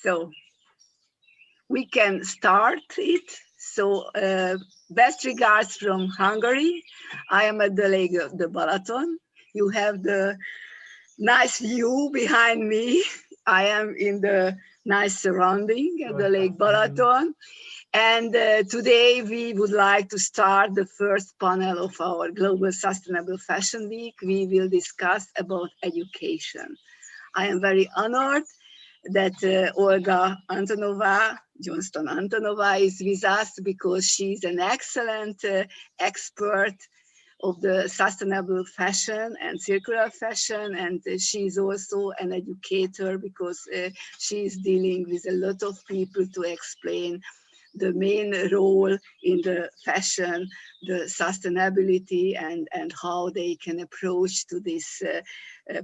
So we can start it. So best regards from Hungary. I am at the Lake of the Balaton. You have the nice view behind me. I am in the nice surrounding at the Lake Balaton. And today we would like to start the first panel of our Global Sustainable Fashion Week. We will discuss about education. I am very honored that Olga Antonova, Johnston Antonova, is with us because she's an excellent expert of the sustainable fashion and circular fashion, and she's also an educator because she's dealing with a lot of people to explain the main role in the fashion, the sustainability, and how they can approach to this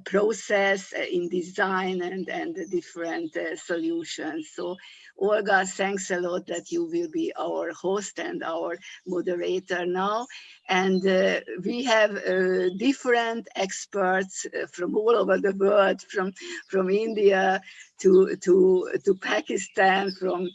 process in design and the different solutions. So Olga, thanks a lot that you will be our host and our moderator now. And we have different experts from all over the world, from India to Pakistan, from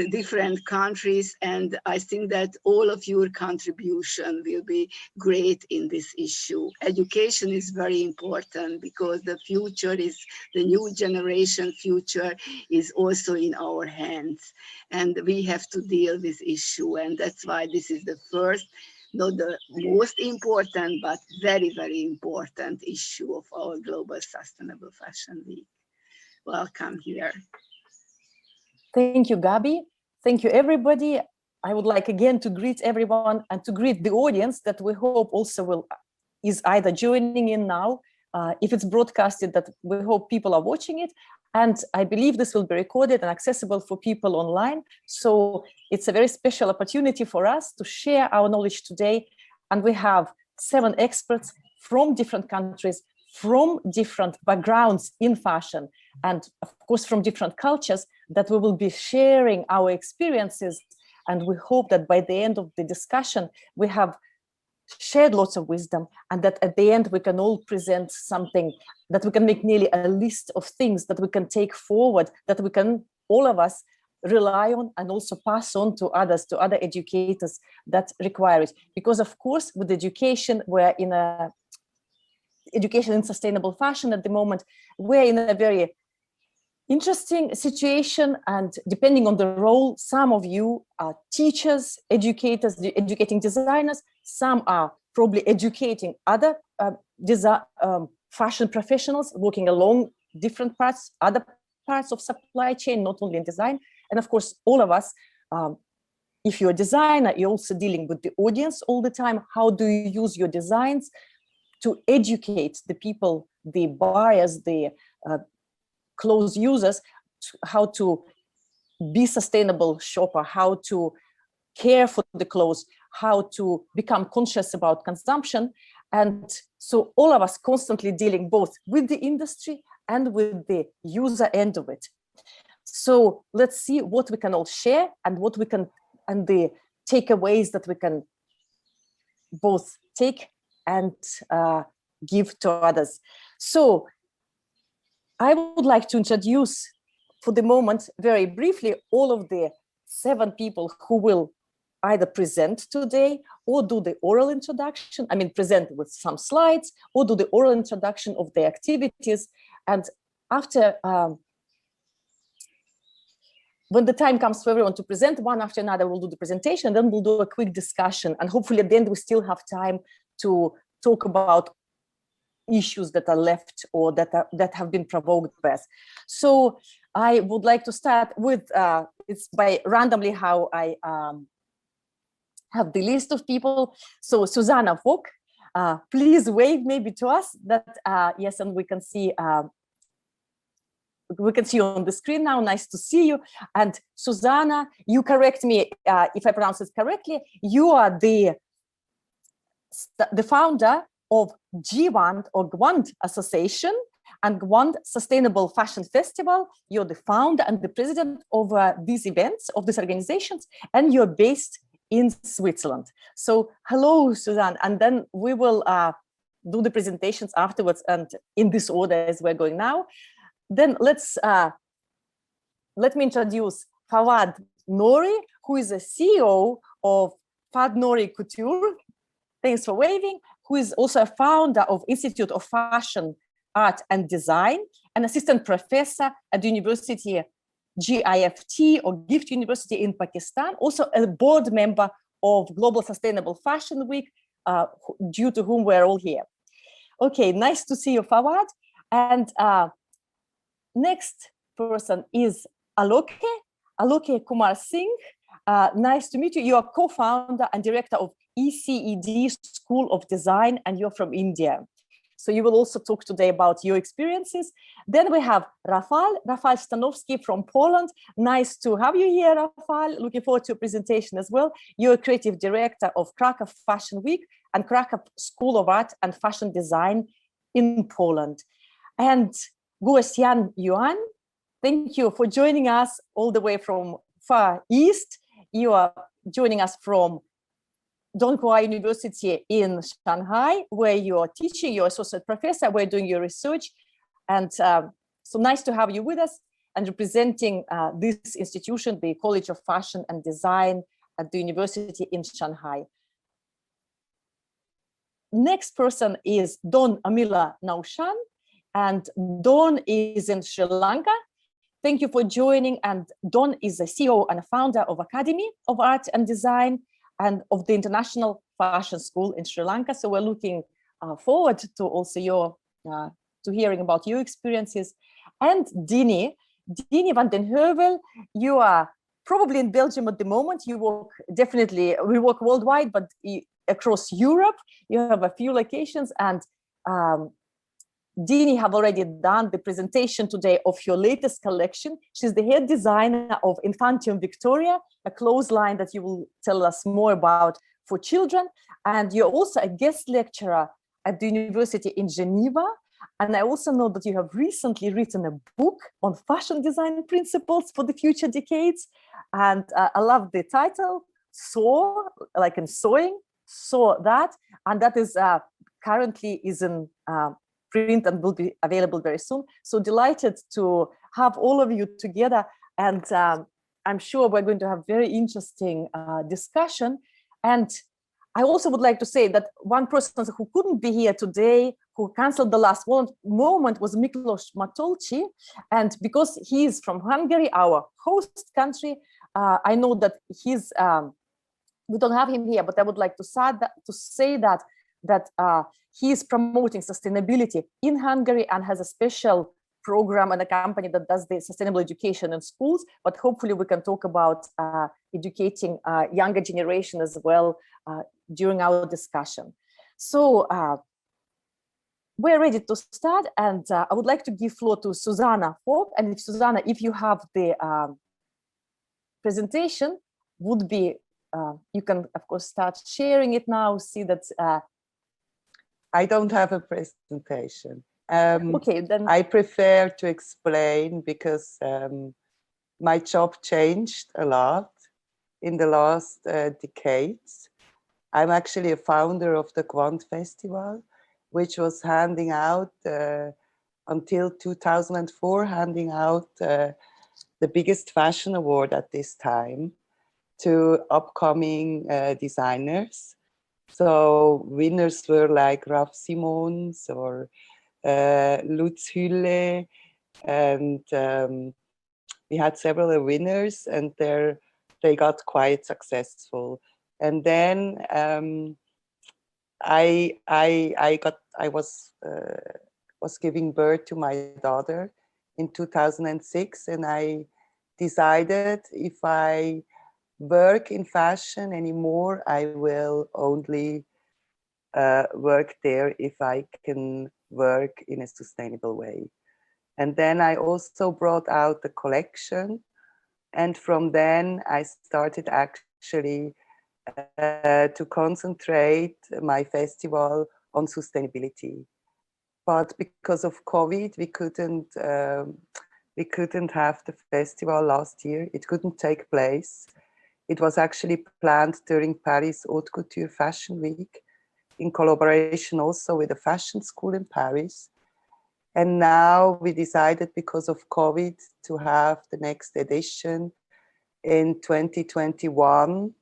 different countries. And I think that all of your contribution will be great in this issue. Education is very important because the future is, the new generation future is also in our hands. And we have to deal with this issue. And that's why this is the first, not the most important, but very, very important issue of our Global Sustainable Fashion Week. Welcome here. Thank you, Gabi. Thank you, everybody. I would like again to greet everyone and to greet the audience that we hope also is either joining in now. If it's broadcasted, that we hope people are watching it. And I believe this will be recorded and accessible for people online. So it's a very special opportunity for us to share our knowledge today. And we have 7 experts from different countries, from different backgrounds in fashion, and of course from different cultures, that we will be sharing our experiences. And we hope that by the end of the discussion, we have shared lots of wisdom, and that at the end we can all present something that we can make nearly a list of things that we can take forward, that we can, all of us, rely on and also pass on to others, to other educators that require it. Because of course, with education, we're in a education in sustainable fashion at the moment, we're in a very interesting situation, and depending on the role, some of you are teachers, educators, educating designers, some are probably educating other fashion professionals working along different parts, other parts of supply chain, not only in design. And of course, all of us, if you're a designer, you're also dealing with the audience all the time. How do you use your designs to educate the people, the buyers, the clothes users, how to be sustainable shopper, how to care for the clothes, how to become conscious about consumption. And so all of us constantly dealing both with the industry and with the user end of it. So let's see what we can all share and what we can, and the takeaways that we can both take and give to others. So I would like to introduce, for the moment, very briefly, all of the 7 people who will either present today or do the oral introduction. I mean, present with some slides or do the oral introduction of the activities. And after, when the time comes for everyone to present, one after another, we'll do the presentation, then we'll do a quick discussion. And hopefully at the end, we still have time to talk about issues that are left or that have been provoked by us. So I would like to start with, it's by randomly how I have the list of people. So Susanna Vok, please wave maybe to us that, yes, and we can see you on the screen now. Nice to see you. And Susanna, you correct me if I pronounce it correctly. You are the founder of GWAND or GWAND Association and GWAND Sustainable Fashion Festival. You're the founder and the president of these events, of these organizations, and you're based in Switzerland. So hello, Suzanne, and then we will do the presentations afterwards and in this order as we're going now. Then let's let me introduce Fawad Nouri, who is a CEO of Fad Nouri Couture. Thanks for waving. Who is also a founder of Institute of Fashion, Art and Design, an assistant professor at the University GIFT or Gift University in Pakistan, also a board member of Global Sustainable Fashion Week, due to whom we're all here. Okay, nice to see you, Fawad. And next person is Aloke Kumar Singh. Nice to meet you. You are co-founder and director of ECED School of Design, and you're from India. So you will also talk today about your experiences. Then we have Rafal Stanowski from Poland. Nice to have you here, Rafal. Looking forward to your presentation as well. You're a creative director of Krakow Fashion Week and Krakow School of Art and Fashion Design in Poland. And Guosian Yuan, thank you for joining us all the way from Far East. You are joining us from Donghua University in Shanghai, where you are teaching, you're associate professor, where you're doing your research. And so nice to have you with us and representing this institution, the College of Fashion and Design at the University in Shanghai. Next person is Don Amila Naushan, and Don is in Sri Lanka. Thank you for joining. And Don is the CEO and founder of Academy of Art and Design and of the International Fashion School in Sri Lanka. So we're looking forward to also your to hearing about your experiences. And Dini van den Heuvel, you are probably in Belgium at the moment. You work definitely, we work worldwide, but across Europe, you have a few locations. And Dini have already done the presentation today of your latest collection. She's the head designer of Infantium Victoria, a clothes line that you will tell us more about for children. And you're also a guest lecturer at the University in Geneva. And I also know that you have recently written a book on fashion design principles for the future decades. And I love the title, Sew, like in sewing, Sew That. And that is currently is in print and will be available very soon. So delighted to have all of you together. And I'm sure we're going to have very interesting discussion. And I also would like to say that one person who couldn't be here today, who canceled the last moment, was Miklos Matolci. And because he is from Hungary, our host country, I know that he's, we don't have him here, but I would like to say that he is promoting sustainability in Hungary and has a special program and a company that does the sustainable education in schools. But hopefully we can talk about educating younger generation as well during our discussion. So we're ready to start, and I would like to give floor to Susanna Fogg. And if Susanna, if you have the presentation, would be you can of course start sharing it now. See that. I don't have a presentation. Okay, then I prefer to explain because my job changed a lot in the last decades. I'm actually a founder of the Quant Festival, which was handing out until 2004, handing out the biggest fashion award at this time to upcoming designers. So winners were like Raf Simons or Lutz Hülle, and we had several winners, and they got quite successful. And then I was giving birth to my daughter in 2006, and I decided if I work in fashion anymore, I will only work there if I can work in a sustainable way. And then I also brought out the collection, and from then I started actually to concentrate my festival on sustainability. But because of COVID, we couldn't have the festival last year. It couldn't take place. It was actually planned during Paris Haute Couture Fashion Week, in collaboration also with a fashion school in Paris. And now we decided, because of COVID, to have the next edition in 2021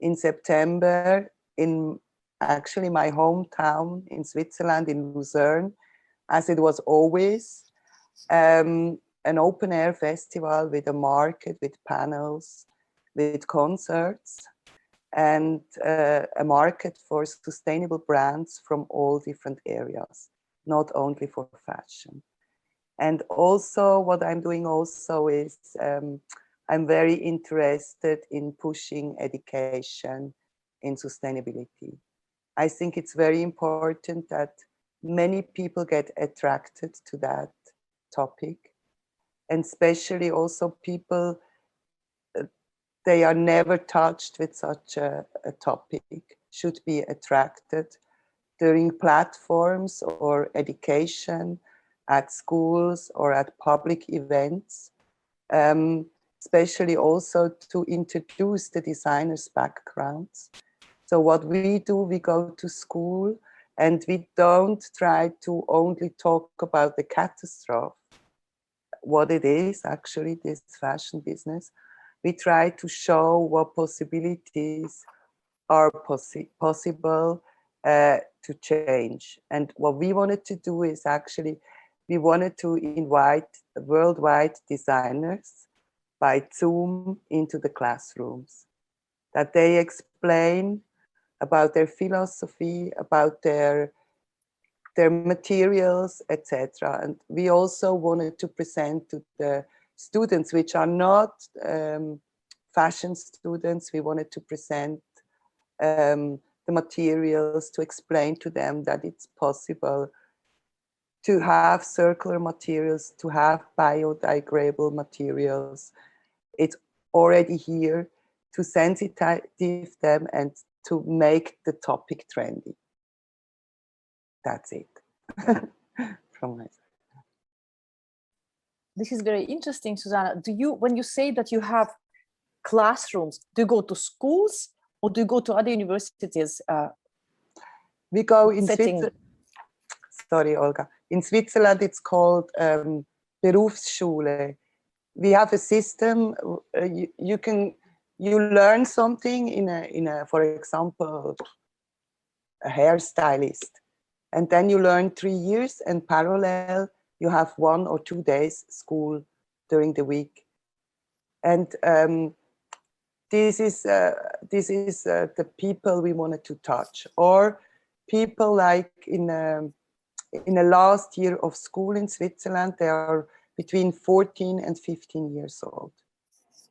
in September, in actually my hometown in Switzerland, in Lucerne, as it was always, an open air festival with a market, with panels, with concerts, and a market for sustainable brands from all different areas, not only for fashion. And also what I'm doing also is I'm very interested in pushing education in sustainability. I think it's very important that many people get attracted to that topic, and especially also people, they are never touched with such a topic, should be attracted during platforms or education at schools or at public events, especially also to introduce the designers' backgrounds. So what we do, we go to school and we don't try to only talk about the catastrophe, what it is actually, this fashion business. We try to show what possibilities are possible to change. And what we wanted to do is actually, we wanted to invite worldwide designers by Zoom into the classrooms, that they explain about their philosophy, about their materials, etc. And we also wanted to present to the students, which are not fashion students, we wanted to present the materials, to explain to them that it's possible to have circular materials, to have biodegradable materials. It's already here, to sensitize them and to make the topic trendy. That's it from my side. This is very interesting, Susanna. Do you, when you say that you have classrooms, do you go to schools or do you go to other universities? We go in Switzerland. Sorry, Olga. In Switzerland, it's called Berufsschule. We have a system. You learn something in a, for example, a hairstylist, and then you learn 3 years, and parallel you have 1 or 2 days school during the week. And this is the people we wanted to touch, or people like in the last year of school in Switzerland, they are between 14 and 15 years old,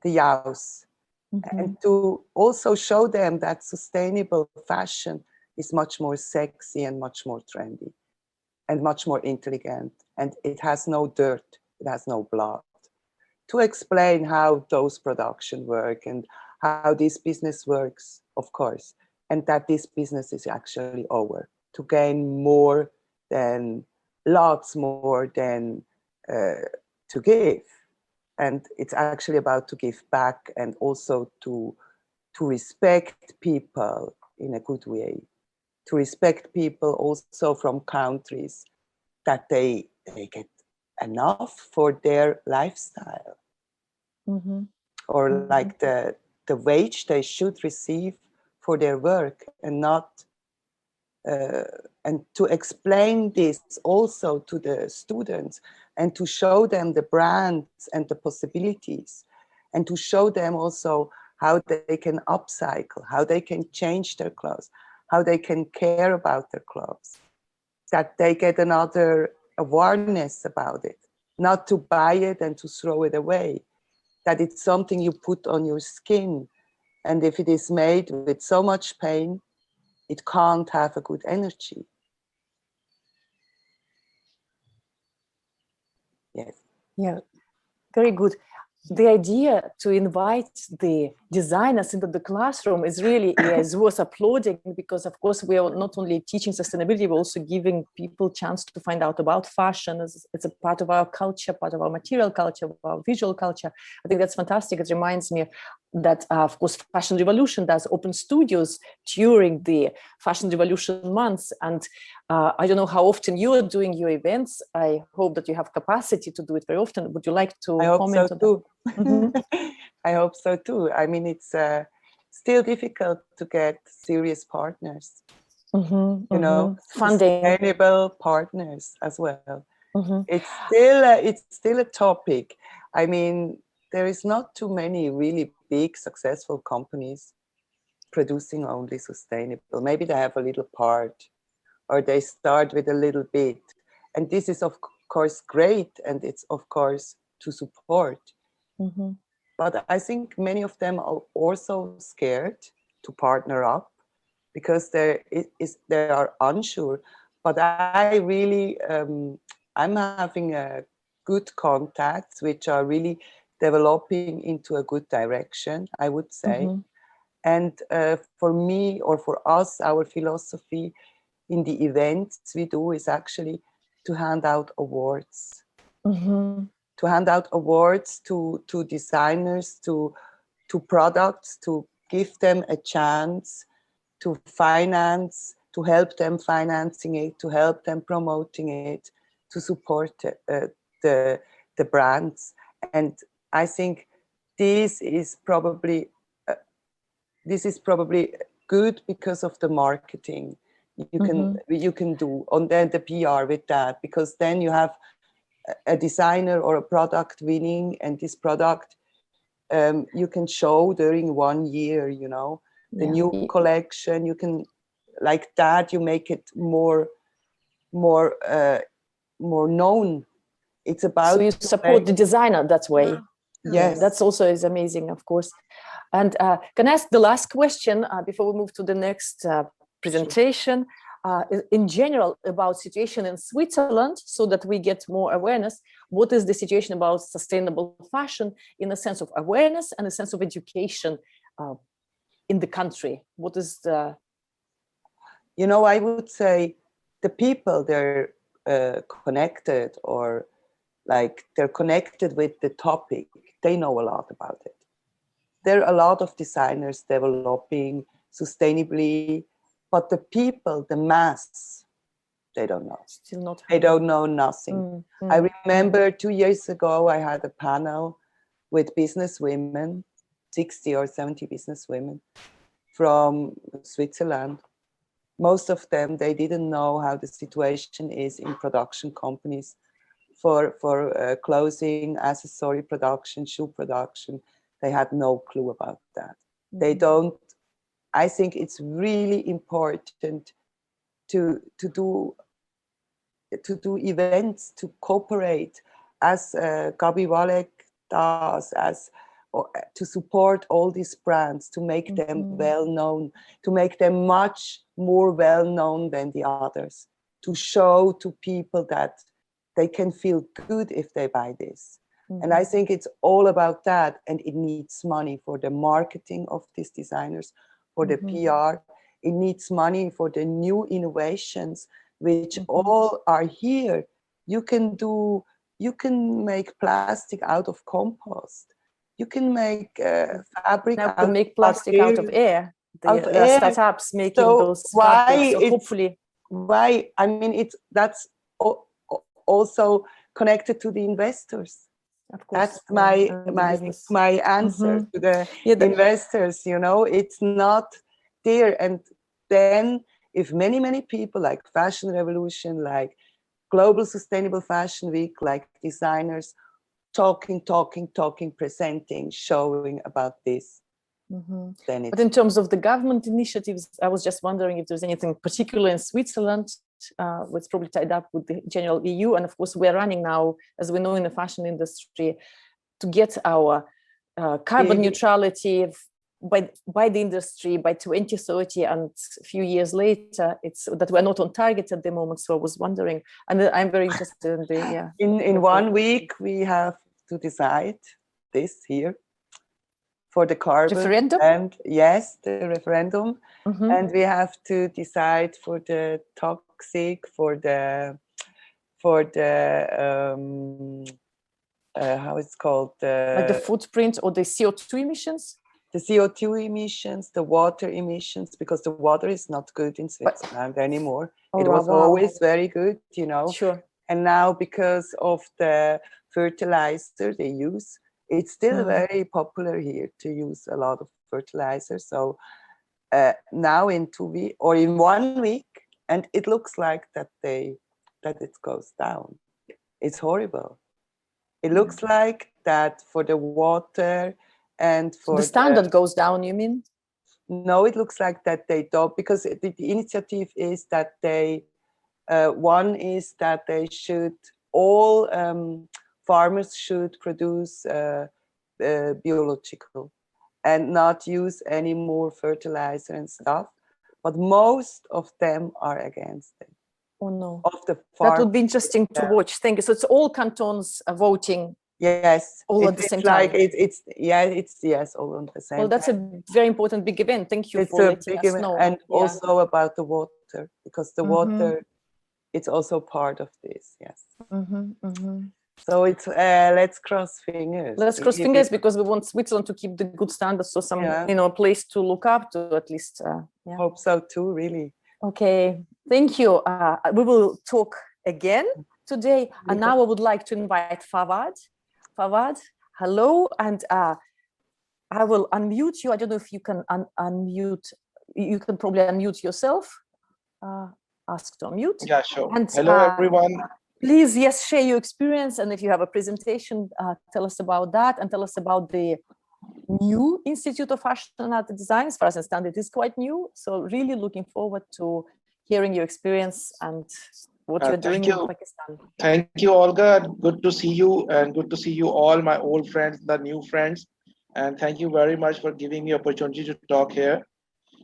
the youths. Mm-hmm. And to also show them that sustainable fashion is much more sexy and much more trendy and much more intelligent, and it has no dirt, it has no blood. To explain how those production work and how this business works, of course, and that this business is actually over, to gain more than, lots more than to give. And it's actually about to give back, and also to respect people in a good way, to respect people also from countries that they get enough for their lifestyle. Mm-hmm. Or mm-hmm. like the wage they should receive for their work, and not and to explain this also to the students, and to show them the brands and the possibilities, and to show them also how they can upcycle, how they can change their clothes, how they can care about their clothes, that they get another awareness about it, not to buy it and to throw it away, that it's something you put on your skin, and if it is made with so much pain, it can't have a good energy. Yes. Yeah, very good. The idea to invite the designers into the classroom is really worth applauding, because of course we are not only teaching sustainability, we're also giving people chance to find out about fashion. It's a part of our culture, part of our material culture, our visual culture. I think that's fantastic. It reminds me that, of course, Fashion Revolution does open studios during the Fashion Revolution months. And I don't know how often you are doing your events. I hope that you have capacity to do it very often. Would you like to comment on too. that? Mm-hmm. I hope so too. I mean, it's still difficult to get serious partners, Mm-hmm, you know, funding, sustainable partners as well. Mm-hmm. It's still a topic. I mean, there is not too many really big successful companies producing only sustainable. Maybe they have a little part, or they start with a little bit, and this is of course great, and it's of course to support. Mm-hmm. But I think many of them are also scared to partner up because they are unsure. But I really, I'm having good contacts which are really developing into a good direction, I would say. Mm-hmm. And for me, or for us, our philosophy in the events we do is actually to hand out awards. Mm-hmm. To hand out awards to designers, to products, to give them a chance to finance, to help them financing it, to help them promoting it, to support the brands. And I think this is probably uh, good because of the marketing you can do on the PR with that, because then you have a designer or a product winning, and this product you can show during 1 year, you know, the new collection. You can, like that, you make it more known. It's about, so you support the designer that way. Yes, That's also is amazing, of course. And can I ask the last question before we move to the next presentation? In general, about situation in Switzerland, so that we get more awareness. What is the situation about sustainable fashion in a sense of awareness and a sense of education in the country? What is the... You know, I would say the people, they're connected, or like they're connected with the topic. They know a lot about it. There are a lot of designers developing sustainably, but the people, the mass, they don't know. Still not. They don't know nothing. I remember 2 years ago, I had a panel with business women, 60 or 70 business women from Switzerland. Most of them, they didn't know how the situation is in production companies for clothing, accessory production, shoe production. They had no clue about that. They don't. I think it's really important to do events, to cooperate, as Gabi Walek does, to support all these brands, to make them well known, to make them much more well known than the others, to show to people that they can feel good if they buy this. And I think it's all about that, and it needs money for the marketing of these designers, for the PR. It needs money for the new innovations, which all are here. You can make plastic out of compost. You can make fabric now out make plastic out of air. There are startups making those fabrics, so hopefully. Why? I mean, that's also connected to the investors. Of course, that's my answer to the investors. You know, it's not there. And then if many people, like Fashion Revolution, like Global Sustainable Fashion Week, like designers talking, presenting, showing about this, then it's... But in terms of the government initiatives, I was just wondering if there's anything particular in Switzerland what's probably tied up with the general EU. And of course, we're running now, as we know, in the fashion industry, to get our carbon neutrality by the industry by 2030, and a few years later, it's that we're not on target at the moment. So I was wondering, and I'm very interested in the in 1 week we have to decide this here for the carbon referendum. And yes, the referendum, and we have to decide for the toxic, for the how it's called, like the footprint or the CO2 emissions. the CO2 emissions, the water emissions, because the water is not good in Switzerland anymore. Oh, It was wow. always very good, you know. Sure. And now because of the fertilizer they use, it's still very popular here to use a lot of fertilizer. So now in 2 weeks or in 1 week, and it looks like that it goes down. It's horrible. It looks like that for the water and for the standard goes down, you mean? No, it looks like that they don't, because the initiative is that they, one is that they should, all farmers should produce biological and not use any more fertilizer and stuff. But most of them are against it. Oh no. Of the That would be interesting to watch. Thank you. So it's all cantons voting. Yes, all at the same time. It's yes, all on the same. Well, that's a very important big event. Thank you It's for a letting big us event, know. and also about the water, because the water, it's also part of this. Yes. So it's let's cross fingers. Let's cross fingers, because we want Switzerland to keep the good standards. So some, place to look up to, at least. Hope so too, really. Okay, thank you. We will talk again today, and now I would like to invite Fawad. Fawad, hello, and I will unmute you. I don't know if you can unmute. You can probably unmute yourself. Ask to unmute. Yeah, sure. And, hello, everyone. Please, yes, share your experience, and if you have a presentation, tell us about that, and tell us about the new Institute of Fashion and Art Design. As far as I understand, it is quite new. So really looking forward to hearing your experience and what you're doing in Pakistan. Thank you, Olga. Good to see you, and good to see you all, my old friends, the new friends. And thank you very much for giving me opportunity to talk here.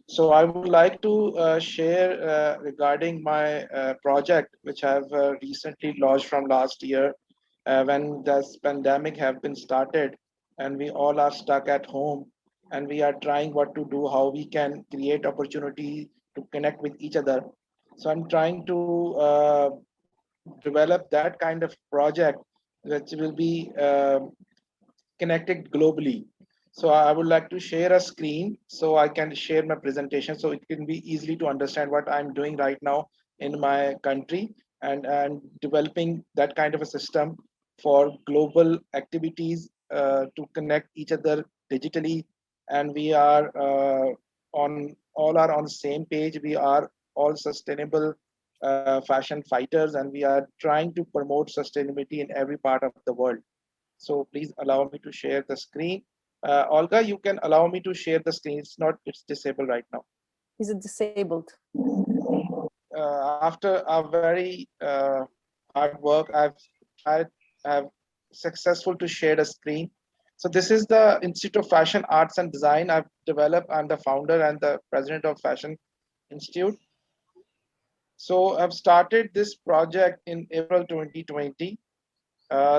So I would like to share regarding my project, which I've recently launched from last year, when this pandemic have been started, and we all are stuck at home, and we are trying what to do, how we can create opportunity to connect with each other. So I'm trying to develop that kind of project which will be connected globally. So I would like to share a screen so I can share my presentation, so it can be easily to understand what I'm doing right now in my country, and developing that kind of a system for global activities to connect each other digitally. And we are all are on the same page. We are all sustainable fashion fighters, and we are trying to promote sustainability in every part of the world. So please allow me to share the screen. Olga, you can allow me to share the screen. It's disabled right now. Is it disabled? After a very hard work, I've successful to share the screen. So this is the Institute of Fashion Arts and Design I've developed. I'm the founder and the president of Fashion Institute. So I've started this project in April 2020.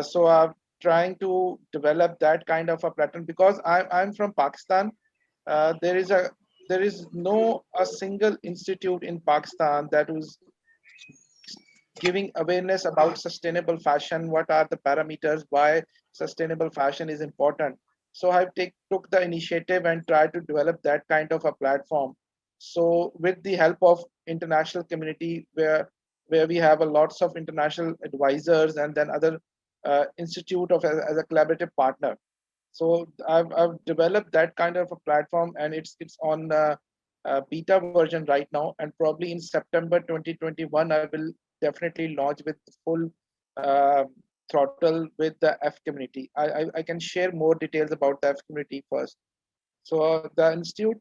So I'm trying to develop that kind of a platform, because I'm from Pakistan. There is no a single institute in Pakistan that was giving awareness about sustainable fashion. What are the parameters? Why sustainable fashion is important? So I took the initiative and tried to develop that kind of a platform. So with the help of international community, where we have a lots of international advisors, and then other institute as a collaborative partner. So I've developed that kind of a platform, and it's on beta version right now, and probably in September 2021 I will definitely launch with full uh, throttle with the F community. I can share more details about the F community first. So the institute,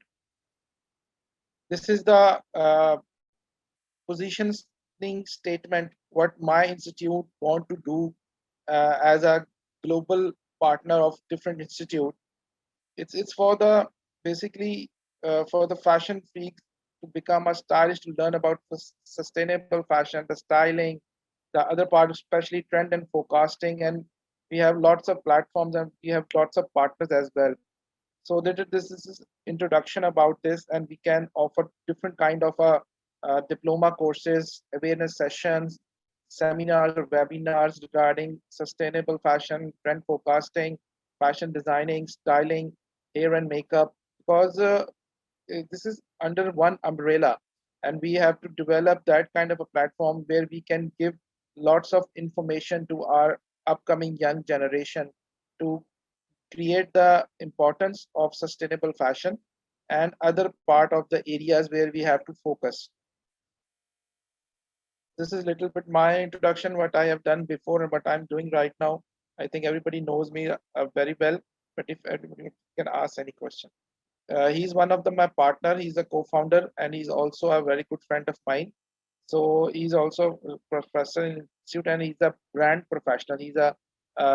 this is the positioning statement, what my institute want to do as a global partner of different institute. It's for the basically for the fashion freaks to become a stylist, to learn about the sustainable fashion, the styling, the other part, especially trend and forecasting. And we have lots of platforms, and we have lots of partners as well. So that this is introduction about this, and we can offer different kind of diploma courses, awareness sessions, seminars or webinars regarding sustainable fashion, trend forecasting, fashion designing, styling, hair and makeup, because this is under one umbrella, and we have to develop that kind of a platform where we can give lots of information to our upcoming young generation to create the importance of sustainable fashion and other part of the areas where we have to focus. This is a little bit my introduction, what I have done before and what I'm doing right now. I think everybody knows me very well, but if everybody can ask any question. He's one of my partner. He's a co-founder, and he's also a very good friend of mine. So he's also a professor in institute, and he's a brand professional. He's a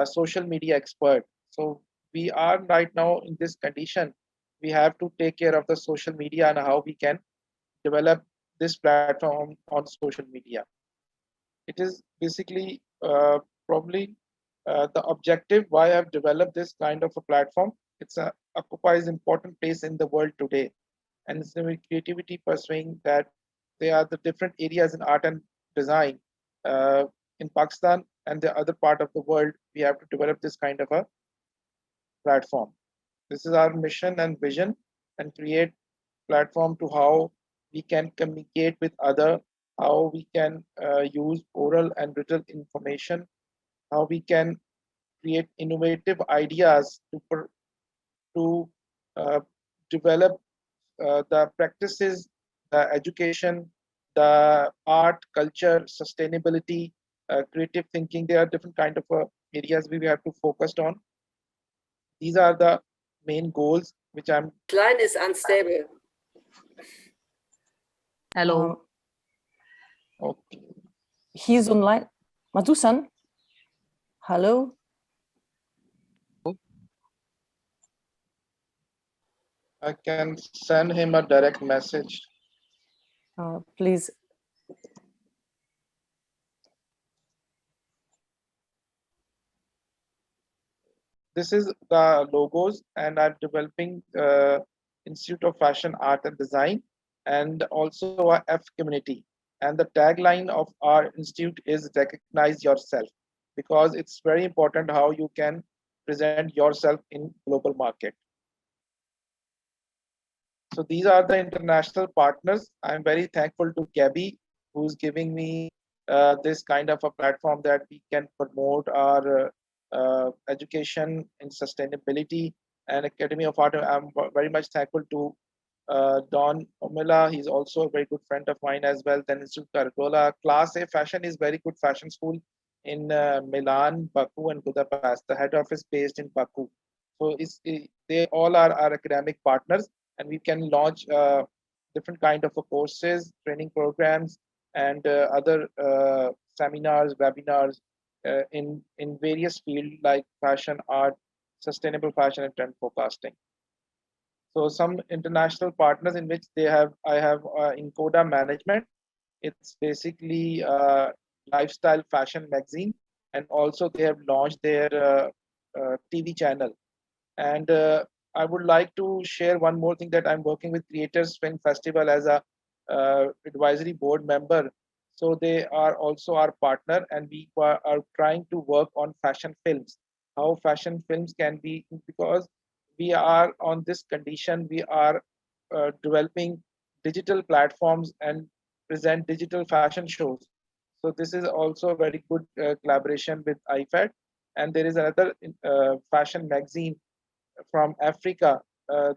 social media expert. So we are right now in this condition. We have to take care of the social media and how we can develop this platform on social media. It is basically probably the objective why I've developed this kind of a platform. It's occupies important place in the world today, and it's the creativity pursuing that they are the different areas in art and design in Pakistan and the other part of the world. We have to develop this kind of a platform. This is our mission and vision, and create platform to how we can communicate with other, how we can use oral and written information, how we can create innovative ideas to uh, develop the practices, the education, the art, culture, sustainability, creative thinking. There are different kind of areas we have to focus on. These are the main goals which I'm. Line is unstable. Hello. Okay. He's online. Matusan, hello. I can send him a direct message. Please. This is the logos, and I'm developing Institute of Fashion Art and Design, and also our F community. And the tagline of our institute is recognize yourself, because it's very important how you can present yourself in global market. So these are the international partners. I'm very thankful to Gabby, who's giving me this kind of a platform that we can promote our education in sustainability and Academy of Art. I'm very much thankful to Don Omila. He's also a very good friend of mine as well. Then Institute Cargola. Class A Fashion is very good fashion school in Milan, Baku, and Budapest. The head office based in Baku. So they all are our academic partners, and we can launch different kind of courses, training programs, and other seminars, webinars in various fields like fashion, art, sustainable fashion, and trend forecasting. So some international partners in which I have Incoda Management. It's basically lifestyle fashion magazine, and also they have launched their TV channel. And I would like to share one more thing, that I'm working with Creators Film Festival as a advisory board member. So they are also our partner, and we are trying to work on fashion films, how fashion films can be, because we are on this condition, we are developing digital platforms and present digital fashion shows. So this is also a very good collaboration with IFAD. And there is another fashion magazine from Africa.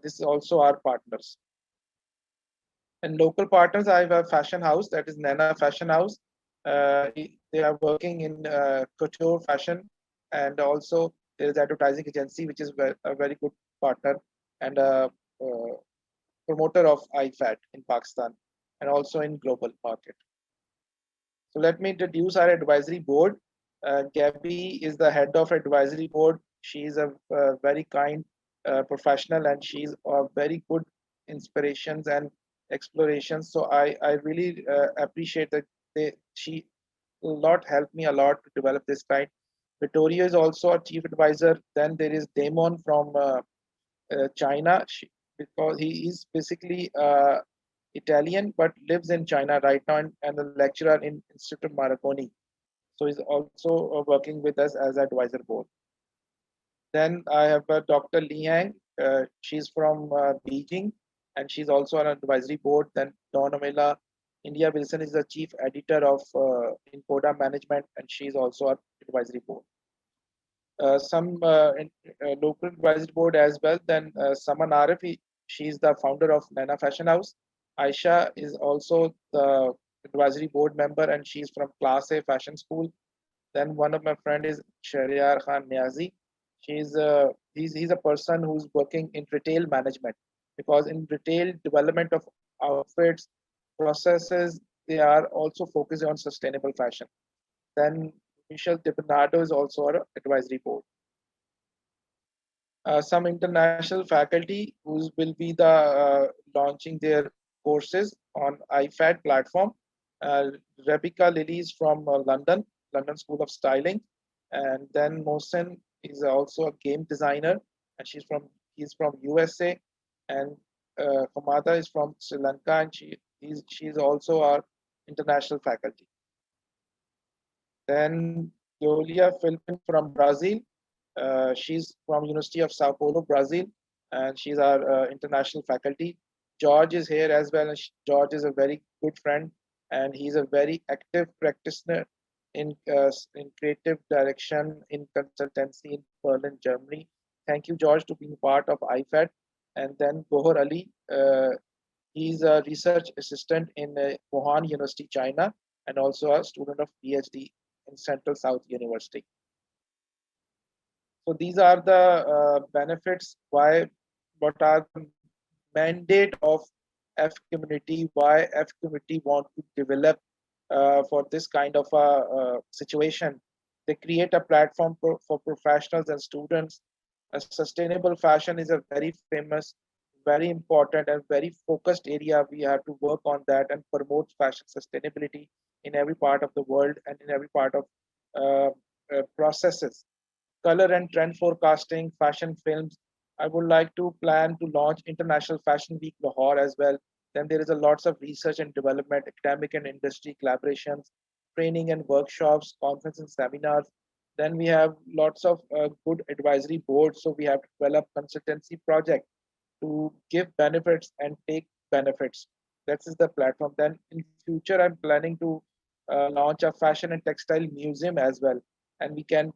This is also our partners. And local partners, I have a fashion house, that is Nana Fashion House. They are working in couture fashion, and also there is advertising agency, which is a very good partner and a promoter of IFAT in Pakistan and also in global market. So let me introduce our advisory board. Gabby is the head of advisory board. She is a very kind professional, and she's a very good inspirations and explorations. So I really appreciate that she a lot helped me a lot to develop this kind. Vittorio is also a chief advisor. Then there is Damon from China, because he is basically Italian but lives in China right now, and a lecturer in Institute of Marconi. So he's also working with us as advisor board. Then I have Dr. Li Hang. She's from Beijing, and she's also on an advisory board. Then Dawn Amela, India Wilson is the chief editor of Incoda Management, and she's also on advisory board. Some local advisory board as well. Then Saman Arif, she's the founder of Nana Fashion House. Aisha is also the advisory board member, and she's from Class A Fashion School. Then one of my friend is Shahryar Khan Niazi. He's a person who's working in retail management, because in retail development of outfits, processes, they are also focused on sustainable fashion. Then Michelle Di Bernardo is also our advisory board. Some international faculty who will be the launching their courses on IFAD platform. Rebecca Lilly is from London School of Styling, and then Mohsen is also a game designer, and he's from USA, and Hamada is from Sri Lanka, and she's also our international faculty. Then Julia Philpin from Brazil. She's from University of Sao Paulo, Brazil, and she's our international faculty. George is here as well, and George is a very good friend, and he's a very active practitioner in creative direction in consultancy in Berlin, Germany. Thank you, George, to being part of IFAD. And then Gohar Ali, he's a research assistant in Wuhan University, China, and also a student of PhD in Central South University. So these are the benefits. What are the mandate of F community? Why F community want to develop for this kind of a situation? They create a platform for professionals and students. A sustainable fashion is a very famous, very important, and very focused area. We have to work on that and promote fashion sustainability in every part of the world and in every part of processes. Color and trend forecasting, fashion films. I would like to plan to launch International Fashion Week Lahore as well. Then there is a lots of research and development, academic and industry collaborations, training and workshops, conference and seminars. Then we have lots of good advisory boards. So we have to develop consultancy project to give benefits and take benefits. That is the platform. Then in future, I'm planning to launch a fashion and textile museum as well, and we can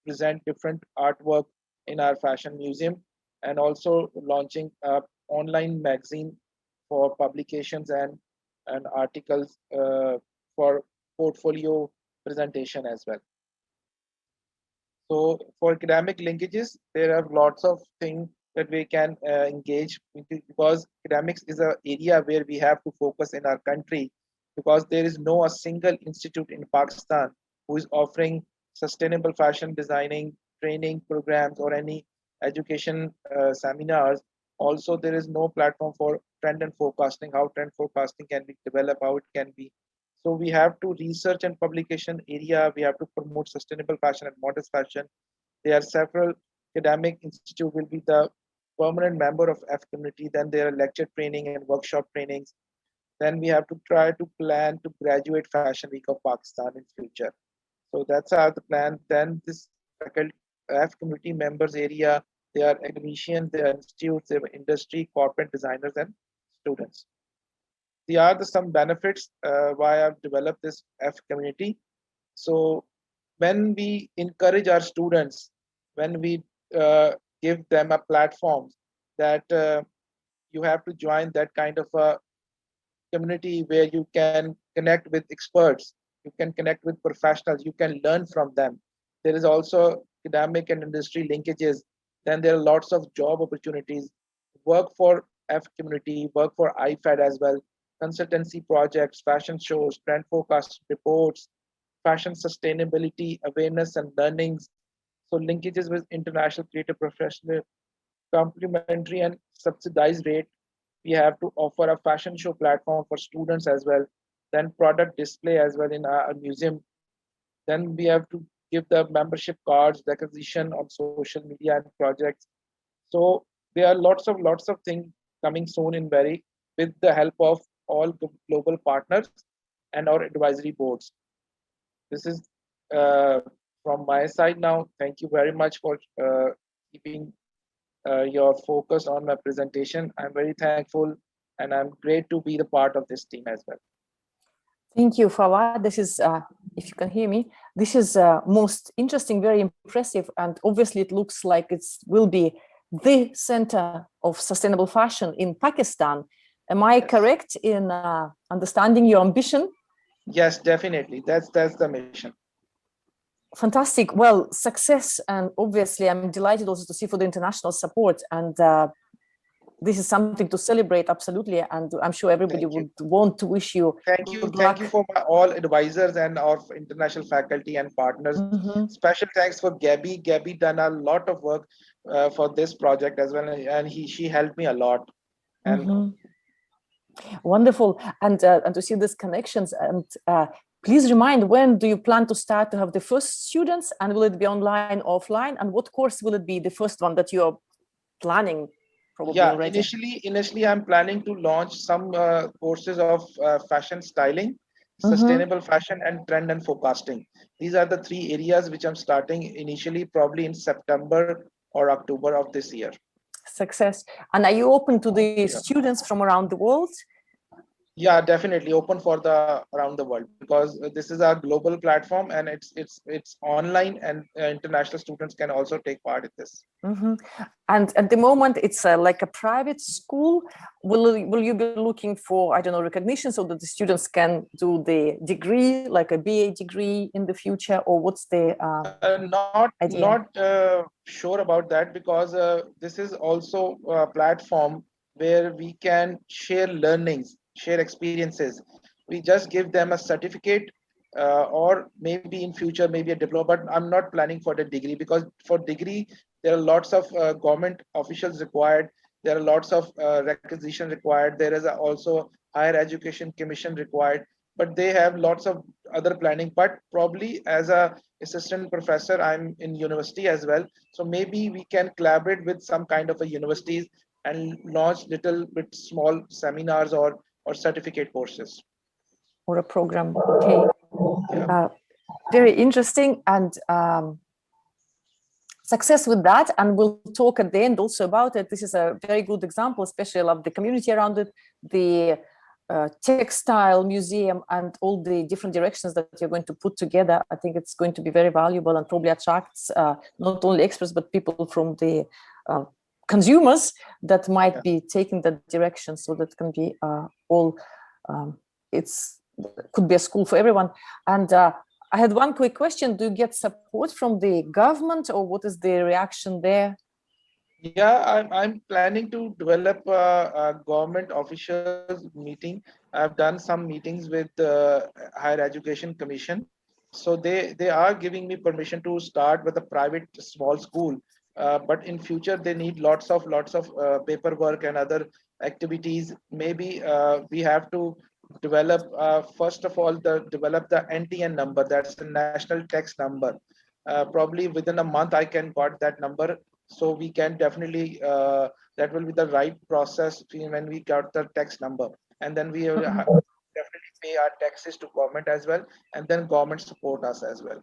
present different artwork in our fashion museum, and also launching a online magazine for publications and articles for portfolio presentation as well. So for academic linkages, there are lots of things that we can engage with, because academics is an area where we have to focus in our country, because there is no a single institute in Pakistan who is offering sustainable fashion designing training programs or any education seminars. Also, there is no platform for trend and forecasting, how trend forecasting can be developed, how it can be. So we have to research and publication area. We have to promote sustainable fashion and modest fashion. There are several academic institute will be the permanent member of F community. Then there are lecture training and workshop trainings. Then we have to try to plan to graduate Fashion Week of Pakistan in future. So that's our the plan. Then this faculty F community members area, they are academicians, they are institutes, they are industry, corporate designers, and students. These are some benefits why I've developed this F community. So when we encourage our students, when we give them a platform that you have to join that kind of a community where you can connect with experts, you can connect with professionals, you can learn from them. There is also academic and industry linkages. Then there are lots of job opportunities. Work for F community, work for IFAD as well, consultancy projects, fashion shows, trend forecast reports, fashion sustainability awareness and learnings. So linkages with international creative professional, complimentary and subsidized rate. We have to offer a fashion show platform for students as well, then product display as well in our museum. Then we have to give the membership cards, recognition on social media and projects. So there are lots of things coming soon in very, with the help of all global partners and our advisory boards. This is from my side now. Thank you very much for keeping your focus on my presentation. I'm very thankful, and I'm great to be the part of this team as well. Thank you, Fawad. This is, if you can hear me, this is most interesting, very impressive, and obviously it looks like it will be the center of sustainable fashion in Pakistan. Am I correct in understanding your ambition? Yes, definitely. That's the mission. Fantastic. Well, success, and obviously I'm delighted also to see for the international support, and this is something to celebrate, absolutely, and I'm sure everybody would want to wish you thank you for my all advisors and our international faculty and partners. Special thanks for Gabby. Gabby done a lot of work for this project as well, and she helped me a lot. And wonderful, and to see these connections. And please remind, when do you plan to start to have the first students, and will it be online, offline, and what course will it be, the first one that you're planning? Probably already. Initially I'm planning to launch some courses of fashion styling, sustainable fashion, and trend and forecasting. These are the 3 areas which I'm starting initially, probably in September or October of this year. Success. And are you open to the students from around the world? Yeah, definitely open for the around the world, because this is a global platform, and it's online, and international students can also take part in this. And at the moment, it's like a private school. Will you be looking for, I don't know, recognition so that the students can do the degree, like a BA degree in the future, or what's the not sure about that, because this is also a platform where we can share learnings, share experiences. We just give them a certificate, or maybe in future maybe a diploma, but I'm not planning for the degree, because for degree there are lots of government officials required, there are lots of requisition required, there is also higher education commission required, but they have lots of other planning. But probably as a assistant professor, I'm in university as well, so maybe we can collaborate with some kind of a universities and launch little bit small seminars or certificate courses. Or a program, okay. Very interesting, and success with that, and we'll talk at the end also about it. This is a very good example, especially of the community around it, the textile museum, and all the different directions that you're going to put together. I think it's going to be very valuable and probably attracts not only experts, but people from the consumers that might be taking that direction, so that can be all, could be a school for everyone. And I had one quick question. Do you get support from the government, or what is the reaction there? Yeah, I'm planning to develop a government officials meeting. I've done some meetings with the Higher Education Commission. So they are giving me permission to start with a private small school. But in future, they need lots of paperwork and other activities. Maybe we have to develop, first of all, develop the NTN number. That's the national tax number. Probably within a month, I can got that number. So we can definitely, that will be the right process when we got the tax number. And then we will definitely pay our taxes to government as well. And then government support us as well.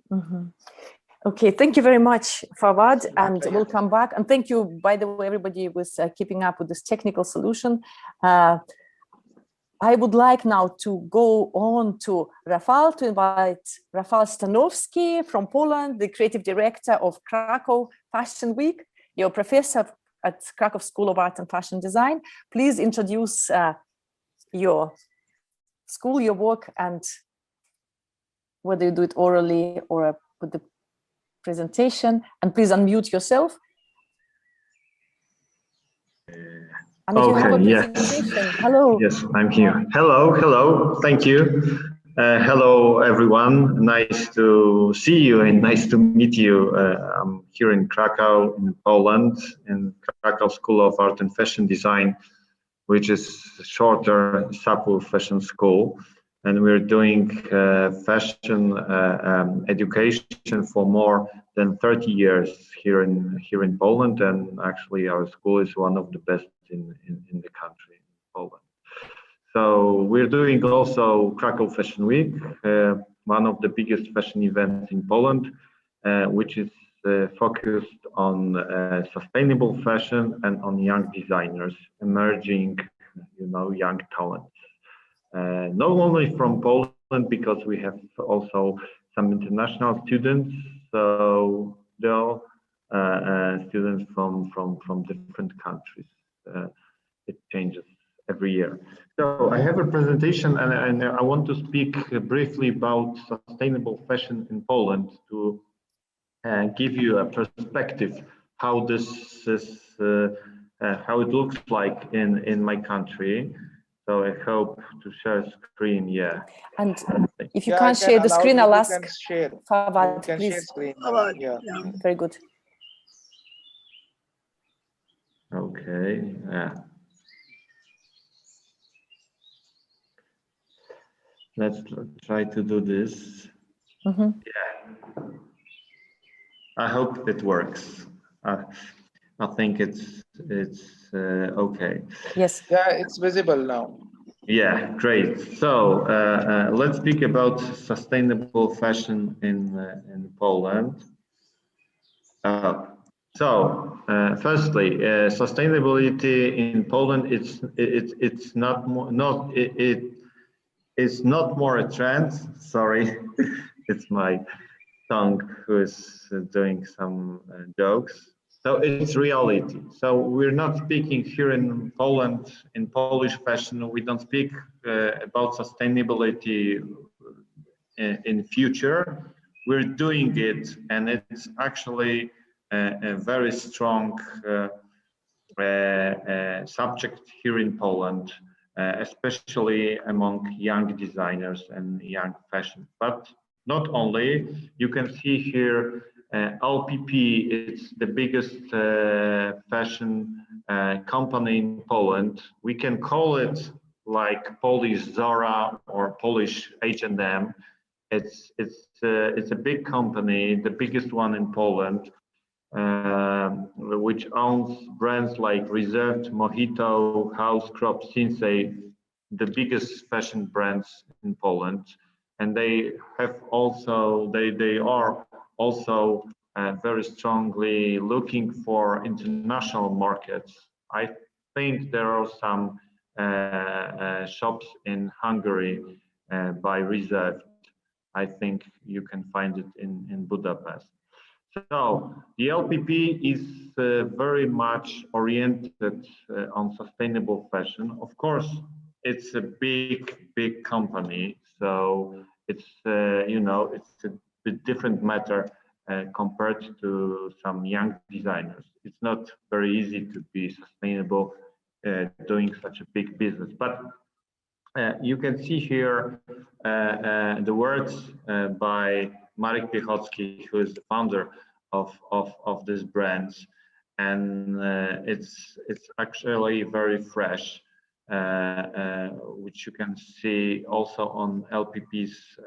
Okay, thank you very much, Fawad, and we'll come back. And thank you, by the way, everybody was keeping up with this technical solution. I would like now to go on to Rafał, to invite Rafał Stanowski from Poland, the creative director of Krakow Fashion Week. You're a professor at Krakow School of Art and Fashion Design. Please introduce your school, your work, and whether you do it orally or with the presentation. And please unmute yourself. And if you have a presentation, hello. Yes, I'm here. Hello, thank you. Hello, everyone. Nice to see you and nice to meet you. I'm here in Krakow, in Poland, in Krakow School of Art and Fashion Design, which is shorter SAPU Fashion School. And we're doing fashion education for more than 30 years here in Poland, and actually our school is one of the best in the country, in Poland. So we're doing also Krakow Fashion Week, one of the biggest fashion events in Poland, which is focused on sustainable fashion and on young designers, emerging, young talents. Not only from Poland, because we have also some international students, so there are students from different countries. It changes every year. So I have a presentation, and I want to speak briefly about sustainable fashion in Poland to give you a perspective how this is, how it looks like in my country. So I hope to share screen. Yeah. And if you Yeah, can't share the screen, I'll ask Fawad, Share please. screen. Fawad, Yeah. yeah. Very good. Okay. Yeah. Let's try to do this. Mm-hmm. Yeah. I hope it works. I think it's okay. Yes. Yeah, it's visible now. Yeah, great. So let's speak about sustainable fashion in Poland. Firstly, sustainability in Poland it's not more a trend. Sorry, it's my tongue who is doing some jokes. So it's reality. So we're not speaking here in Poland in Polish fashion. We don't speak about sustainability in future. We're doing it, and it's actually a very strong subject here in Poland, especially among young designers and young fashion. But not only, you can see here LPP, it's the biggest fashion company in Poland. We can call it like Polish Zara or Polish H&M. It's a big company, the biggest one in Poland, which owns brands like Reserved, Mojito, House, Crop, Sinsay, the biggest fashion brands in Poland. And they have also, they are also very strongly looking for international markets. I think there are some shops in Hungary by Reserved. I think you can find it in Budapest. So the LPP is very much oriented on sustainable fashion. Of course, it's a big company, so it's it's a bit different matter compared to some young designers. It's not very easy to be sustainable doing such a big business, but you can see here the words by Marek Piechocki, who is the founder of these brands, and it's actually very fresh, which you can see also on LPP's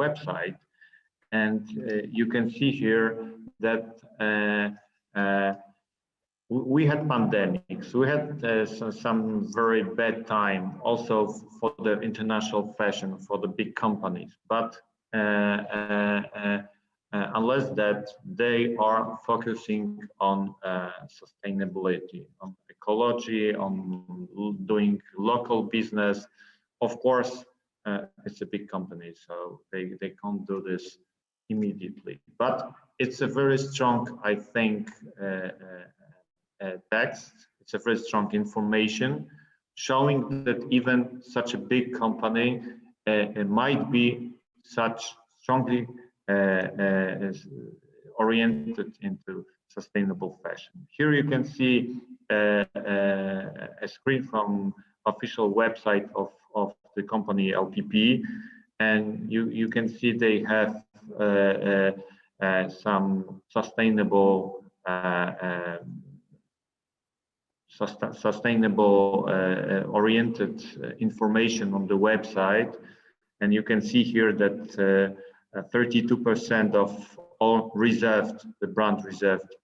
website, and you can see here that we had pandemics, we had some very bad time also for the international fashion, for the big companies, but unless that they are focusing on sustainability, on ecology, on doing local business. Of course, it's a big company, so they can't do this immediately, but it's a very strong, I think, text. It's a very strong information showing that even such a big company might be such strongly oriented into sustainable fashion. Here you can see a screen from official website of the company LPP, and you can see they have some sustainable oriented information on the website, and you can see here that 32% of all Reserved, the brand Reserved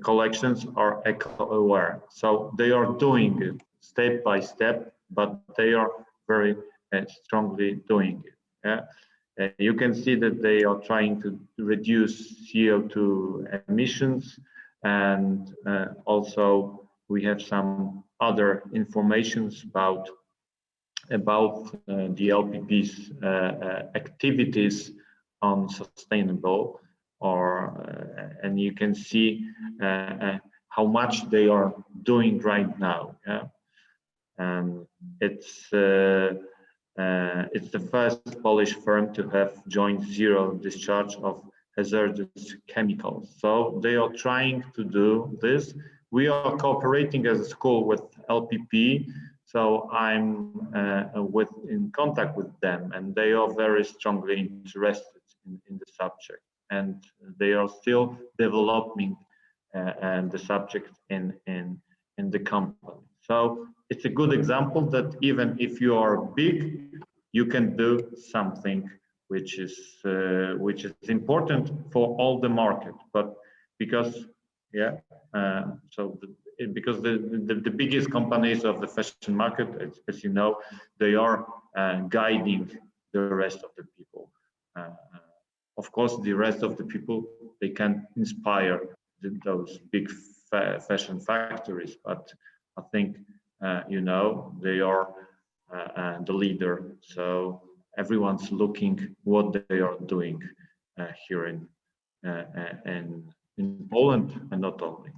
collections are eco-aware. So they are doing it step by step, but they are very strongly doing it. Yeah? You can see that they are trying to reduce CO2 emissions, and also we have some other informations about the LPP's activities on sustainable, and you can see how much they are doing right now. Yeah? And it's the first Polish firm to have joined zero discharge of hazardous chemicals. So they are trying to do this. We are cooperating as a school with LPP. So I'm in contact with them, and they are very strongly interested in the subject, and they are still developing the subject in the company. So it's a good example that even if you are big, you can do something which is important for all the market. But because because the biggest companies of the fashion market, as you know, they are guiding the rest of the people. Of course, the rest of the people, they can inspire those big fashion factories, but I think you know, they are the leader. So everyone's looking what they are doing here in Poland, and not only.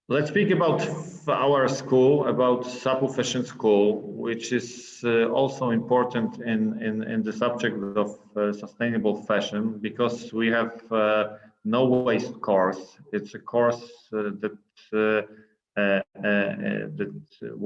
Let's speak about our school, about SAPU Fashion School, which is also important in the subject of sustainable fashion, because we have no waste course. It's a course that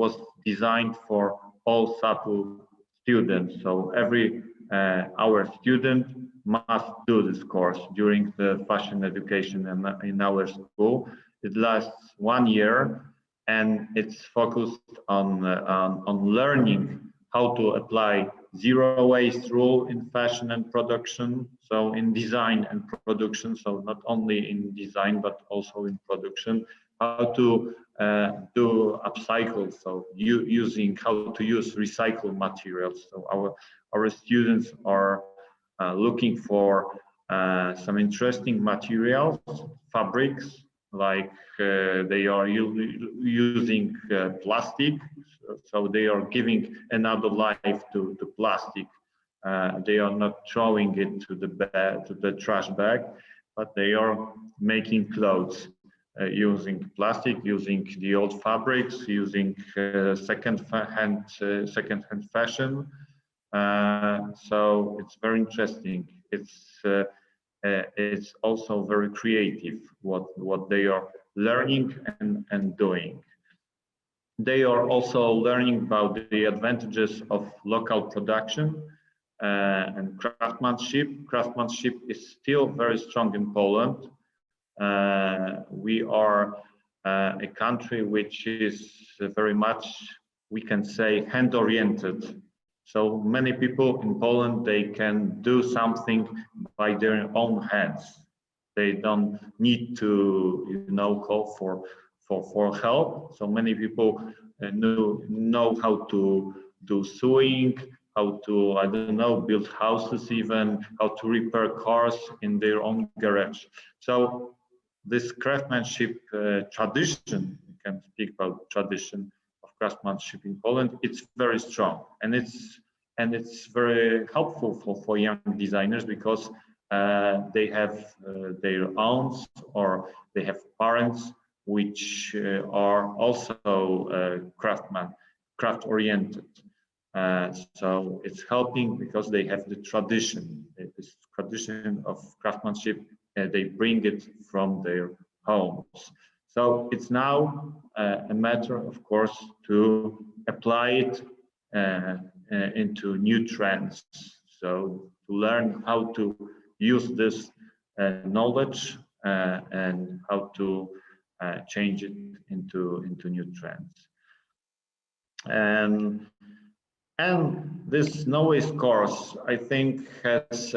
was designed for all SAPU students. So every our student must do this course during the fashion education in our school. It lasts 1 year, and it's focused on learning how to apply zero waste rule in fashion and production. So in design and production, so not only in design but also in production, how to do upcycle, so using how to use recycled materials. So our students are looking for some interesting materials, fabrics, like they are using plastic, so they are giving another life to the plastic. They are not throwing it to the trash bag, but they are making clothes using plastic, using the old fabrics, using second-hand fashion. So it's very interesting. It's also very creative what they are learning and doing. They are also learning about the advantages of local production and craftsmanship. Craftsmanship is still very strong in Poland. We are a country which is very much, we can say, hand-oriented. So many people in Poland, they can do something by their own hands. They don't need to, you know, call for help. So many people know how to do sewing, how to, I don't know, build houses, even how to repair cars in their own garage. So this craftsmanship tradition, we can speak about tradition of craftsmanship in Poland, it's very strong, and it's very helpful for young designers, because they have their aunts or they have parents which are also craft oriented. So it's helping because they have the tradition, this tradition of craftsmanship, they bring it from their homes. So it's now a matter, of course, to apply it into new trends. So to learn how to use this knowledge and how to change it into new trends. And this no waste course, I think, has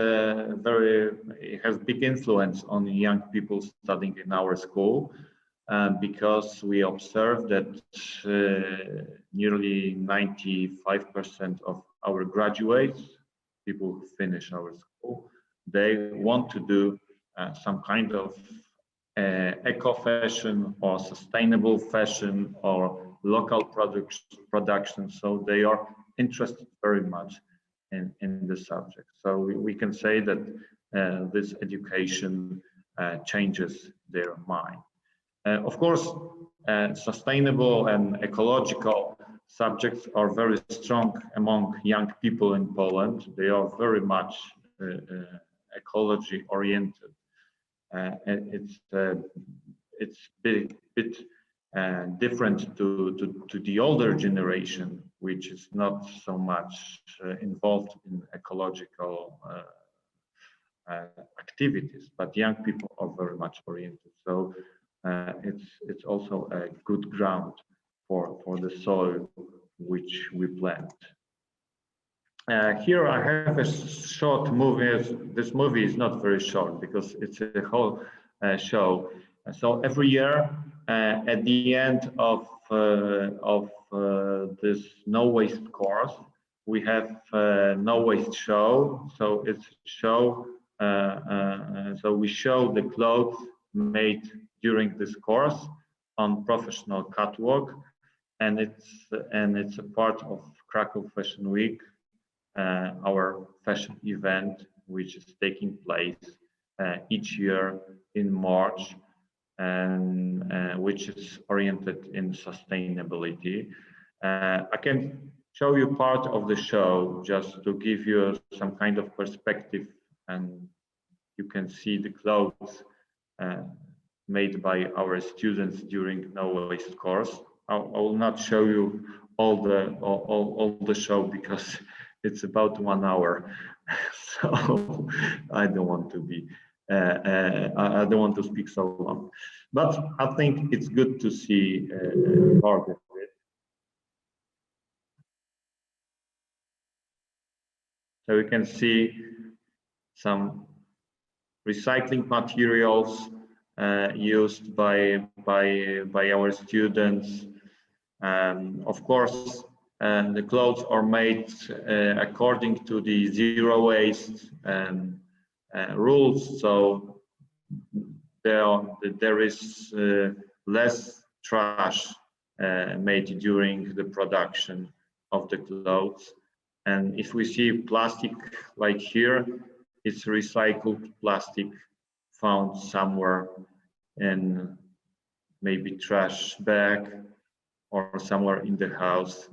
big influence on young people studying in our school, because we observe that nearly 95% of our graduates, people who finish our school, they want to do some kind of eco fashion or sustainable fashion or local production. So they are interested very much in the subject. So we can say that this education changes their mind. Of course, sustainable and ecological subjects are very strong among young people in Poland. They are very much ecology oriented. It's bit different to the older generation, which is not so much involved in ecological activities, but young people are very much oriented. So it's also a good ground for the soil which we plant. Here I have a short movie. This movie is not very short because it's a whole show. So every year at the end of this no waste course, we have a no waste show. So it's a show. So we show the clothes made during this course on professional catwalk, and it's a part of Krakow Fashion Week, our fashion event, which is taking place each year in March, and which is oriented in sustainability. I can show you part of the show just to give you some kind of perspective, and you can see the clothes made by our students during no waste course. I will not show you all the show because it's about 1 hour, so I don't want to be I don't want to speak so long, but I think it's good to see part of it. So you can see some recycling materials used by our students. Of course, the clothes are made according to the zero waste rules. So there is less trash made during the production of the clothes. And if we see plastic like here, it's recycled plastic found somewhere in maybe trash bag or somewhere in the house.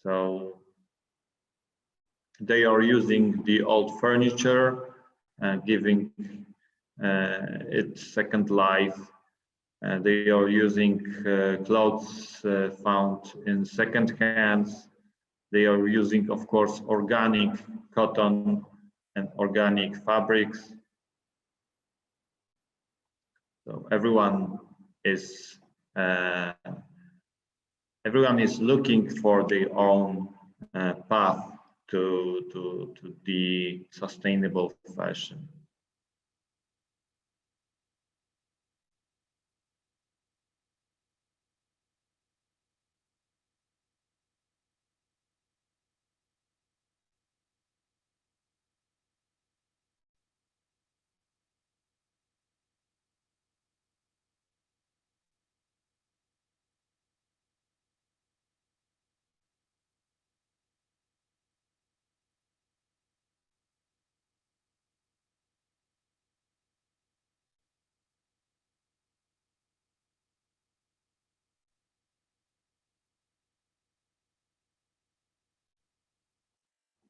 So they are using the old furniture, giving it second life. They are using clothes found in second hands. They are using, of course, organic cotton and organic fabrics. So everyone is looking for their own path to the sustainable fashion.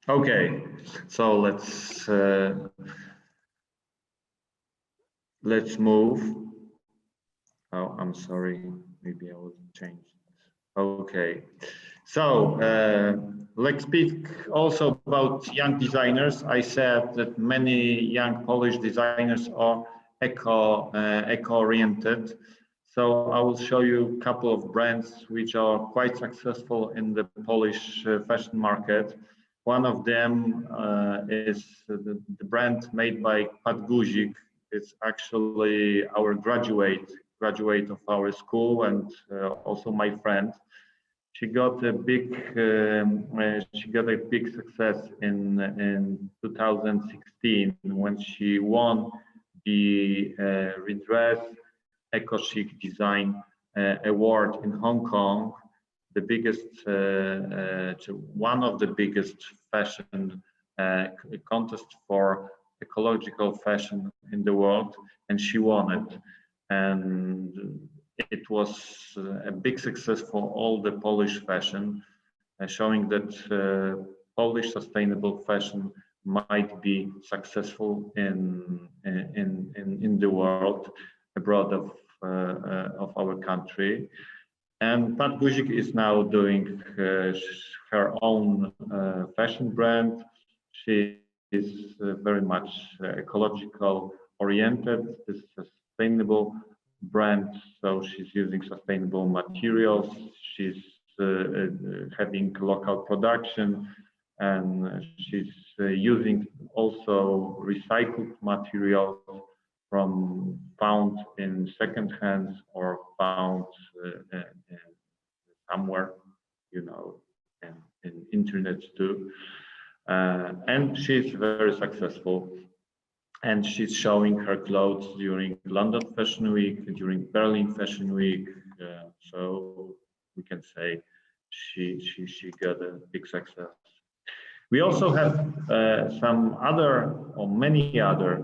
Okay, so let's move. Oh, I'm sorry. Maybe I will change this. Okay, so let's speak also about young designers. I said that many young Polish designers are eco-oriented. So I will show you a couple of brands which are quite successful in the Polish fashion market. One of them is the brand made by Pat Guzik. It's actually our graduate of our school and also my friend. she got a big success in 2016 when she won the Redress Eco Chic Design Award in Hong Kong, the biggest, one of the biggest fashion contest for ecological fashion in the world, and she won it. And it was a big success for all the Polish fashion, showing that Polish sustainable fashion might be successful in the world, abroad of our country. And Pat Guzik is now doing her own fashion brand. She is very much ecological oriented, is sustainable brand, so she's using sustainable materials, she's having local production, and she's using also recycled materials from found in second hands or found somewhere, you know, in internet too. And she's very successful. And she's showing her clothes during London Fashion Week, during Berlin Fashion Week. So we can say she got a big success. We also have some other, or many other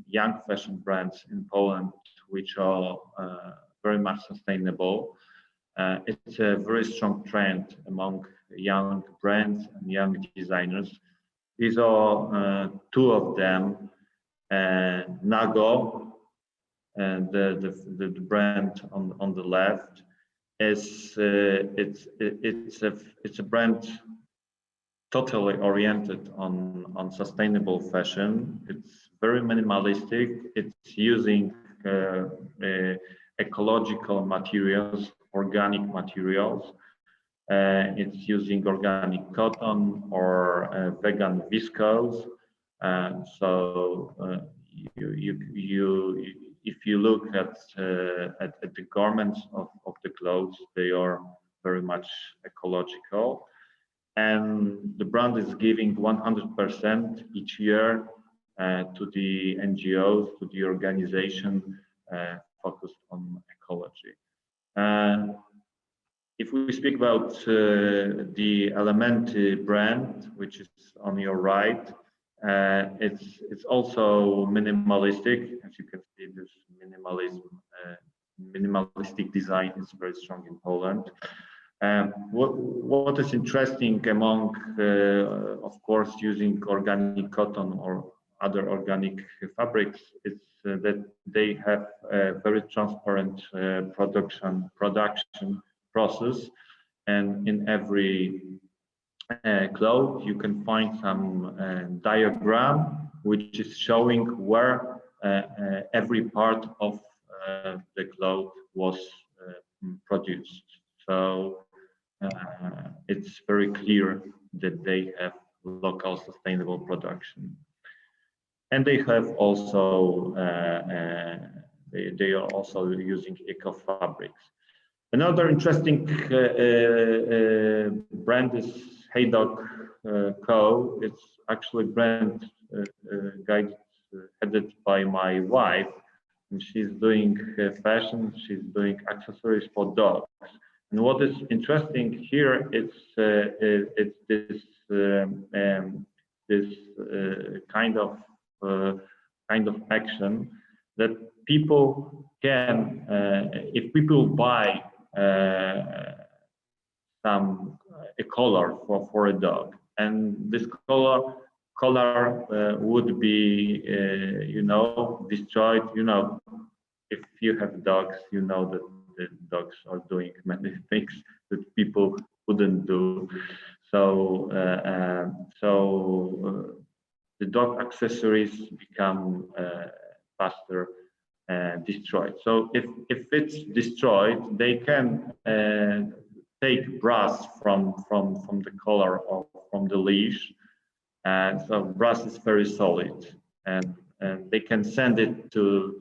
young fashion brands in Poland, which are very much sustainable. It's a very strong trend among young brands and young designers. These are two of them. Nago, and the brand on the left, is it's a brand totally oriented on sustainable fashion. It's very minimalistic. It's using ecological materials, organic materials. It's using organic cotton or vegan viscose. So if you look at the garments of the clothes, they are very much ecological. And the brand is giving 100% each year to the NGOs, to the organization focused on ecology. If we speak about the Elementi brand, which is on your right, it's also minimalistic. As you can see, this minimalistic design is very strong in Poland. What is interesting among, of course, using organic cotton or other organic fabrics is that they have a very transparent production process, and in every cloth you can find some diagram which is showing where every part of the cloth was produced. So it's very clear that they have local sustainable production, and they have also they are also using eco fabrics. Another interesting brand is Haydock Co. It's actually a brand headed by my wife, and she's doing fashion. She's doing accessories for dogs. And what is interesting here is this kind of action that people can, if people buy a collar for a dog, and this collar would be destroyed. If you have dogs, you know that the dogs are doing many things that people wouldn't do. So the dog accessories become faster destroyed. So if it's destroyed, they can take brass from the collar or from the leash, and so brass is very solid, and they can send it to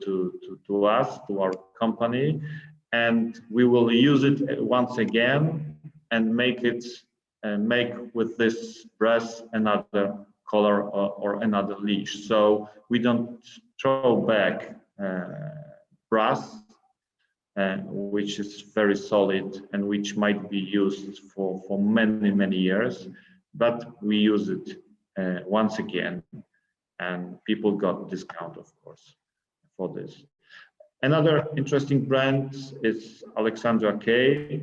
us, to our company, and we will use it once again and make it make with this brass another color or another leash. So we don't throw back brass, which is very solid and which might be used for many years, but we use it once again, and people got discount, of course, for this. Another interesting brand is Alexandra K,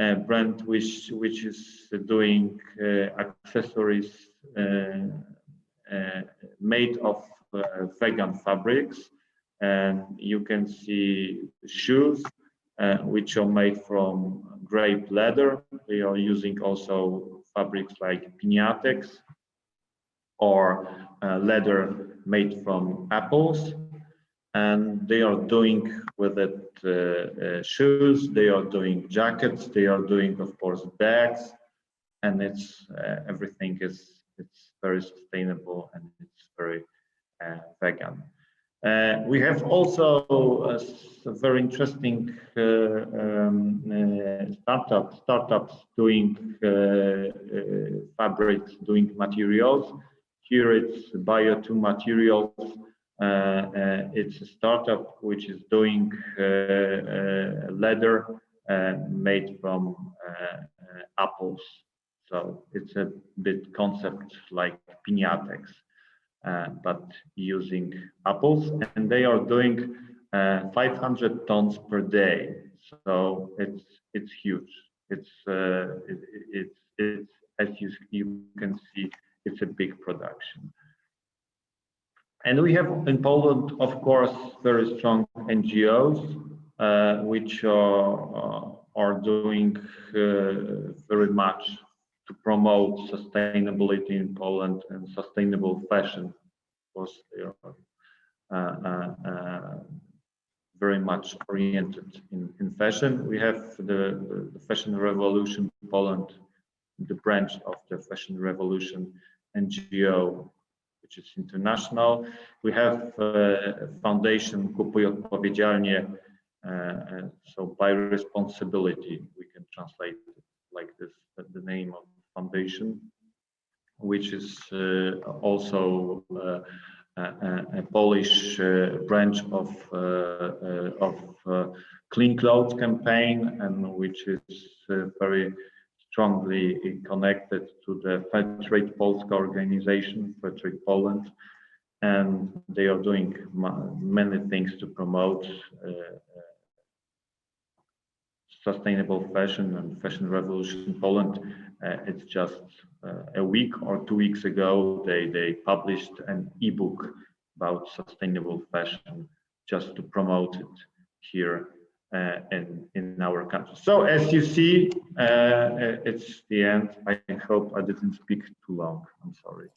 a brand which is doing accessories made of vegan fabrics, and you can see shoes which are made from grape leather. They are using also fabrics like piñatex or leather made from apples. And they are doing with it shoes, they are doing jackets, they are doing, of course, bags, and it's everything is very sustainable and it's very vegan. We have also a very interesting startups doing fabrics, doing materials. Here it's Bio2 Materials. It's a startup which is doing leather made from apples. So it's a bit concept like piñatex, but using apples, and they are doing 500 tons per day. So it's huge. It's as you can see, it's a big production. And we have in Poland, of course, very strong NGOs, which are doing very much to promote sustainability in Poland and sustainable fashion. Of course, they are very much oriented in fashion. We have the Fashion Revolution Poland, the branch of the Fashion Revolution NGO, which is international. We have foundation Kupuj Odpowiedzialnie, so by responsibility, we can translate it like this, the name of the foundation, which is also a Polish branch of Clean Clothes campaign, and which is very strongly connected to the Fair Trade Polska organization, Fair Trade Poland, and they are doing many things to promote sustainable fashion and Fashion Revolution in Poland. It's just a week or 2 weeks ago, they published an ebook about sustainable fashion just to promote it here in our country. So as you see, it's the end. I hope I didn't speak too long. I'm sorry.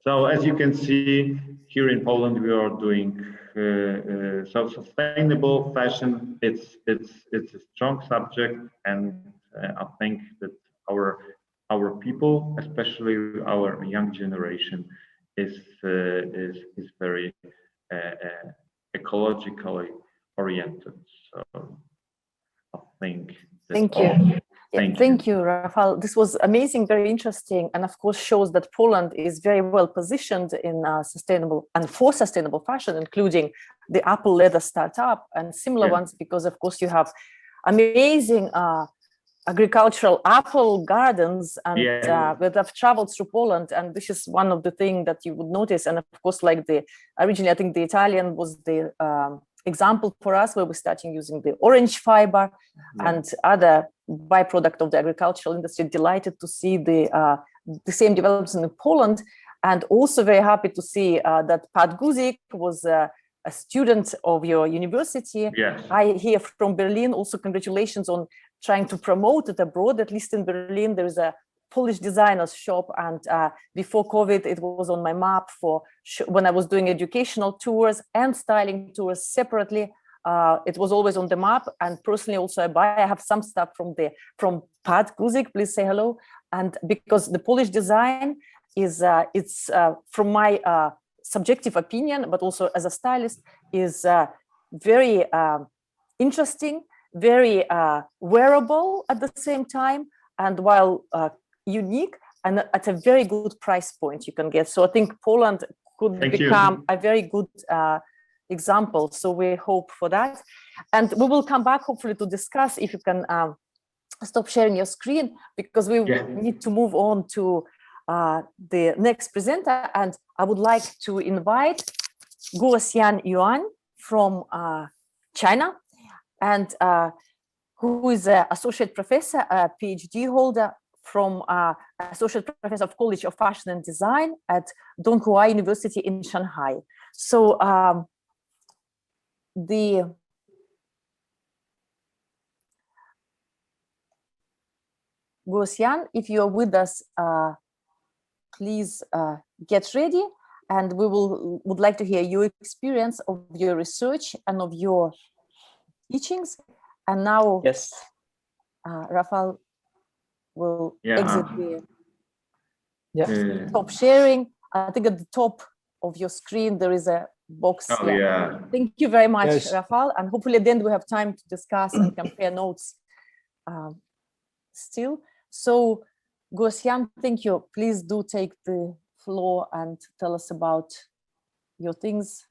So as you can see, here in Poland, we are doing so sustainable fashion. It's a strong subject, and I think that our people, especially our young generation, is very ecologically oriented. So I think that's Thank all. you. Thank you, Rafał. This was amazing, very interesting, and of course shows that Poland is very well positioned in sustainable and for sustainable fashion, including the Apple leather startup and similar ones, because of course you have amazing agricultural apple gardens, and that have traveled through Poland, and this is one of the things that you would notice. And of course, like originally, I think the Italian was the example for us, where we're starting using the orange fiber and other byproduct of the agricultural industry. Delighted to see the same developments in Poland, and also very happy to see that Pat Guzik was a student of your university. I hear from Berlin. Also, congratulations on trying to promote it abroad. At least in Berlin, there is a Polish designers shop, and before COVID, it was on my map for when I was doing educational tours and styling tours separately. It was always on the map, and personally also I have some stuff from Pat Guzik. Please say hello. And because the Polish design is it's from my subjective opinion, but also as a stylist, is very interesting, very wearable at the same time, and while unique, and at a very good price point you can get. So I think Poland could become a very good example. So we hope for that. And we will come back hopefully to discuss if you can stop sharing your screen, because we need to move on to the next presenter. And I would like to invite Guosian Yuan from China, and who is an associate professor, a PhD holder from Associate Professor of College of Fashion and Design at Donghua University in Shanghai. So Guosian, if you're with us, please get ready, and we would like to hear your experience of your research and of your teachings. And now, yes, Rafael will exit the yeah. stop sharing. I think at the top of your screen there is a box. Oh, yeah. Thank you very much, Yes. Rafael, and hopefully at the end we have time to discuss and compare notes still. So, Guosian, thank you. Please do take the floor and tell us about your things.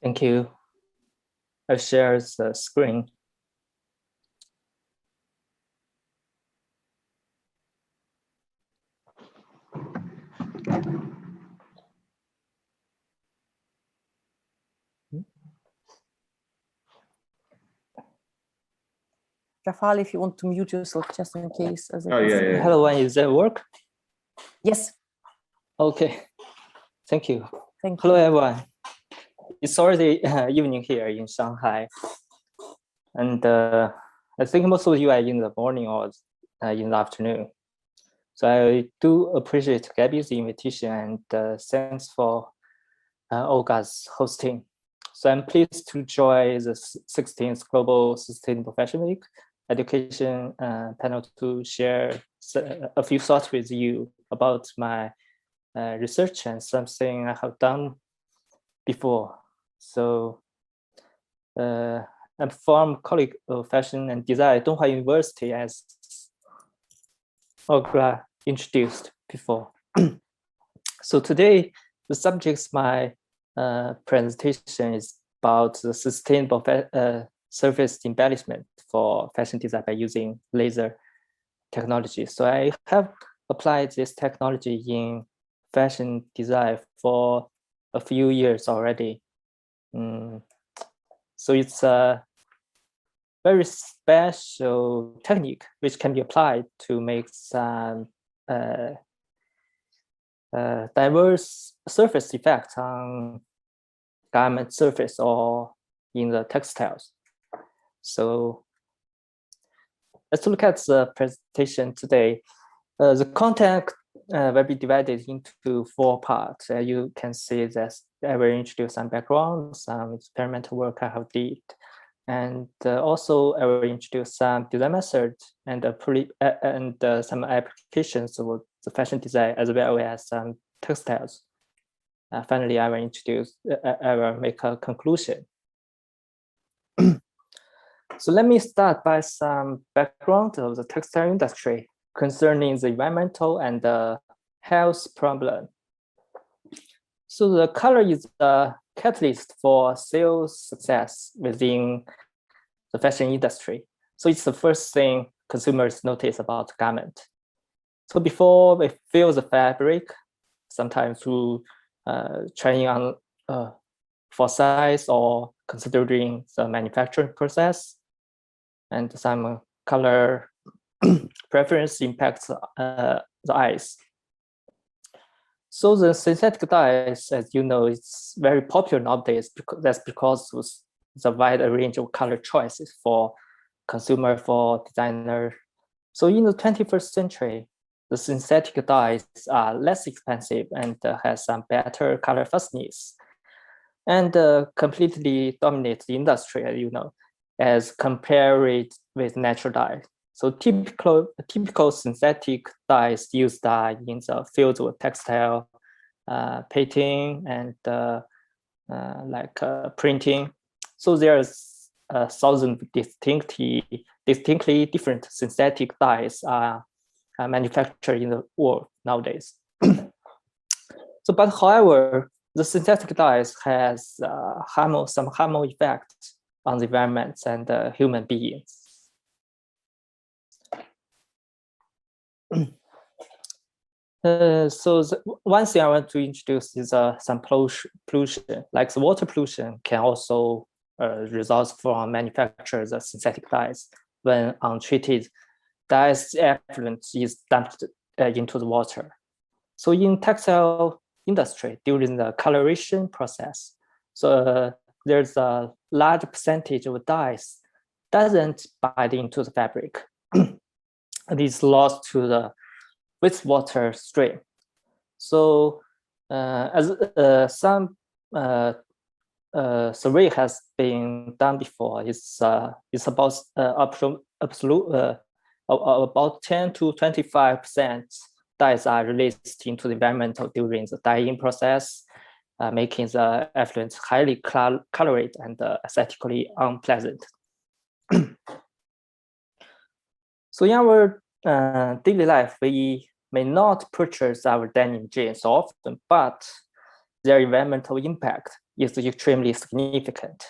Thank you. I share the screen. Rafael, if you want to mute yourself just in case. Hello, is that work? Yes. Okay. Thank you. Thank Hello, you. everyone. It's already evening here in Shanghai. And I think most of you are in the morning or in the afternoon. So I do appreciate Gabby's invitation, and thanks for Olga's hosting. So I'm pleased to join the 16th Global Sustainable Fashion Week education panel to share a few thoughts with you about my research and something I have done before. So I'm from College of Fashion and Design at Donghua University, as Olga introduced before. So today, the subject of my presentation is about the sustainable surface embellishment for fashion design by using laser technology. So I have applied this technology in fashion design for a few years already. So it's a very special technique which can be applied to make some diverse surface effects on garment surface or in the textiles. So let's look at the presentation today. The content will be divided into 4 parts. You can see that I will introduce some background, some experimental work I have did, and also I will introduce some design methods and some applications of the fashion design, as well as some textiles. Finally, I will make a conclusion. So let me start by some background of the textile industry concerning the environmental and the health problem. So the color is the catalyst for sales success within the fashion industry. So it's the first thing consumers notice about the garment. So before we feel the fabric, sometimes through trying on for size or considering the manufacturing process, and some color preference impacts the eyes. So the synthetic dyes, as you know, it's very popular nowadays because that's because of the wide range of color choices for consumer, for designer. So in the 21st century, the synthetic dyes are less expensive and has some better color fastness, and completely dominate the industry, as you know, as compared with natural dye. So typical synthetic dyes used in the fields of textile, painting, and printing. So there's 1,000 distinctly different synthetic dyes are manufactured in the world nowadays. But however, the synthetic dyes has some harmful effects on the environment and human beings. One thing I want to introduce is some pollution, like the water pollution can also result from manufacturers of synthetic dyes. When untreated, dyes effluent is dumped into the water. So in textile industry, during the coloration process, there's a large percentage of dyes doesn't bind into the fabric. It is lost to the wastewater stream. So as some survey has been done before, it's about about 10 to 25% dyes are released into the environment during the dyeing process, making the effluent highly colored and aesthetically unpleasant. So in our daily life, we may not purchase our denim jeans often, but their environmental impact is extremely significant.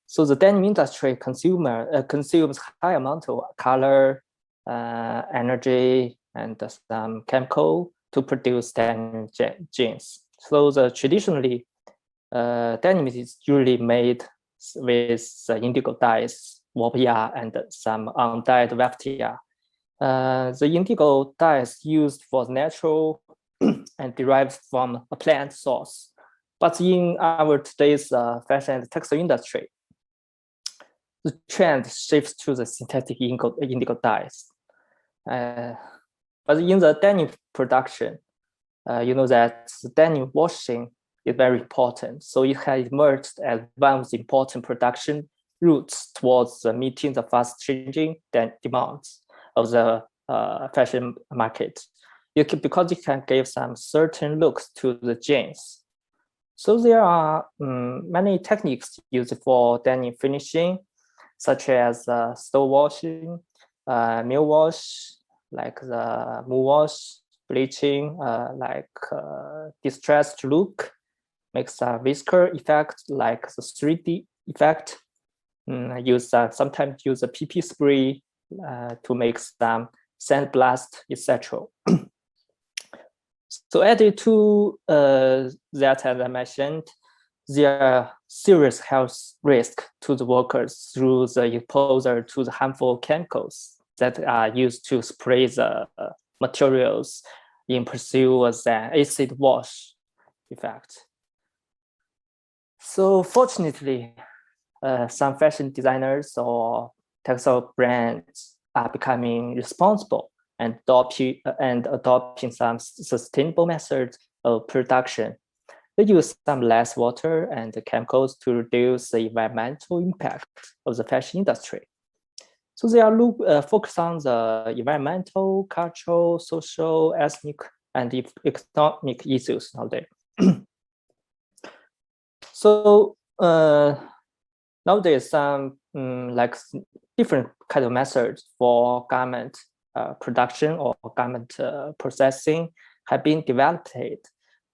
So the denim industry consumes high amount of color, energy, and some chemical to produce denim jeans. So traditionally, denim is usually made with indigo dyes, warp and some undyed weftia. The indigo dye is used for natural and derived from a plant source. But in our today's fashion and textile industry, the trend shifts to the synthetic indigo dyes. But in the denim production, you know that the denim washing is very important. So it has emerged as one of the important production routes towards meeting the fast-changing demands of the fashion market. Because it can give some certain looks to the jeans. So there are many techniques used for denim finishing, such as stove washing, mill wash, like the moon wash, bleaching, like distressed look, makes a whisker effect, like the 3D effect. Sometimes use a PP spray to make some sandblast, etc. So added to that, as I mentioned, there are serious health risks to the workers through the exposure to the harmful chemicals that are used to spray the materials in pursuit of the acid wash effect. So fortunately, some fashion designers or textile brands are becoming responsible and adopting some sustainable methods of production. They use some less water and chemicals to reduce the environmental impact of the fashion industry. So they are focused on the environmental, cultural, social, ethnic, and economic issues nowadays. So nowadays, some like different kind of methods for garment production or garment processing have been developed,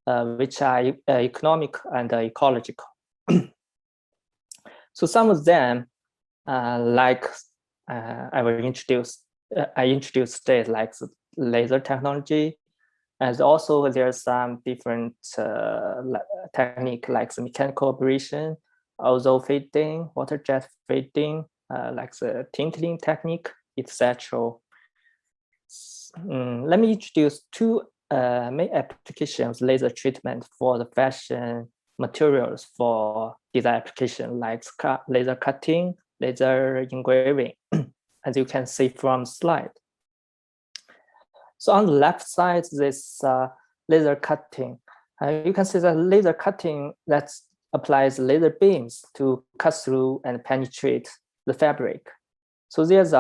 which are economic and ecological. So some of them, like I introduced today, like the laser technology, and also there's some different technique like the mechanical operation, ozone fading, water jet fading, like the tinting technique, etc. Let me introduce two main applications of laser treatment for the fashion materials for design application, like laser cutting, laser engraving, as you can see from slide. So on the left side, this laser cutting. You can see the laser cutting that applies laser beams to cut through and penetrate the fabric. So there's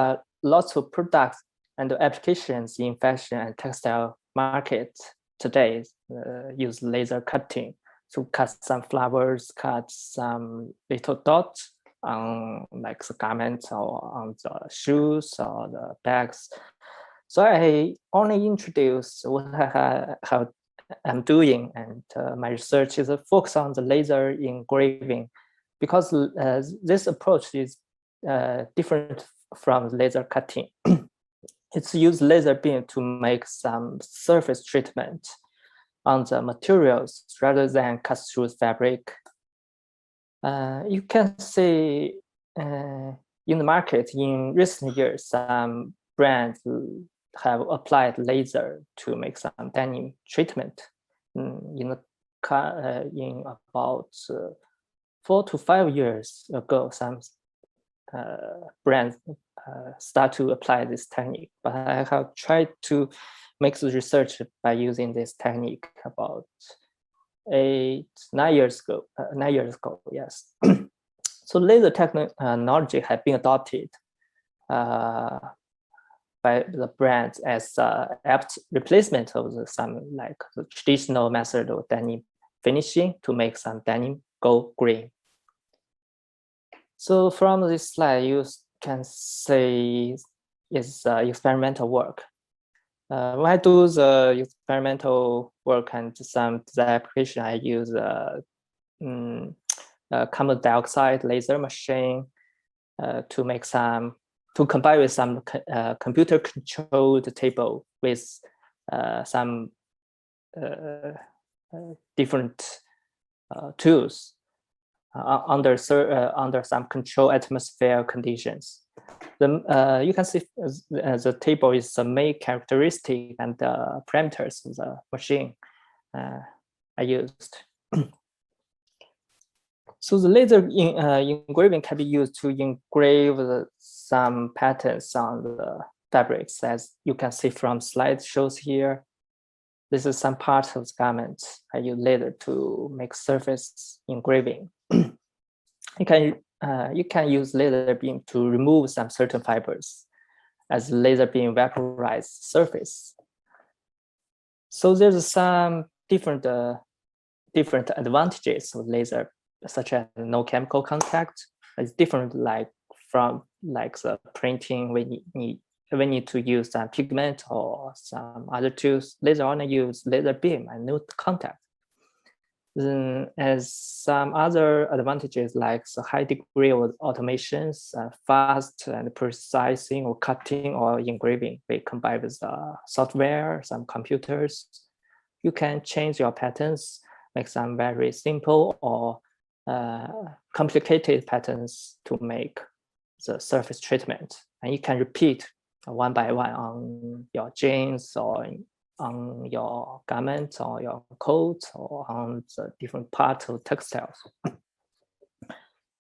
lots of products and applications in fashion and textile market today use laser cutting to cut some flowers, cut some little dots on like the garments or on the shoes or the bags. So I only introduce what I'm doing, and my research is focused on the laser engraving, because this approach is different from laser cutting. It's used laser beam to make some surface treatment on the materials rather than cut through fabric. You can see in the market in recent years, some brands have applied laser to make some denim treatment. In about 4 to 5 years ago, some brands start to apply this technique. But I have tried to make the research by using this technique about 9 years ago. 9 years ago, yes. So laser technology has been adopted by the brands as apt replacement of some like the traditional method of denim finishing to make some denim go green. So from this slide, you can see it's experimental work. When I do the experimental work and some design application, I use carbon dioxide laser machine to make some, to combine with some computer controlled table with some different tools under some control atmosphere conditions. You can see the table is the main characteristic and the parameters of the machine I used. So the laser engraving can be used to engrave some patterns on the fabrics, as you can see from slide shows here. This is some part of the garment I use laser to make surface engraving. You can use laser beam to remove some certain fibers as laser beam vaporize surface. So there's some different advantages of laser, such as no chemical contact. It's different from the printing. We need to use some pigment or some other tools. Laser only use laser beam and no contact. Then as some other advantages like the high degree of automations, fast and precising or cutting or engraving, we combine with software, some computers. You can change your patterns, make some very simple or complicated patterns to make the surface treatment. And you can repeat one by one on your jeans or on your garments or your coat or on the different parts of textiles.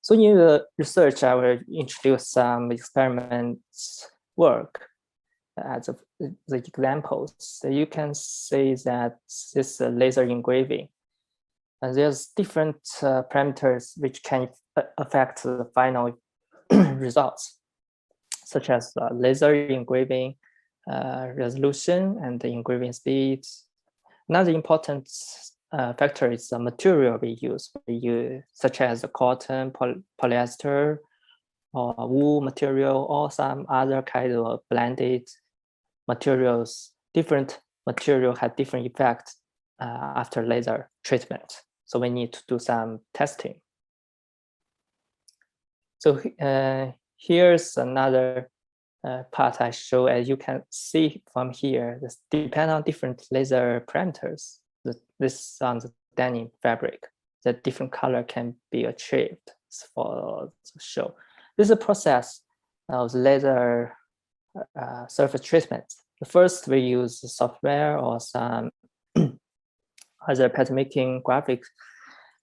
So in the research, I will introduce some experiments work as the examples. So you can see that this laser engraving. And there's different parameters which can affect the final results, such as laser engraving, resolution, and the engraving speed. Another important factor is the material we use, such as cotton, polyester, or wool material, or some other kind of blended materials. Different material have different effects after laser treatment. So we need to do some testing. So here's another part I show. As you can see from here, this depends on different laser parameters. This on the denim fabric, the different color can be achieved for the show. This is a process of laser surface treatment. First, we use software or some other pattern making graphics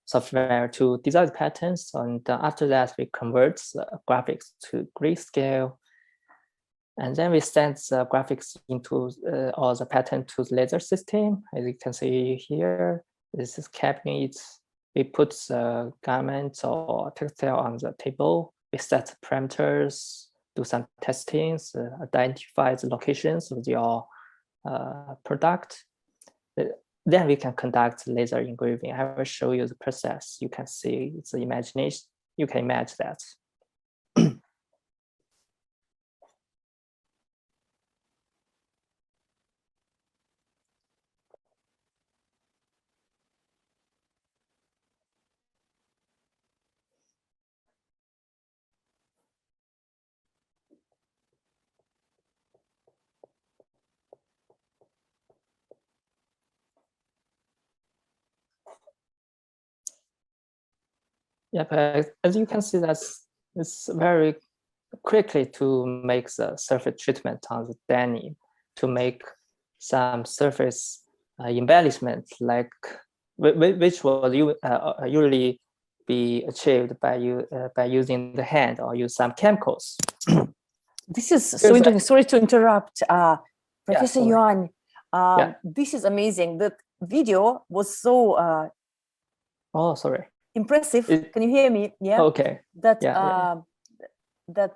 software to design patterns, and after that we convert the graphics to grayscale, and then we send the graphics into or the pattern to the laser system. As you can see here, this is cabinet. We put the garment or textile on the table. We set parameters, do some testings, identify the locations of your product. Then we can conduct laser engraving. I will show you the process. You can see the imagination. You can imagine that. Yeah, but as you can see, it's very quickly to make the surface treatment on the denim to make some surface embellishment, like which will usually be achieved by using the hand or use some chemicals. This is so interesting. Sorry to interrupt, Professor Yuan. This is amazing. That video was so sorry. Impressive. Can you hear me? Yeah. Okay. That that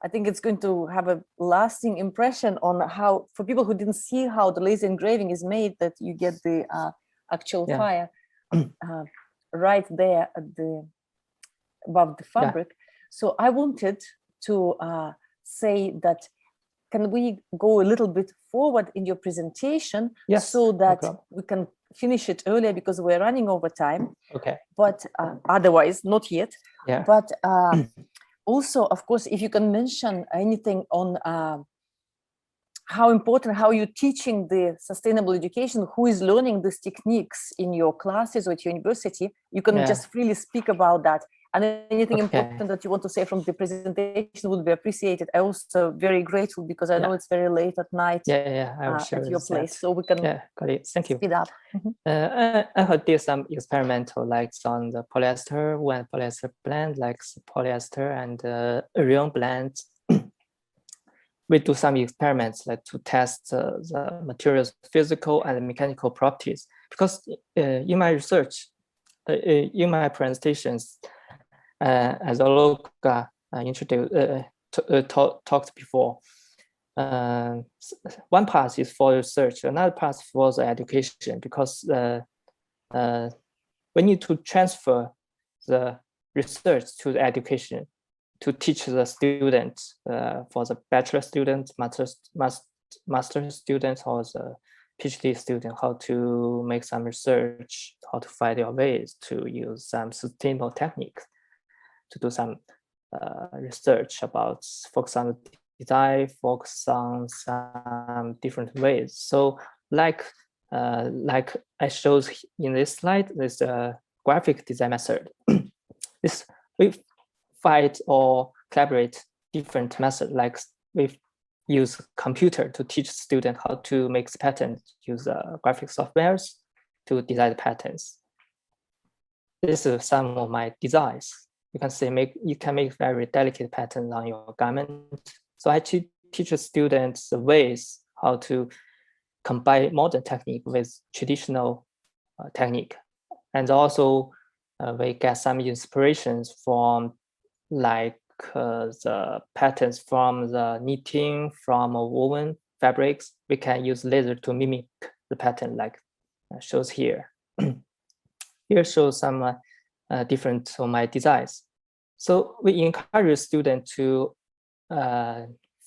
I think it's going to have a lasting impression on how, for people who didn't see how the laser engraving is made, that you get the actual fire right there at the above the fabric. So I wanted to say that, can we go a little bit forward in your presentation so that we can finish it earlier, because we're running over time. Okay. But otherwise, not yet. Yeah. But also, of course, if you can mention anything on how important, how you're teaching the sustainable education, who is learning these techniques in your classes or at your university, you can just freely speak about that. And anything important that you want to say from the presentation would be appreciated. I'm also very grateful, because I know it's very late at night at your place. So we can got it. Thank you. speed up. I did some experimental, like on the polyester, when polyester blend, like polyester and rayon blend. We do some experiments like to test the material's physical and mechanical properties. Because in my research, in my presentations, as Olga talked before, one part is for research, another part for the education, because we need to transfer the research to the education, to teach the students, for the bachelor students, master students, or the PhD student, how to make some research, how to find your ways to use some sustainable techniques, to do some research about, focus on design, focus on some different ways. So like I showed in this slide, this graphic design method. This we fight or collaborate different methods, like we use computer to teach students how to make patterns, use graphic softwares to design the patterns. This is some of my designs. You can say you can make very delicate patterns on your garment. So I teach students the ways how to combine modern technique with traditional technique, and also we get some inspirations from like the patterns from the knitting, from woven fabrics. We can use laser to mimic the pattern, like shows here. Here shows some different of my designs. So we encourage students to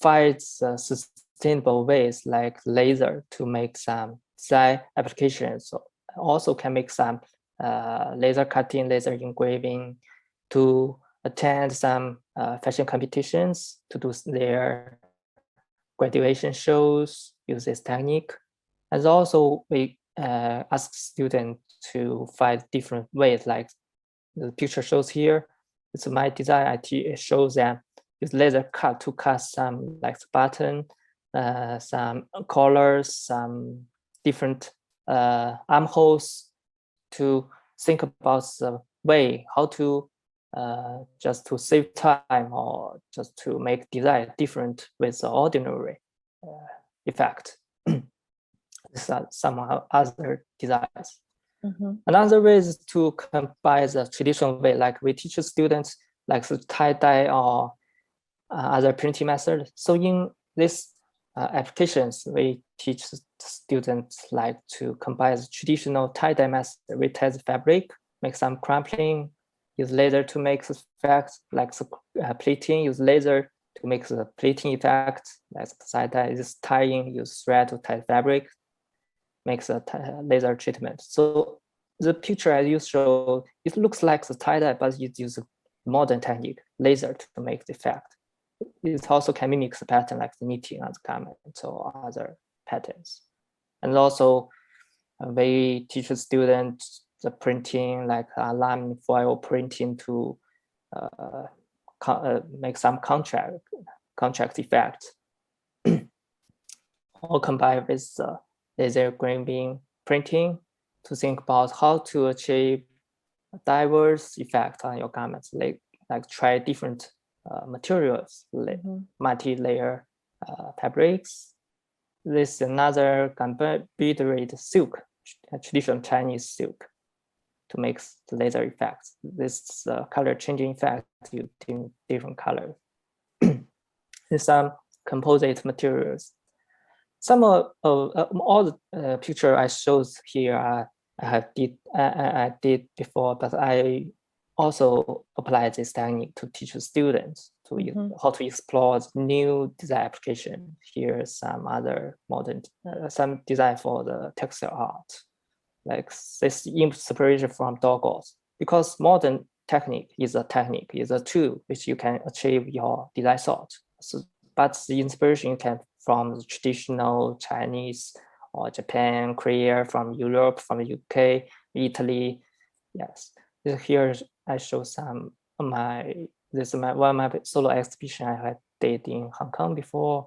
find sustainable ways like laser to make some design applications. So also can make some laser cutting, laser engraving, to attend some fashion competitions, to do their graduation shows, use this technique. And also we ask students to find different ways, like the picture shows here. It's my design. It shows them use laser cut to cut some like button, some collars, some different armholes, to think about the way how to just to save time, or just to make design different with the ordinary effect. These are some other designs. Another way is to combine the traditional way, like we teach students like the tie-dye or other printing method. So in this applications, we teach students like to combine the traditional tie-dye method. We tie the fabric, make some crumpling, use laser to make the effect, like the pleating, use laser to make the pleating effect, like the tie-dye is tying, use thread to tie fabric, makes a laser treatment. So the picture as you show, it looks like the tie-dye, but it uses modern technique, laser, to make the effect. It also can mimic the pattern like the knitting on the garment or other patterns. And also we teach the students the printing, like aluminum foil printing, to make some contract effect, or combined with laser engraving printing to think about how to achieve a diverse effect on your garments, like try different materials, multi-layer fabrics. This is another embroidered silk, traditional Chinese silk, to make the laser effects. This color changing effect using different colors. There's some composite materials. Some of all the picture I showed here, I did before, but I also apply this technique to teach the students to how to explore new design application. Here's some other modern, some design for the textile art, like this inspiration from doggles, because modern technique is a tool which you can achieve your design thought. So, but the inspiration can from the traditional Chinese or Japan, Korea, from Europe, from the UK, Italy. Yes, here I show some of one of my solo exhibition I did in Hong Kong before.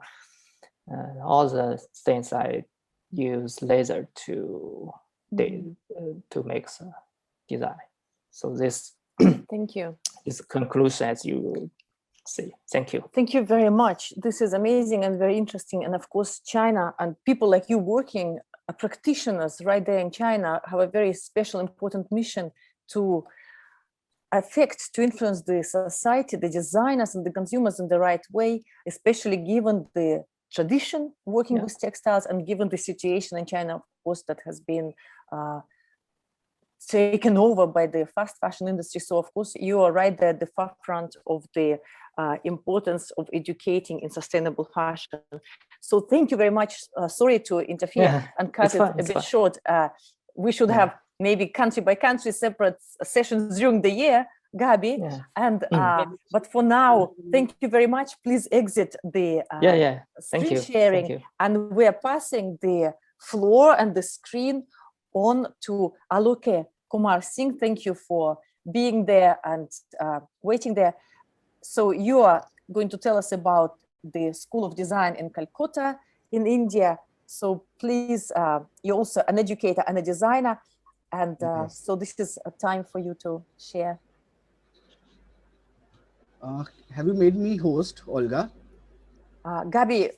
All the things I use laser to make the design. So this thank you. Is conclusion as you see. Thank you. Thank you very much. This is amazing and very interesting. And of course, China and people like you working, practitioners right there in China, have a very special, important mission to affect, to influence the society, the designers and the consumers in the right way, especially given the tradition working with textiles and given the situation in China, of course, that has been taken over by the fast fashion industry. So of course, you are right there at the forefront of the importance of educating in sustainable fashion. So thank you very much. Sorry to interfere and cut it a bit short. We should have maybe country by country separate sessions during the year, Gabi. And but for now, thank you very much. Please exit the screen sharing. And we are passing the floor and the screen on to Aloke Kumar Singh. Thank you for being there and waiting there. So you are going to tell us about the School of Design in Calcutta in India. So please, you're also an educator and a designer. And so this is a time for you to share. Have you made me host, Olga? Gabi.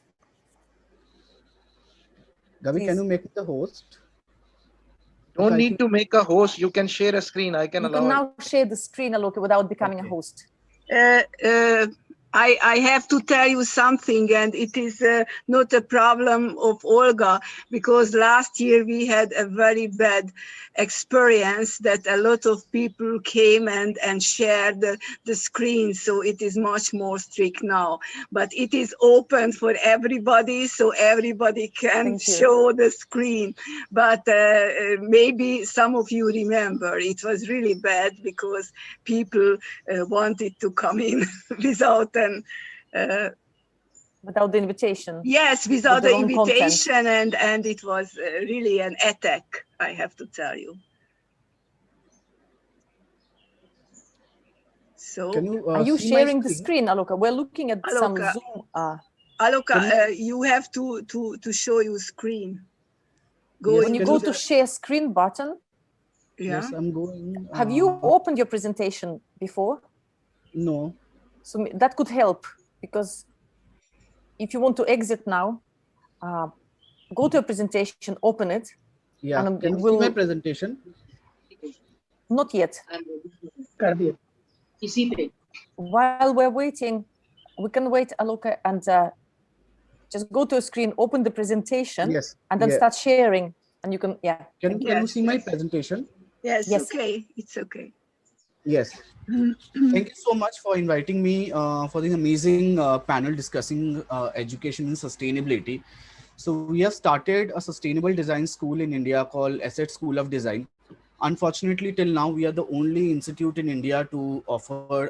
Gabi, please. Can you make the host? Don't need to make a host. You can share a screen. I can allow it. You can now share the screen, Aloke, without becoming a host. I have to tell you something, and it is not a problem of Olga, because last year we had a very bad experience that a lot of people came and shared the screen. So it is much more strict now, but it is open for everybody, so everybody can show the screen. But maybe some of you remember it was really bad because people wanted to come in without without the invitation. Yes, without the invitation, and it was really an attack, I have to tell you. So, are you sharing the screen, Aloka? We're looking at some Zoom. Aloka, you have to show your screen. When you go to share screen button. Yes, I'm going. Have you opened your presentation before? No. So that could help, because if you want to exit now, go to a presentation, open it. Yeah, and can you see my presentation? Not yet. While we're waiting, we can wait, Aloka, and just go to a screen, open the presentation, and then start sharing. And you can, Can you see my presentation? Yes, okay, it's okay. Yes. Thank you so much for inviting me for this amazing panel discussing education and sustainability. So we have started a sustainable design school in India called Asset School of Design. Unfortunately, till now, we are the only institute in India to offer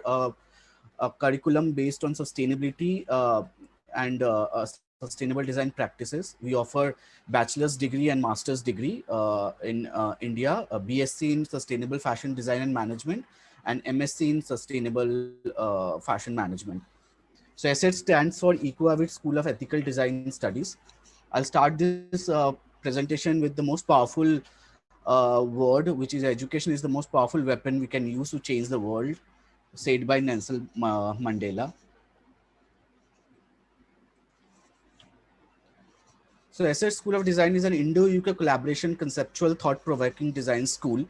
a curriculum based on sustainability and sustainable design practices. We offer bachelor's degree and master's degree in India, a BSc in sustainable fashion design and management, and MSc in sustainable fashion management. So ESSET stands for Eco-Avid School of Ethical Design Studies. I'll start this presentation with the most powerful word, which is education is the most powerful weapon we can use to change the world, said by Nelson Mandela. So ESSET School of Design is an Indo-UK collaboration, conceptual, thought-provoking design school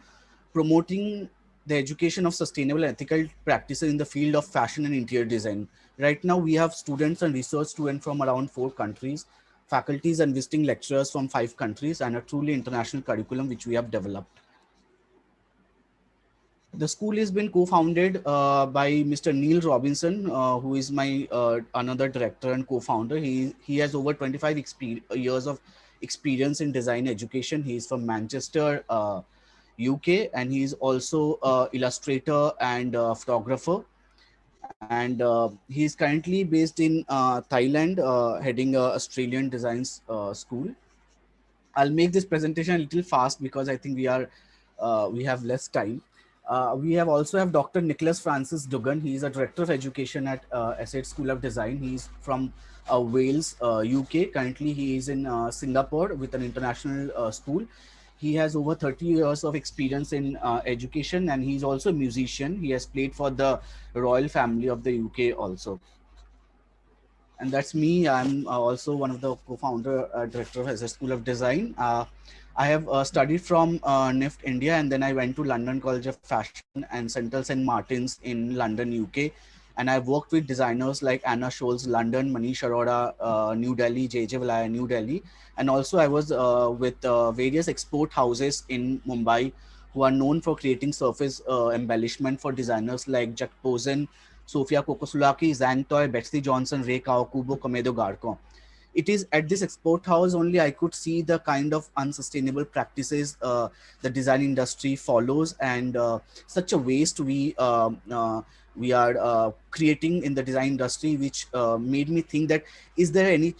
promoting the education of sustainable ethical practices in the field of fashion and interior design. Right now, we have students and research students from around 4 countries, faculties and visiting lecturers from 5 countries, and a truly international curriculum which we have developed. The school has been co-founded by Mr. Neil Robinson, who is my another director and co-founder. He has over 25 years of experience in design education. He is from Manchester, UK, and he is also illustrator and photographer. And he is currently based in Thailand, heading a Australian design school. I'll make this presentation a little fast because I think we have less time. We have also have Dr. Nicholas Francis Duggan. He is a director of education at ESSET School of Design. He's from Wales, UK. Currently, he is in Singapore with an international school. He has over 30 years of experience in education, and he's also a musician. He has played for the royal family of the UK also. And that's me. I'm also one of the co-founder, director of ESSET School of Design. I have studied from NIFT India, and then I went to London College of Fashion and Central St. Martin's in London, UK. And I've worked with designers like Anna Scholes, London, Manish Arora, New Delhi, JJ Valaya, New Delhi. And also I was with various export houses in Mumbai who are known for creating surface embellishment for designers like Jack Posen, Sofia Kokosulaki, Zhang Toy, Betsy Johnson, Ray Kawakubo, Komedo Garko. It is at this export house only I could see the kind of unsustainable practices the design industry follows, and such a waste we are creating in the design industry, which made me think that is there any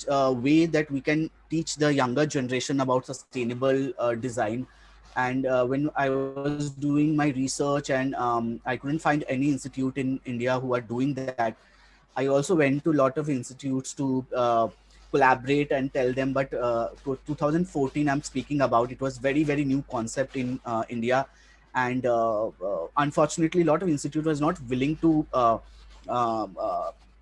way that we can teach the younger generation about sustainable design. And when I was doing my research, and I couldn't find any institute in India who are doing that, I also went to a lot of institutes to collaborate and tell them. But 2014 I'm speaking about, it was very new concept in India, and unfortunately a lot of institute was not willing to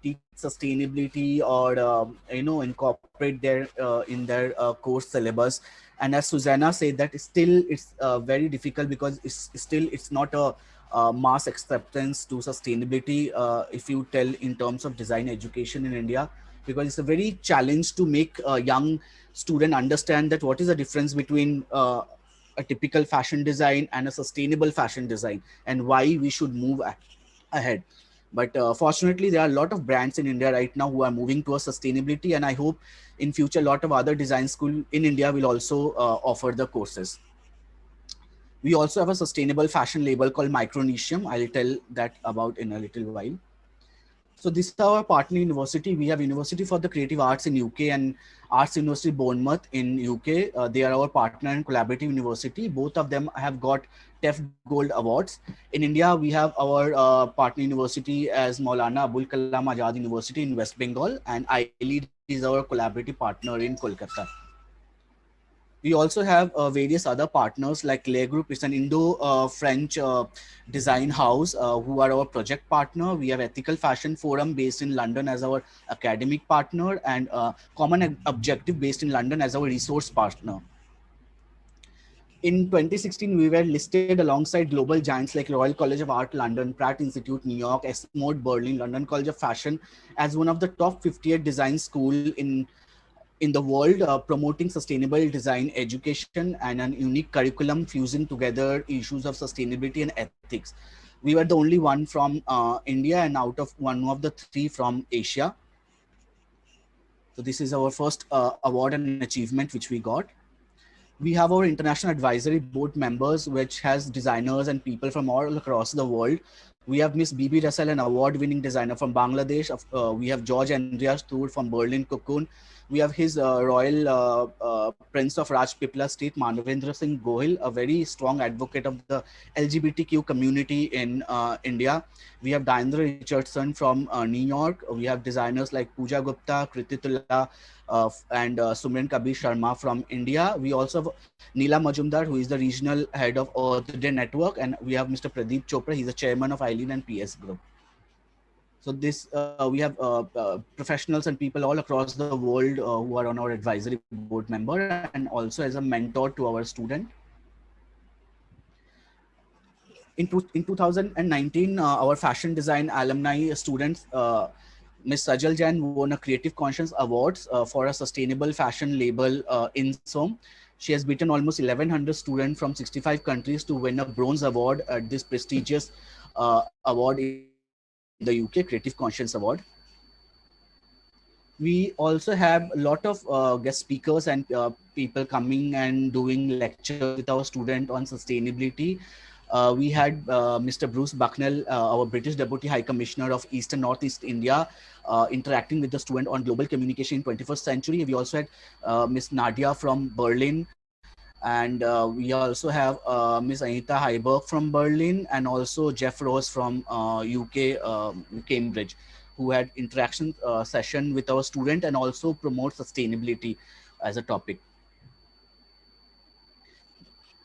teach sustainability or incorporate their in their course syllabus. And as Susanna said, that still it's very difficult because it's not a mass acceptance to sustainability if you tell in terms of design education in India, because it's a very challenge to make a young student understand that what is the difference between a typical fashion design and a sustainable fashion design, and why we should move ahead. But fortunately, there are a lot of brands in India right now who are moving towards sustainability, and I hope in future a lot of other design school in India will also offer the courses. We also have a sustainable fashion label called Micronesium. I'll tell that about in a little while. So this is our partner university. We have University for the Creative Arts in UK and Arts University Bournemouth in UK. They are our partner and collaborative university. Both of them have got TEF Gold Awards. In India, we have our partner university as Maulana Abul Kalam Azad University in West Bengal, and iLead is our collaborative partner in Kolkata. We also have various other partners like Clay Group. It's an Indo-French design house who are our project partner. We have Ethical Fashion Forum based in London as our academic partner, and Common Objective based in London as our resource partner. In 2016, we were listed alongside global giants like Royal College of Art London, Pratt Institute New York, Esmode Berlin, London College of Fashion as one of the top 58 design school in the world, promoting sustainable design education and an unique curriculum fusing together issues of sustainability and ethics. We were the only one from India, and out of one of the 3 from Asia. So this is our first award and achievement which we got. We have our international advisory board members, which has designers and people from all across the world. We have Miss Bibi Russell, an award-winning designer from Bangladesh. We have George Andreas Tour from Berlin Cocoon. We have His Royal Prince of Rajpipla State, Manavendra Singh Gohil, a very strong advocate of the LGBTQ community in India. We have Diandra Richardson from New York. We have designers like Pooja Gupta, Krititula, and Sumran Kabir Sharma from India. We also have Neela Majumdar, who is the regional head of Earth Day Network, and we have Mr. Pradeep Chopra. He's the chairman of Eileen and PS Group. So this we have professionals and people all across the world who are on our advisory board member and also as a mentor to our student. In 2019, our fashion design alumni students, Ms. Sajal Jain won a Creative Conscience Awards for a sustainable fashion label in SOM. She has beaten almost 1,100 students from 65 countries to win a bronze award at this prestigious award in the UK, Creative Conscience Award. We also have a lot of guest speakers and people coming and doing lectures with our student on sustainability. We had Mr. Bruce Bucknell, our British Deputy High Commissioner of East and Northeast India, interacting with the student on global communication in 21st century. We also had Ms. Nadia from Berlin, and we also have Ms. Anita Heiberg from Berlin, and also Jeff Rose from UK, Cambridge, who had interaction session with our student and also promote sustainability as a topic.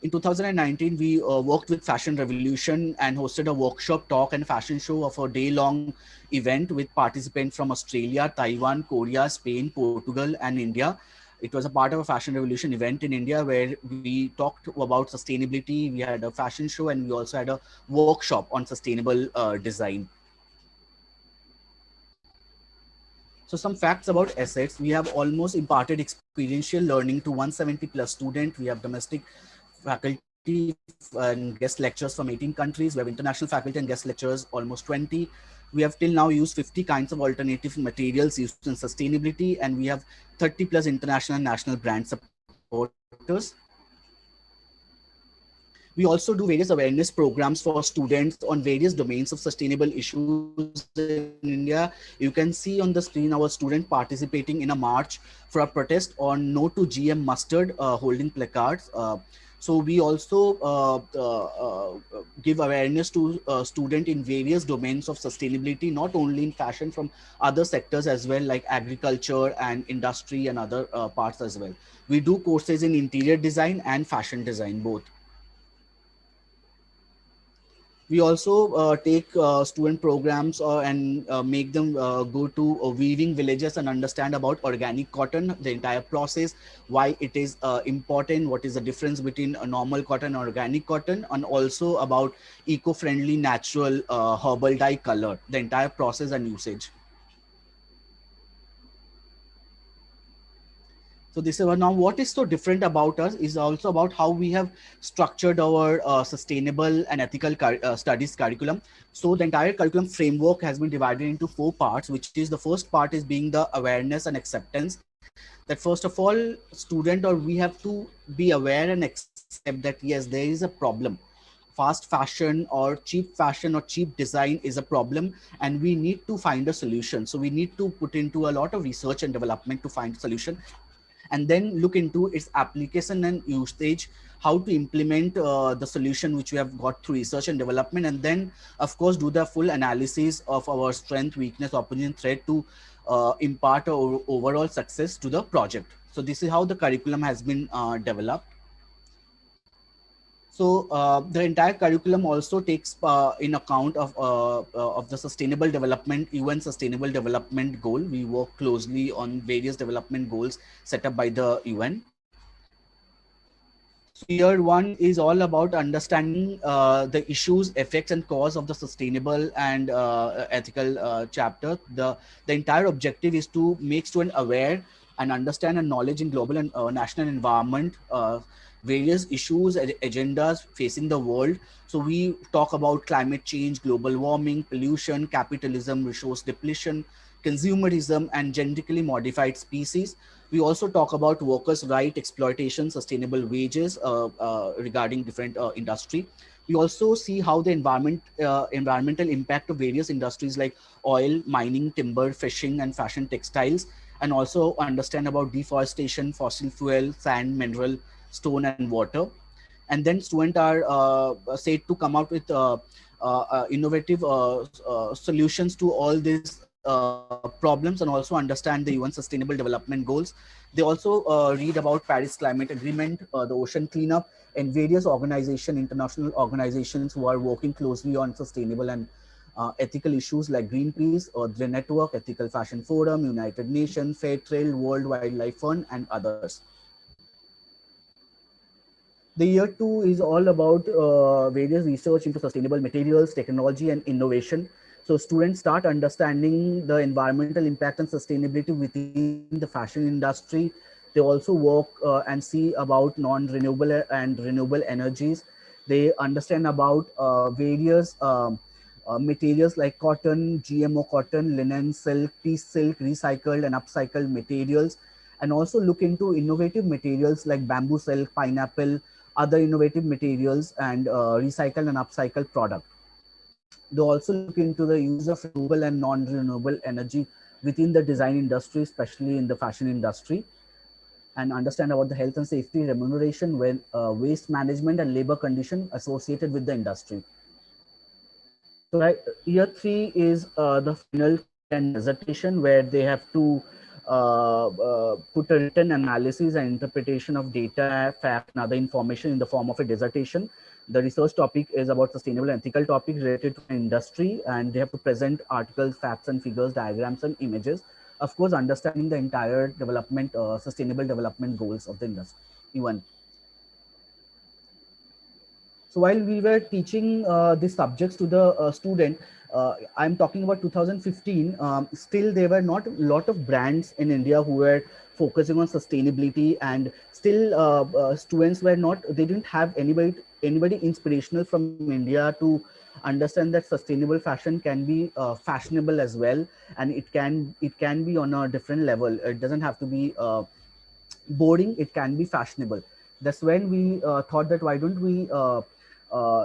In 2019, we worked with Fashion Revolution and hosted a workshop, talk, and fashion show of a day-long event with participants from Australia, Taiwan, Korea, Spain, Portugal, and India. It was a part of a Fashion Revolution event in India where we talked about sustainability. We had a fashion show and we also had a workshop on sustainable design. So some facts about assets. We have almost imparted experiential learning to 170 plus students. We have domestic faculty and guest lecturers from 18 countries. We have international faculty and guest lecturers, almost 20. We have till now used 50 kinds of alternative materials used in sustainability, and we have 30 plus international and national brand supporters. We also do various awareness programs for students on various domains of sustainable issues in India. You can see on the screen our student participating in a march for a protest on no to GM mustard, holding placards. So we also give awareness to students in various domains of sustainability, not only in fashion, from other sectors as well, like agriculture and industry and other parts as well. We do courses in interior design and fashion design, both. We also take student programs and make them go to weaving villages and understand about organic cotton, the entire process, why it is important, what is the difference between a normal cotton and organic cotton, and also about eco-friendly natural herbal dye color, the entire process and usage. So this is now what is so different about us is also about how we have structured our sustainable and ethical studies curriculum. So the entire curriculum framework has been divided into 4 parts, which is the first part is being the awareness and acceptance. That first of all, student or we have to be aware and accept that yes, there is a problem. Fast fashion or cheap design is a problem, and we need to find a solution. So we need to put into a lot of research and development to find a solution, and then look into its application and usage, how to implement the solution which we have got through research and development, and then of course do the full analysis of our strength, weakness, opportunity, threat to impart our overall success to the project. So this is how the curriculum has been developed. So the entire curriculum also takes in account of the sustainable development, UN Sustainable Development Goal. We work closely on various development goals set up by the UN. So year 1 is all about understanding the issues, effects, and cause of the sustainable and ethical chapter. The entire objective is to make students aware and understand and knowledge in global and national environment, various issues, agendas facing the world. So we talk about climate change, global warming, pollution, capitalism, resource depletion, consumerism, and genetically modified species. We also talk about workers' right, exploitation, sustainable wages regarding different industry. We also see how the environmental impact of various industries like oil, mining, timber, fishing, and fashion textiles, and also understand about deforestation, fossil fuel, sand, mineral, stone, and water. And then students are said to come out with innovative solutions to all these problems, and also understand the UN Sustainable Development Goals. They also read about Paris Climate Agreement, the ocean cleanup, and various organizations, international organizations who are working closely on sustainable and ethical issues like Greenpeace, the Network, Ethical Fashion Forum, United Nations, Fair Trade, World Wildlife Fund, and others. The year 2 is all about various research into sustainable materials, technology, and innovation. So students start understanding the environmental impact and sustainability within the fashion industry. They also work and see about non-renewable and renewable energies. They understand about various materials like cotton, GMO cotton, linen, silk, piece silk, recycled and upcycled materials, and also look into innovative materials like bamboo silk, pineapple, other innovative materials, and recycled and upcycled product. They also look into the use of renewable and non-renewable energy within the design industry, especially in the fashion industry, and understand about the health and safety, remuneration, waste management, and labor condition associated with the industry. So year 3 is the final theory and dissertation, where they have to put a written analysis and interpretation of data, fact, and other information in the form of a dissertation. The research topic is about sustainable and ethical topics related to an industry, and they have to present articles, facts, and figures, diagrams, and images. Of course, understanding the entire development, sustainable development goals of the industry, UN. So while we were teaching these subjects to the student, I'm talking about 2015, still there were not a lot of brands in India who were focusing on sustainability, and still students were not, they didn't have anybody inspirational from India to understand that sustainable fashion can be fashionable as well, and it can be on a different level. It doesn't have to be boring, it can be fashionable. That's when we thought that why don't we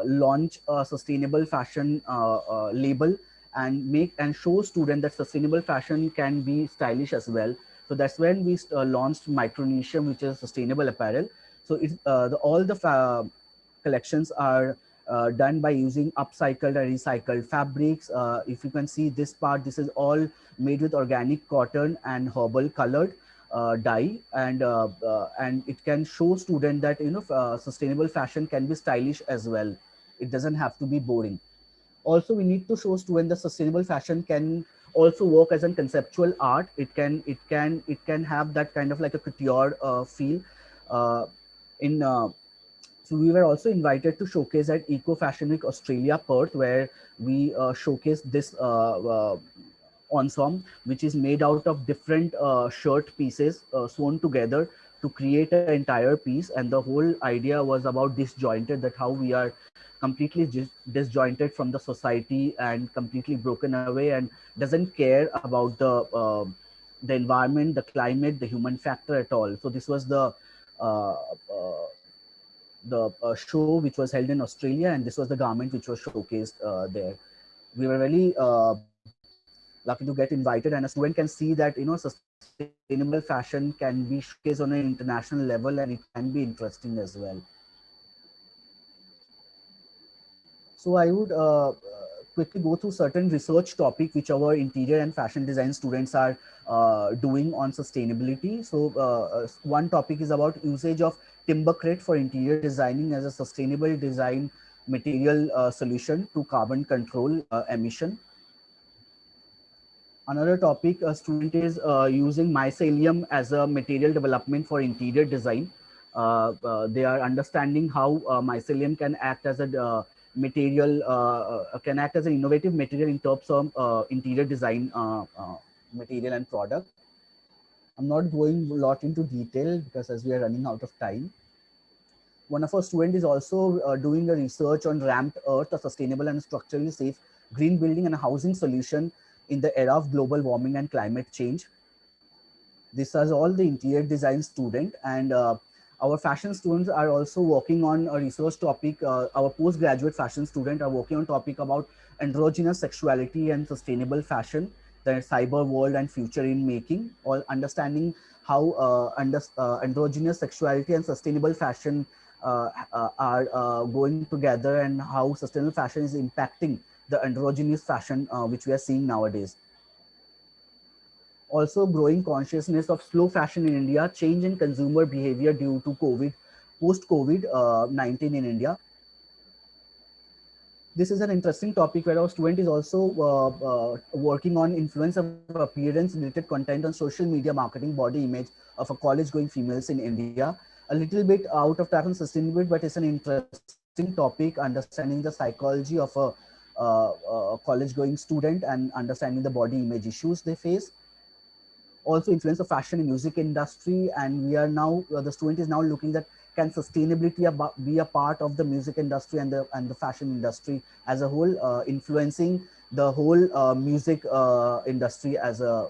launch a sustainable fashion label, and make and show students that sustainable fashion can be stylish as well. So that's when we launched Micronesium, which is sustainable apparel. So all the collections are done by using upcycled and recycled fabrics. If you can see this part, this is all made with organic cotton and herbal colored dye, and it can show student that sustainable fashion can be stylish as well. It doesn't have to be boring. Also, we need to show student that sustainable fashion can also work as a conceptual art. It can have that kind of like a couture feel in so we were also invited to showcase at Eco Fashion Week Australia, Perth, where we showcased this ensemble, which is made out of different shirt pieces sewn together to create an entire piece. And the whole idea was about disjointed, that how we are completely disjointed from the society and completely broken away, and doesn't care about the environment, the climate, the human factor at all. So this was uh, uh, the show which was held in Australia, and this was the garment which was showcased there. We were really lucky to get invited, and a student can see that sustainable fashion can be showcased on an international level, and it can be interesting as well. So I would quickly go through certain research topic which our interior and fashion design students are doing on sustainability. So one topic is about usage of timbercrete for interior designing as a sustainable design material solution to carbon control emission. Another topic, a student is using mycelium as a material development for interior design. They are understanding how mycelium can act as a material, can act as an innovative material in terms of interior design material and product. I'm not going a lot into detail because as we are running out of time. One of our students is also doing a research on ramped earth, a sustainable and structurally safe green building and a housing solution in the era of global warming and climate change. This is all the interior design student, and our fashion students are also working on a research topic. Our postgraduate fashion student are working on topic about androgynous sexuality and sustainable fashion. the cyber world and future in making, or understanding how androgynous sexuality and sustainable fashion are going together, and how sustainable fashion is impacting the androgynous fashion which we are seeing nowadays. Also, growing consciousness of slow fashion in India, change in consumer behavior due to COVID, post-COVID-19 in India. This is an interesting topic where our student is also working on influence of appearance related content on social media marketing body image of a college going females in India. A little bit out of track on sustainability, but it's an interesting topic, understanding the psychology of a college going student and understanding the body image issues they face. Also influence of fashion in music industry, and we are now the student is now looking that can sustainability be a part of the music industry and the fashion industry as a whole, influencing the whole music industry as a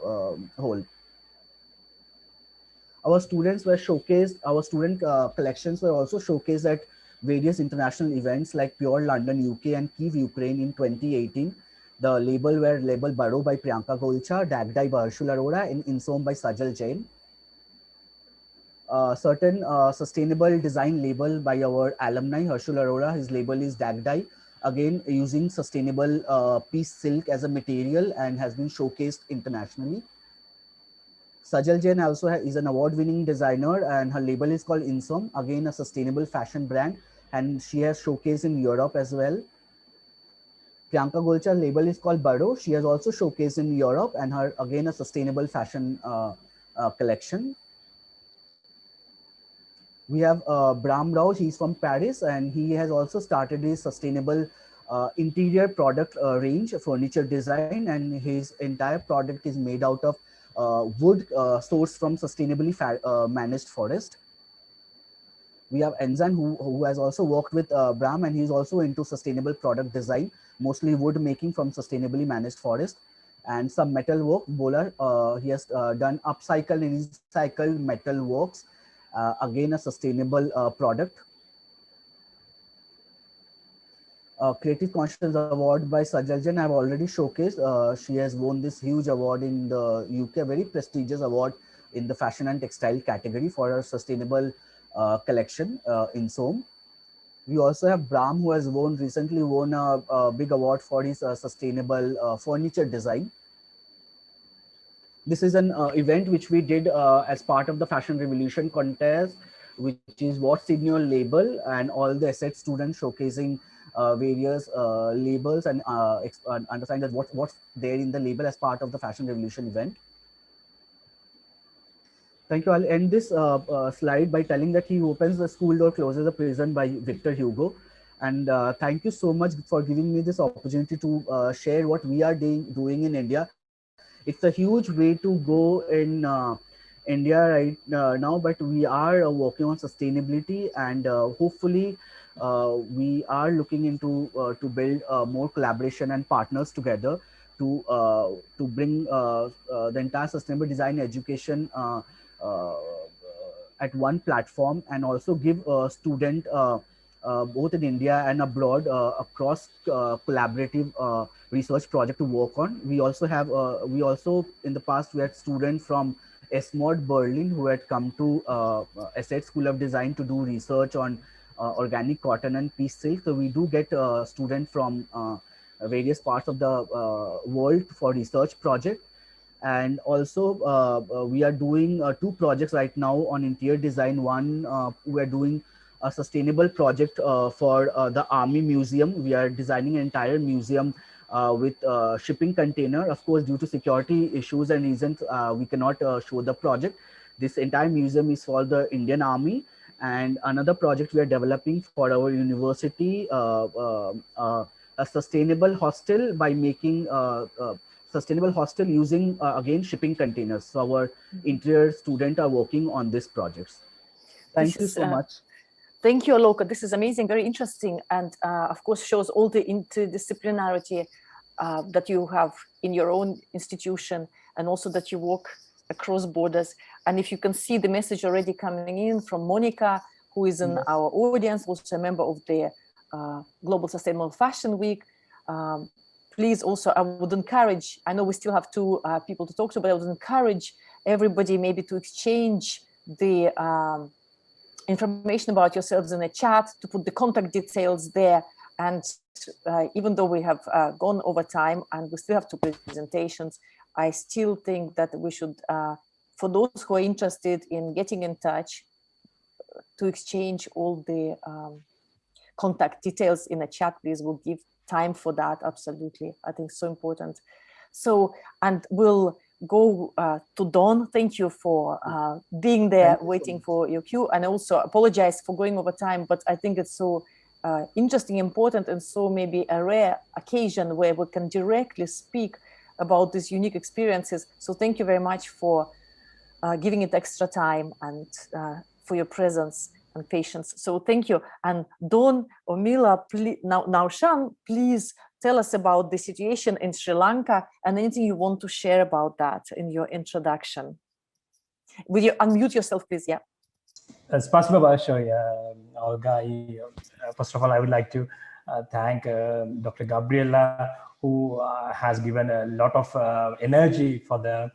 whole. Our students were showcased, our student collections were also showcased at various international events like Pure London UK and Kyiv Ukraine in 2018. The label were label Bado by Priyanka Golcha, Dagdai by Harshul Arora, and Insom by Sajal Jain. Certain sustainable design label by our alumni, Harshul Arora, his label is Dagdai, again using sustainable piece silk as a material and has been showcased internationally. Sajal Jain also is an award-winning designer, and her label is called Insom, again a sustainable fashion brand, and she has showcased in Europe as well. Priyanka Golcha's label is called Bado. She has also showcased in Europe, and her again a sustainable fashion collection. We have Bram Rao. He's from Paris, and he has also started his sustainable interior product range, furniture design, and his entire product is made out of wood sourced from sustainably managed forest. We have Enzan, who has also worked with Bram, and he's also into sustainable product design, mostly wood making from sustainably managed forest. And some metal work. Bola, he has done upcycle and recycled metal works, again a sustainable product. Creative Conscience Award by Sajal Jain I've already showcased. She has won this huge award in the UK, very prestigious award in the fashion and textile category for her sustainable collection in Som. We also have Bram, who has recently won a big award for his sustainable furniture design. This is an event which we did as part of the Fashion Revolution contest, which is What's in Your Label, and all the asset students showcasing various labels and understand that what's there in the label as part of the Fashion Revolution event. Thank you. I'll end this slide by telling that he opens the school door, closes the prison by Victor Hugo. And thank you so much for giving me this opportunity to share what we are doing in India. It's a huge way to go in India right now, but we are working on sustainability, and hopefully we are looking into to build more collaboration and partners together to bring the entire sustainable design education at one platform, and also give a student both in India and abroad across collaborative research project to work on. We also have in the past we had students from SMOD Berlin who had come to Asset School of Design to do research on organic cotton and piece silk. So we do get students from various parts of the world for research project. And also we are doing 2 projects right now on interior design. One, we are doing a sustainable project for the Army Museum. We are designing an entire museum with shipping container. Of course, due to security issues and reasons, we cannot show the project. This entire museum is for the Indian Army. And another project we are developing for our university, a sustainable hostel by making sustainable hostel using again shipping containers. So our interior students are working on these projects. Thank you so much. Thank you, Aloka. This is amazing, very interesting, and of course shows all the interdisciplinarity that you have in your own institution, and also that you work across borders. And if you can see the message already coming in from Monica, who is in our audience, also a member of the Global Sustainable Fashion Week. please also, I would encourage, I know we still have two people to talk to, but I would encourage everybody maybe to exchange the information about yourselves in the chat, to put the contact details there. And even though we have gone over time and we still have two presentations, I still think that we should, for those who are interested in getting in touch, to exchange all the contact details in the chat, please. We'll give time for that, absolutely. I think so important. So, and we'll go to Dawn. Thank you for being there, waiting for your cue. And also apologize for going over time, but I think it's so interesting, important, and so maybe a rare occasion where we can directly speak about these unique experiences. So thank you very much for giving it extra time and for your presence and patience. So thank you. And Dawn or Mila, now Shan, please tell us about the situation in Sri Lanka and anything you want to share about that in your introduction. Will you unmute yourself, please? Yeah. Spasibo большое, Olga. First of all, I would like to thank Dr. Gabriela, who has given a lot of energy for the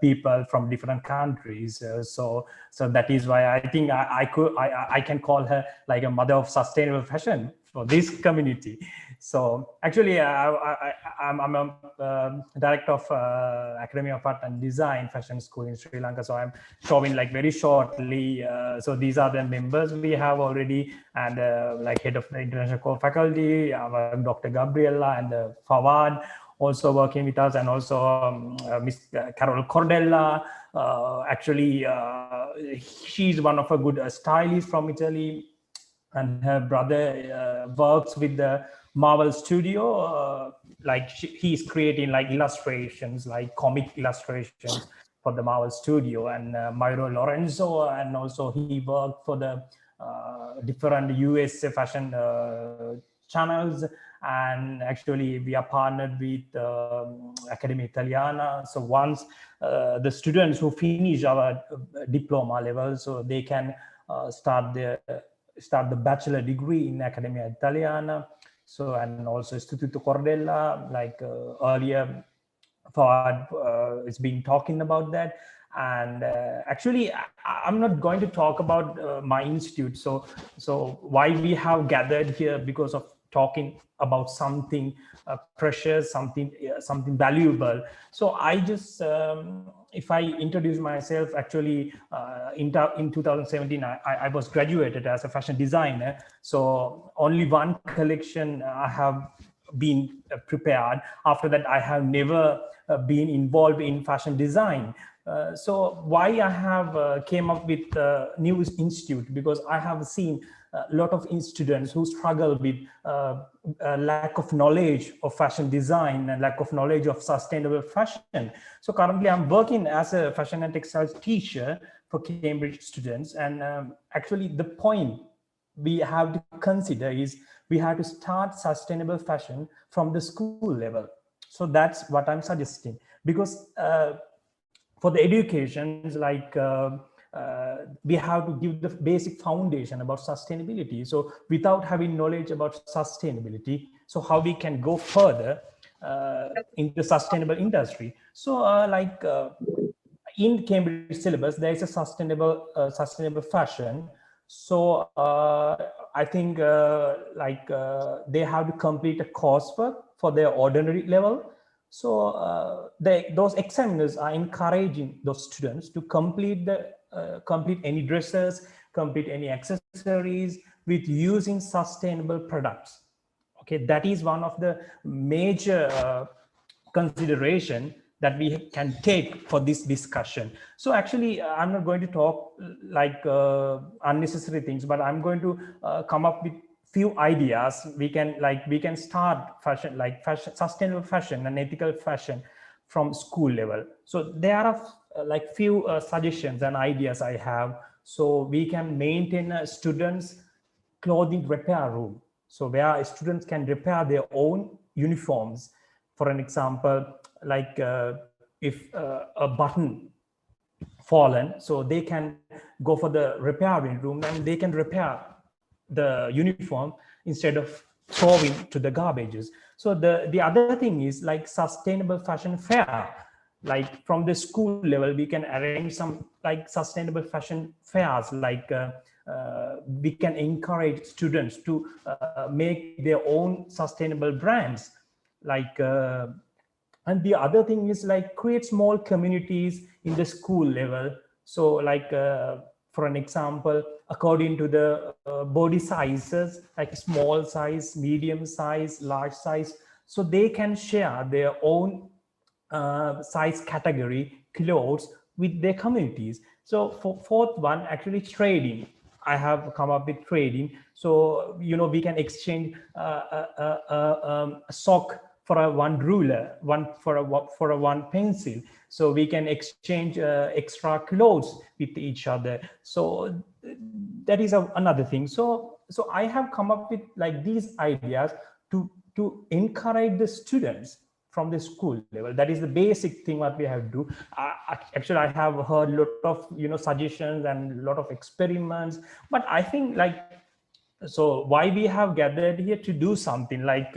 people from different countries. So that is why I think I can call her like a mother of sustainable fashion for this community. So actually, I'm a director of Academy of Art and Design Fashion School in Sri Lanka. So I'm showing like very shortly. So these are the members we have already, and like head of the international core faculty, Dr. Gabriela and Fawad also working with us, and also Miss Carol Cordella. Actually, she's one of a good stylist from Italy, and her brother works with the Marvel Studio. Like he's creating like illustrations, like comic illustrations for the Marvel Studio, and Myro Lorenzo, and also he worked for the different US fashion channels. And actually we are partnered with Academia Italiana. So once the students who finish our diploma level, so they can start the bachelor degree in Academia Italiana. So, and also Istituto Cordella, like earlier Fawad has been talking about that. And actually, I'm not going to talk about my institute. So why we have gathered here, because of talking about something precious, something valuable. So I just, if I introduce myself, actually in 2017, I was graduated as a fashion designer. So only one collection I have been prepared. After that, I have never been involved in fashion design. So why I have came up with new institute, because I have seen a lot of students who struggle with lack of knowledge of fashion design and lack of knowledge of sustainable fashion. So currently I'm working as a fashion and textiles teacher for Cambridge students. And actually the point we have to consider is we have to start sustainable fashion from the school level. So that's what I'm suggesting, because for the educations, like we have to give the basic foundation about sustainability. So without having knowledge about sustainability, so how we can go further in the sustainable industry. So in Cambridge syllabus, there is a sustainable fashion. So I think they have to complete a coursework for their ordinary level. So those examiners are encouraging those students to complete any dresses, complete any accessories with using sustainable products. Okay, that is one of the major consideration that we can take for this discussion. So actually, I'm not going to talk like unnecessary things, but I'm going to come up with few ideas. We can start fashion, like sustainable fashion and ethical fashion from school level. So there are like few suggestions and ideas I have. So we can maintain a students' clothing repair room. So where students can repair their own uniforms. For an example, like if a button fallen, so they can go for the repairing room and they can repair the uniform instead of throwing to the garbages. So the other thing is like sustainable fashion fair. Like from the school level, we can arrange some like sustainable fashion fairs. Like we can encourage students to make their own sustainable brands. Like and the other thing is like create small communities in the school level. So like for an example, according to the body sizes, like small size, medium size, large size, so they can share their own size category clothes with their communities. So for fourth one, actually trading. I have come up with trading. So, you know, we can exchange a sock for a one ruler, one for a one pencil. So we can exchange extra clothes with each other. So that is another thing. So I have come up with like these ideas to encourage the students from the school level. That is the basic thing what we have to do. Actually, I have heard a lot of, you know, suggestions and a lot of experiments, but I think like, so why we have gathered here to do something like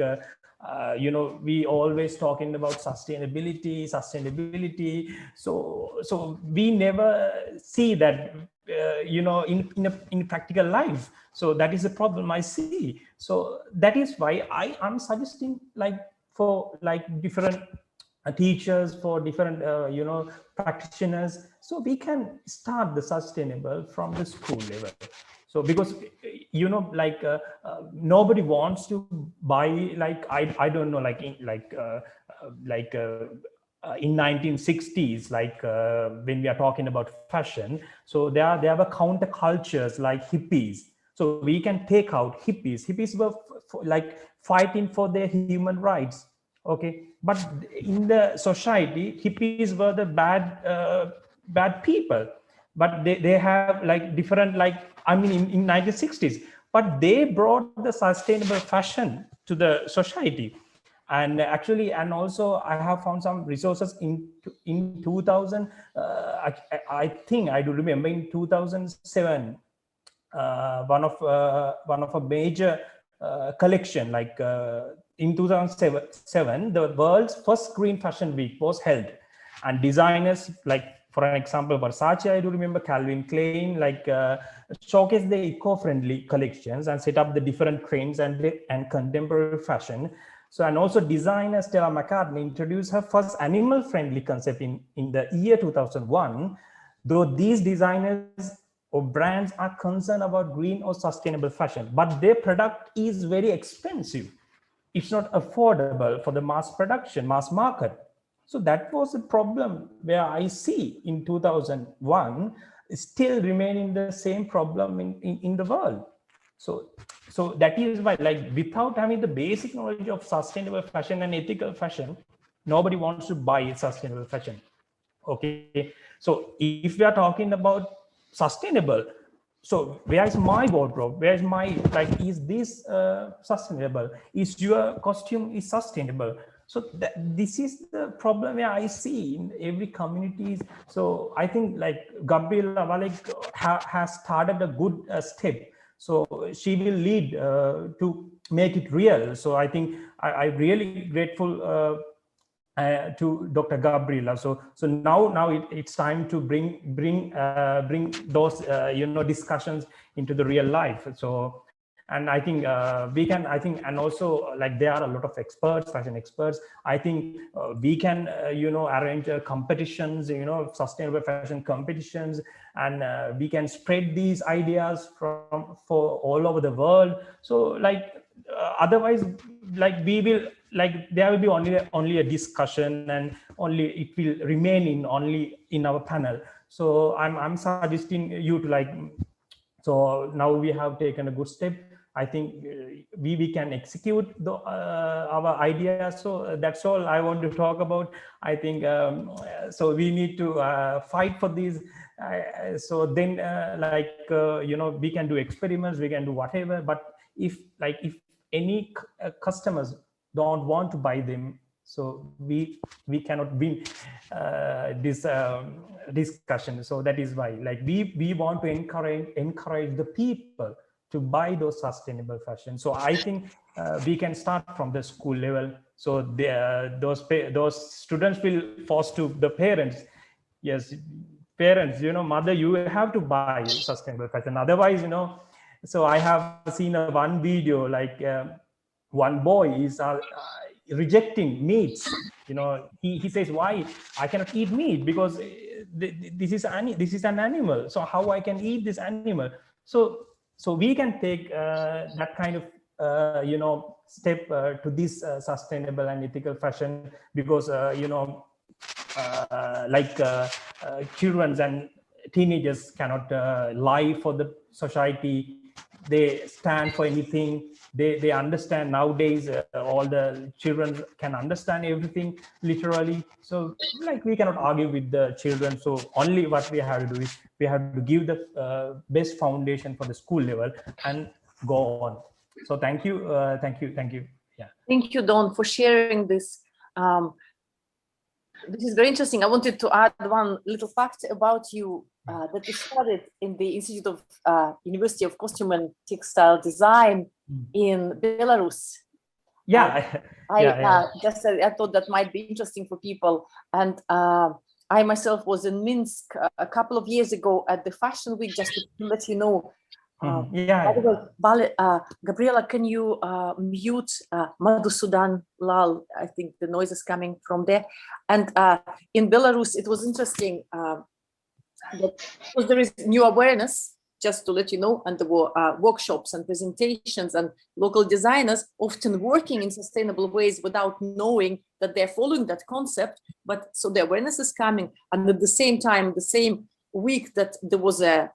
you know, we always talking about sustainability. So we never see that you know, in practical life. So that is the problem I see. So that is why I'm suggesting like for like different teachers, for different you know, practitioners, so we can start the sustainable from the school level. So because you know, like nobody wants to buy like I don't know, like in 1960s, like when we are talking about fashion, so there were countercultures like hippies. So we can take out hippies were like fighting for their human rights. Okay, but in the society, hippies were the bad people, but they have like different, like I mean in 1960s, but they brought the sustainable fashion to the society. And actually, and also I have found some resources in 2000. I think I do remember in 2007, one of a major collection, like in 2007, the world's first green fashion week was held, and designers like, for an example, Versace, I do remember, Calvin Klein, like showcase the eco-friendly collections and set up the different trends and contemporary fashion. So, and also designer Stella McCartney introduced her first animal-friendly concept in the year 2001. Though these designers or brands are concerned about green or sustainable fashion, but their product is very expensive. It's not affordable for the mass production, mass market. So that was a problem where I see in 2001 still remaining the same problem in the world. So that is why, like, without having the basic knowledge of sustainable fashion and ethical fashion, nobody wants to buy sustainable fashion. Okay, so if we are talking about sustainable, so where is my wardrobe, where is my, like, is this sustainable, is your costume is sustainable? So this is the problem where I see in every community. So I think like Gabriela Valek has started a good step, so she will lead to make it real. So I think I'm really grateful to Dr. Gabriela. So now it's time to bring those you know, discussions into the real life. So, and I think we can, I think, and also like there are a lot of experts, fashion experts. I think we can you know, arrange competitions, you know, sustainable fashion competitions, and we can spread these ideas for all over the world. So like otherwise, like we will, like there will be only a discussion, and only it will remain in only in our panel. So I'm suggesting you to like, so now we have taken a good step. I think we can execute our ideas. So that's all I want to talk about. I think so we need to fight for these. So then like you know, we can do experiments, we can do whatever, but if any customers don't want to buy them, so we cannot win this discussion. So that is why, like, we want to encourage the people to buy those sustainable fashion. So I think we can start from the school level. So those students will force to the parents. Yes, parents, mother, you have to buy sustainable fashion. Otherwise, so I have seen one video like one boy is rejecting meats. He says, why I cannot eat meat, because this is an animal. So how I can eat this animal? So we can take that kind of step to this sustainable and ethical fashion, because children and teenagers cannot lie for the society. They stand for anything. They understand nowadays. All the children can understand everything literally. So like we cannot argue with the children. So only what we have to do is we have to give the best foundation for the school level and go on. So thank you. Yeah. Thank you, Don, for sharing this. This is very interesting. I wanted to add one little fact about you, that you studied in the Institute of University of Costume and Textile Design in Belarus. Yeah. I thought that might be interesting for people. And I myself was in Minsk a couple of years ago at the Fashion Week, just to let you know. Gabriela, can you mute Madhusudan Lal? I think the noise is coming from there. And in Belarus, it was interesting because there is new awareness, just to let you know, and there were workshops and presentations and local designers often working in sustainable ways without knowing that they're following that concept. But so the awareness is coming. And at the same time, the same week that there was a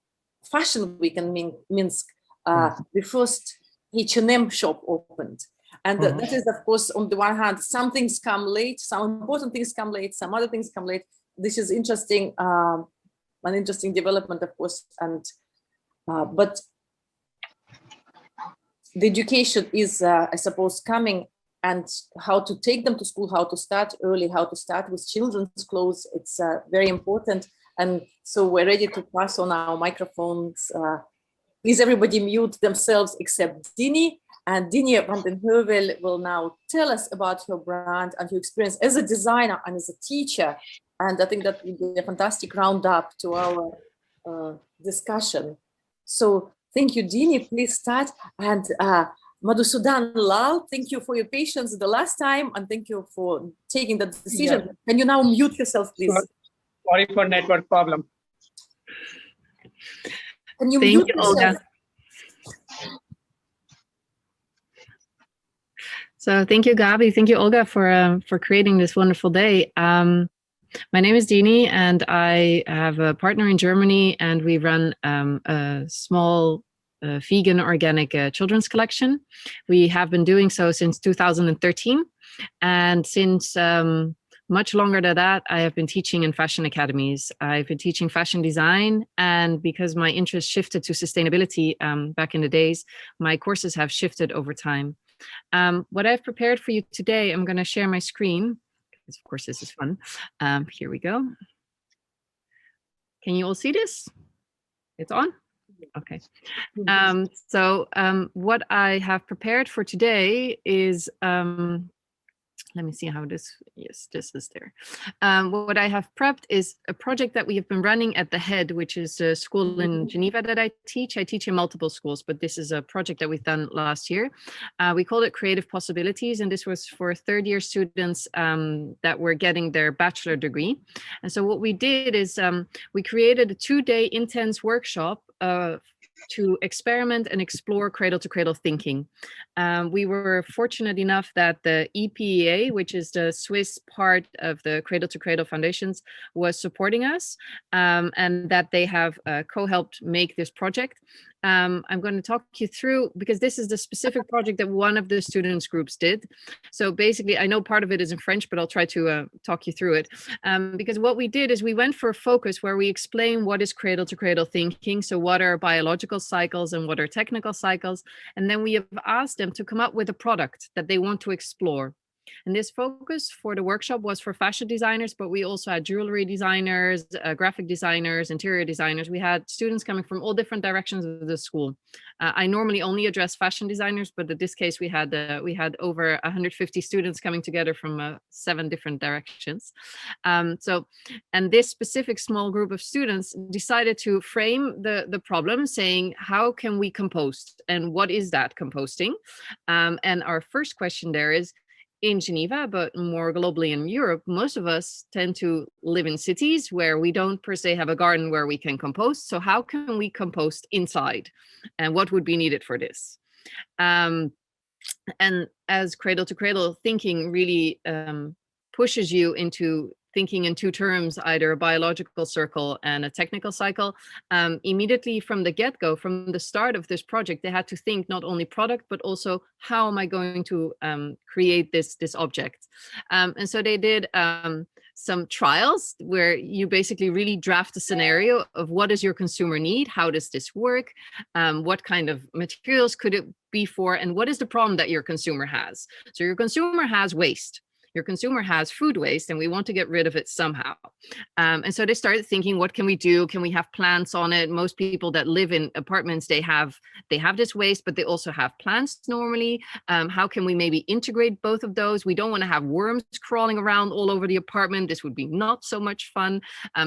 Fashion Week in Minsk, the first H&M shop opened. And that is, of course, on the one hand, some things come late, some important things come late, some other things come late. This is interesting, an interesting development, of course. And but the education is, I suppose, coming, and how to take them to school, how to start early, how to start with children's clothes. It's very important. And so we're ready to pass on our microphones. Please everybody mute themselves except Dini. And Dini van den Heuvel will now tell us about her brand and her experience as a designer and as a teacher. And I think that will be a fantastic roundup to our discussion. So thank you, Dini. Please start. And Madhusudan Lal, thank you for your patience the last time, and thank you for taking the decision. Yeah. Can you now mute yourself, please? Sorry for network problem. Can you mute yourself? Olga. So thank you, Gabi. Thank you, Olga, for creating this wonderful day. My name is Dini, and I have a partner in Germany, and we run a small vegan organic children's collection. We have been doing so since 2013, and since much longer than that, I have been teaching in fashion academies. I've been teaching fashion design, and because my interest shifted to sustainability back in the days, my courses have shifted over time. What I've prepared for you today, I'm going to share my screen, because of course this is fun. Here we go. Can you all see this? It's on? Okay. So what I have prepared for today is, let me see how this, yes, this is there. What I have prepped is a project that we have been running at the Head, which is a school in Geneva that I teach. I teach in multiple schools, but this is a project that we've done last year. We called it Creative Possibilities, and this was for third-year students that were getting their bachelor degree. And so what we did is we created a 2-day intense workshop to experiment and explore cradle-to-cradle thinking. We were fortunate enough that the EPEA, which is the Swiss part of the Cradle-to-Cradle Foundations, was supporting us, and that they have co-helped make this project. I'm going to talk you through, because this is the specific project that one of the students groups did. So basically, I know part of it is in French, but I'll try to talk you through it. Because what we did is we went for a focus where we explain what is cradle-to-cradle thinking. So what are biological cycles and what are technical cycles? And then we have asked them to come up with a product that they want to explore. And this focus for the workshop was for fashion designers, but we also had jewelry designers, graphic designers, interior designers. We had students coming from all different directions of the school. I normally only address fashion designers, but in this case we had over 150 students coming together from 7 different directions. And this specific small group of students decided to frame the problem, saying, how can we compost and what is that composting? And our first question there is, in Geneva, but more globally in Europe, most of us tend to live in cities where we don't per se have a garden where we can compost. So how can we compost inside? And what would be needed for this? And as cradle to cradle thinking really pushes you into thinking in 2 terms, either a biological circle and a technical cycle, immediately from the get-go, from the start of this project, they had to think not only product, but also how am I going to create this object? And so they did some trials where you basically really draft a scenario of what does your consumer need? How does this work? What kind of materials could it be for? And what is the problem that your consumer has? So your consumer has waste. Your consumer has food waste and we want to get rid of it somehow. And so they started thinking, what can we do? Can we have plants on it? Most people that live in apartments, they have this waste, but they also have plants normally. How can we maybe integrate both of those? We don't want to have worms crawling around all over the apartment. This would be not so much fun.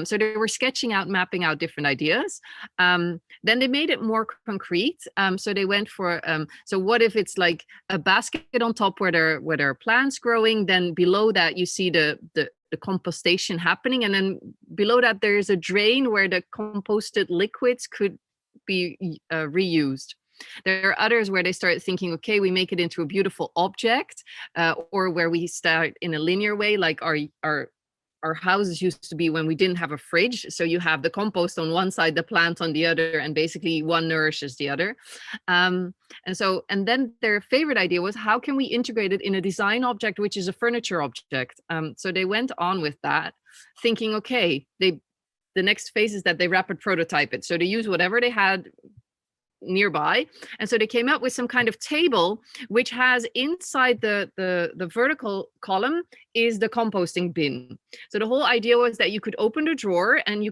So they were sketching out, mapping out different ideas. Then they made it more concrete. So they went for, so what if it's like a basket on top where there are plants growing, then below that you see the compostation happening, and then below that there's a drain where the composted liquids could be reused. There are others where they start thinking, okay, we make it into a beautiful object, or where we start in a linear way, like our houses used to be when we didn't have a fridge. So you have the compost on one side, the plant on the other, and basically one nourishes the other. And then their favorite idea was, how can we integrate it in a design object, which is a furniture object? So they went on with that, thinking, okay, the next phase is that they rapid prototype it. So they use whatever they had nearby, and so they came up with some kind of table which has inside the vertical column is the composting bin. So the whole idea was that you could open the drawer and you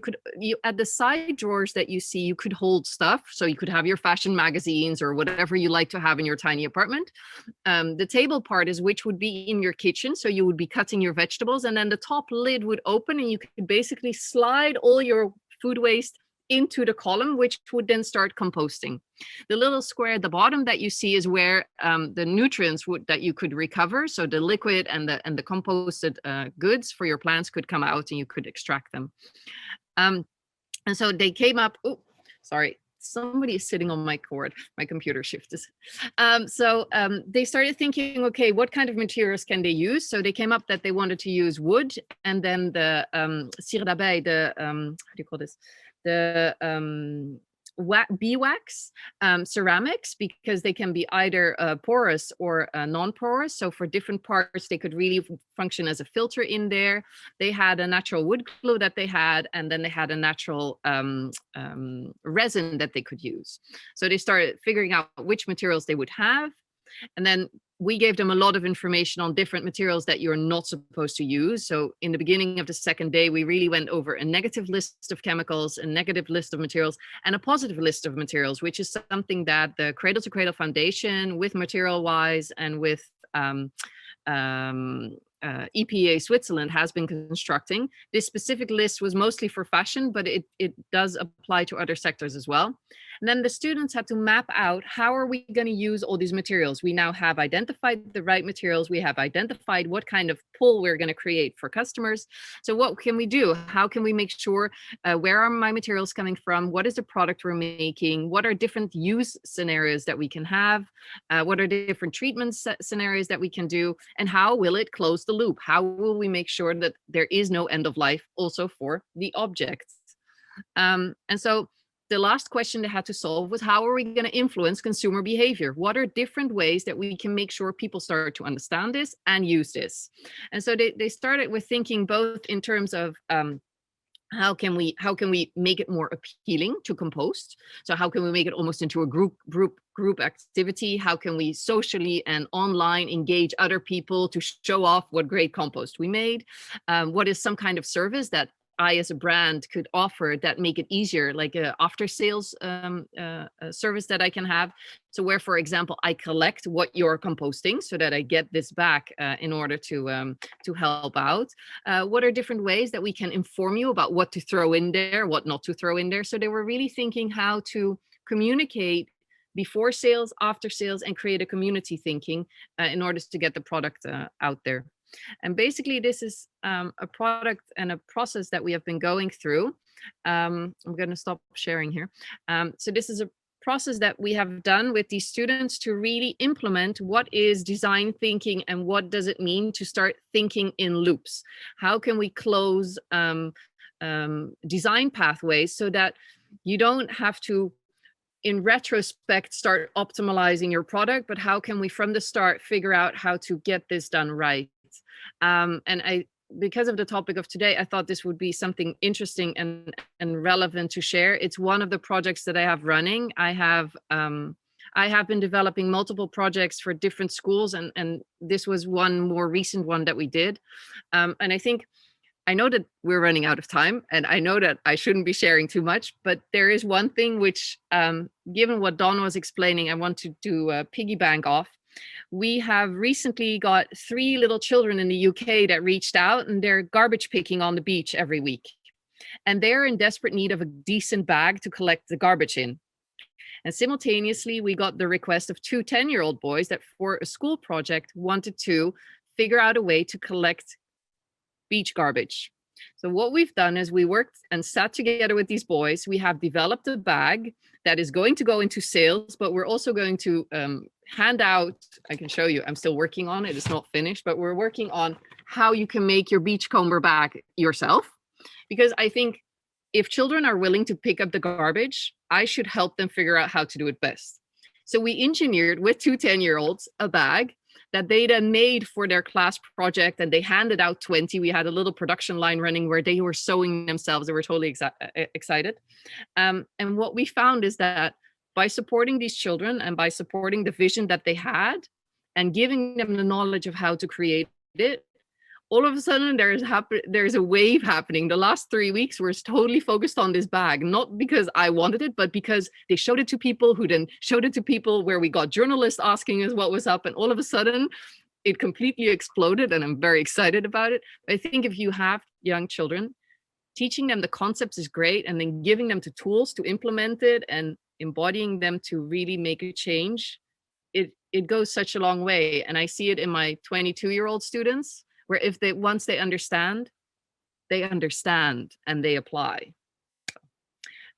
at the side drawers that you see, you could hold stuff. So you could have your fashion magazines or whatever you like to have in your tiny apartment. The table part is which would be in your kitchen, so you would be cutting your vegetables, and then the top lid would open and you could basically slide all your food waste into the column, which would then start composting. The little square at the bottom that you see is where the nutrients that you could recover, so the liquid and the composted goods for your plants could come out and you could extract them. And so they came up, oh, sorry, somebody is sitting on my cord, my computer shifted. They started thinking, okay, what kind of materials can they use? So they came up that they wanted to use wood, and then the cire d'abeille, how do you call this? The beeswax, ceramics, because they can be either porous or non-porous. So for different parts, they could really function as a filter in there. They had a natural wood glue that they had, and then they had a natural resin that they could use. So they started figuring out which materials they would have. And then we gave them a lot of information on different materials that you're not supposed to use. So in the beginning of the second day, we really went over a negative list of chemicals, a negative list of materials, and a positive list of materials, which is something that the Cradle to Cradle Foundation with Material Wise and with EPA Switzerland has been constructing. This specific list was mostly for fashion, but it does apply to other sectors as well. And then the students had to map out, how are we going to use all these materials? We now have identified the right materials. We have identified what kind of pull we're going to create for customers. So what can we do? How can we make sure, where are my materials coming from? What is the product we're making? What are different use scenarios that we can have? What are the different treatment scenarios that we can do? And how will it close the loop? How will we make sure that there is no end of life also for the objects? And so the last question they had to solve was, how are we going to influence consumer behavior? What are different ways that we can make sure people start to understand this and use this? And so they started with thinking both in terms of how can we make it more appealing to compost? So how can we make it almost into a group activity? How can we socially and online engage other people to show off what great compost we made? What is some kind of service that I as a brand could offer that make it easier, like a after sales service that I can have? So where, for example, I collect what you're composting so that I get this back in order to help out. What are different ways that we can inform you about what to throw in there, what not to throw in there? So they were really thinking how to communicate before sales, after sales, and create a community thinking in order to get the product out there. And basically, this is a product and a process that we have been going through. I'm going to stop sharing here. So this is a process that we have done with these students to really implement what is design thinking and what does it mean to start thinking in loops. How can we close design pathways so that you don't have to, in retrospect, start optimizing your product, but how can we from the start figure out how to get this done right? And because of the topic of today, I thought this would be something interesting and relevant to share. It's one of the projects that I have running. I have been developing multiple projects for different schools, and this was one more recent one that we did. And I know that we're running out of time, and I know that I shouldn't be sharing too much, but there is one thing which, given what Don was explaining, I want to do a piggyback off. We have recently got 3 little children in the UK that reached out, and they're garbage picking on the beach every week. And they're in desperate need of a decent bag to collect the garbage in. And simultaneously, we got the request of 2 10-year-old boys that for a school project wanted to figure out a way to collect beach garbage. So what we've done is we worked and sat together with these boys. We have developed a bag that is going to go into sales, but we're also going to hand out, I can show you, I'm still working on it, it's not finished, but we're working on how you can make your beachcomber bag yourself. Because I think if children are willing to pick up the garbage, I should help them figure out how to do it best. So we engineered with 2 10-year-olds a bag that they then made for their class project, and they handed out 20. We had a little production line running where they were sewing themselves. They were totally excited. And what we found is that by supporting these children and by supporting the vision that they had and giving them the knowledge of how to create it, all of a sudden there's a wave happening. The last 3 weeks were totally focused on this bag, not because I wanted it, but because they showed it to people who then showed it to people, where we got journalists asking us what was up, and all of a sudden it completely exploded, and I'm very excited about it. I think if you have young children, teaching them the concepts is great, and then giving them the tools to implement it and embodying them to really make a change, it goes such a long way. And I see it in my 22-year-old students, where if once they understand and they apply.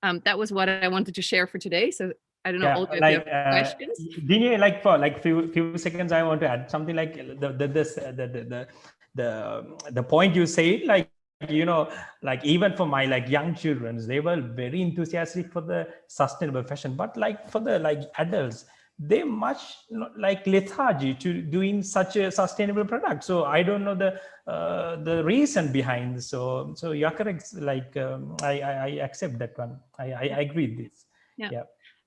That was what I wanted to share for today. So I don't know, Olga, if you have questions. Dini, like for like few seconds, I want to add something like the point you say, like, you know, like even for my like young children, they were very enthusiastic for the sustainable fashion, but like for the like adults, they much like lethargy to doing such a sustainable product. So I don't know the reason behind. So you're correct. Like I accept that one. I agree with this. Yeah.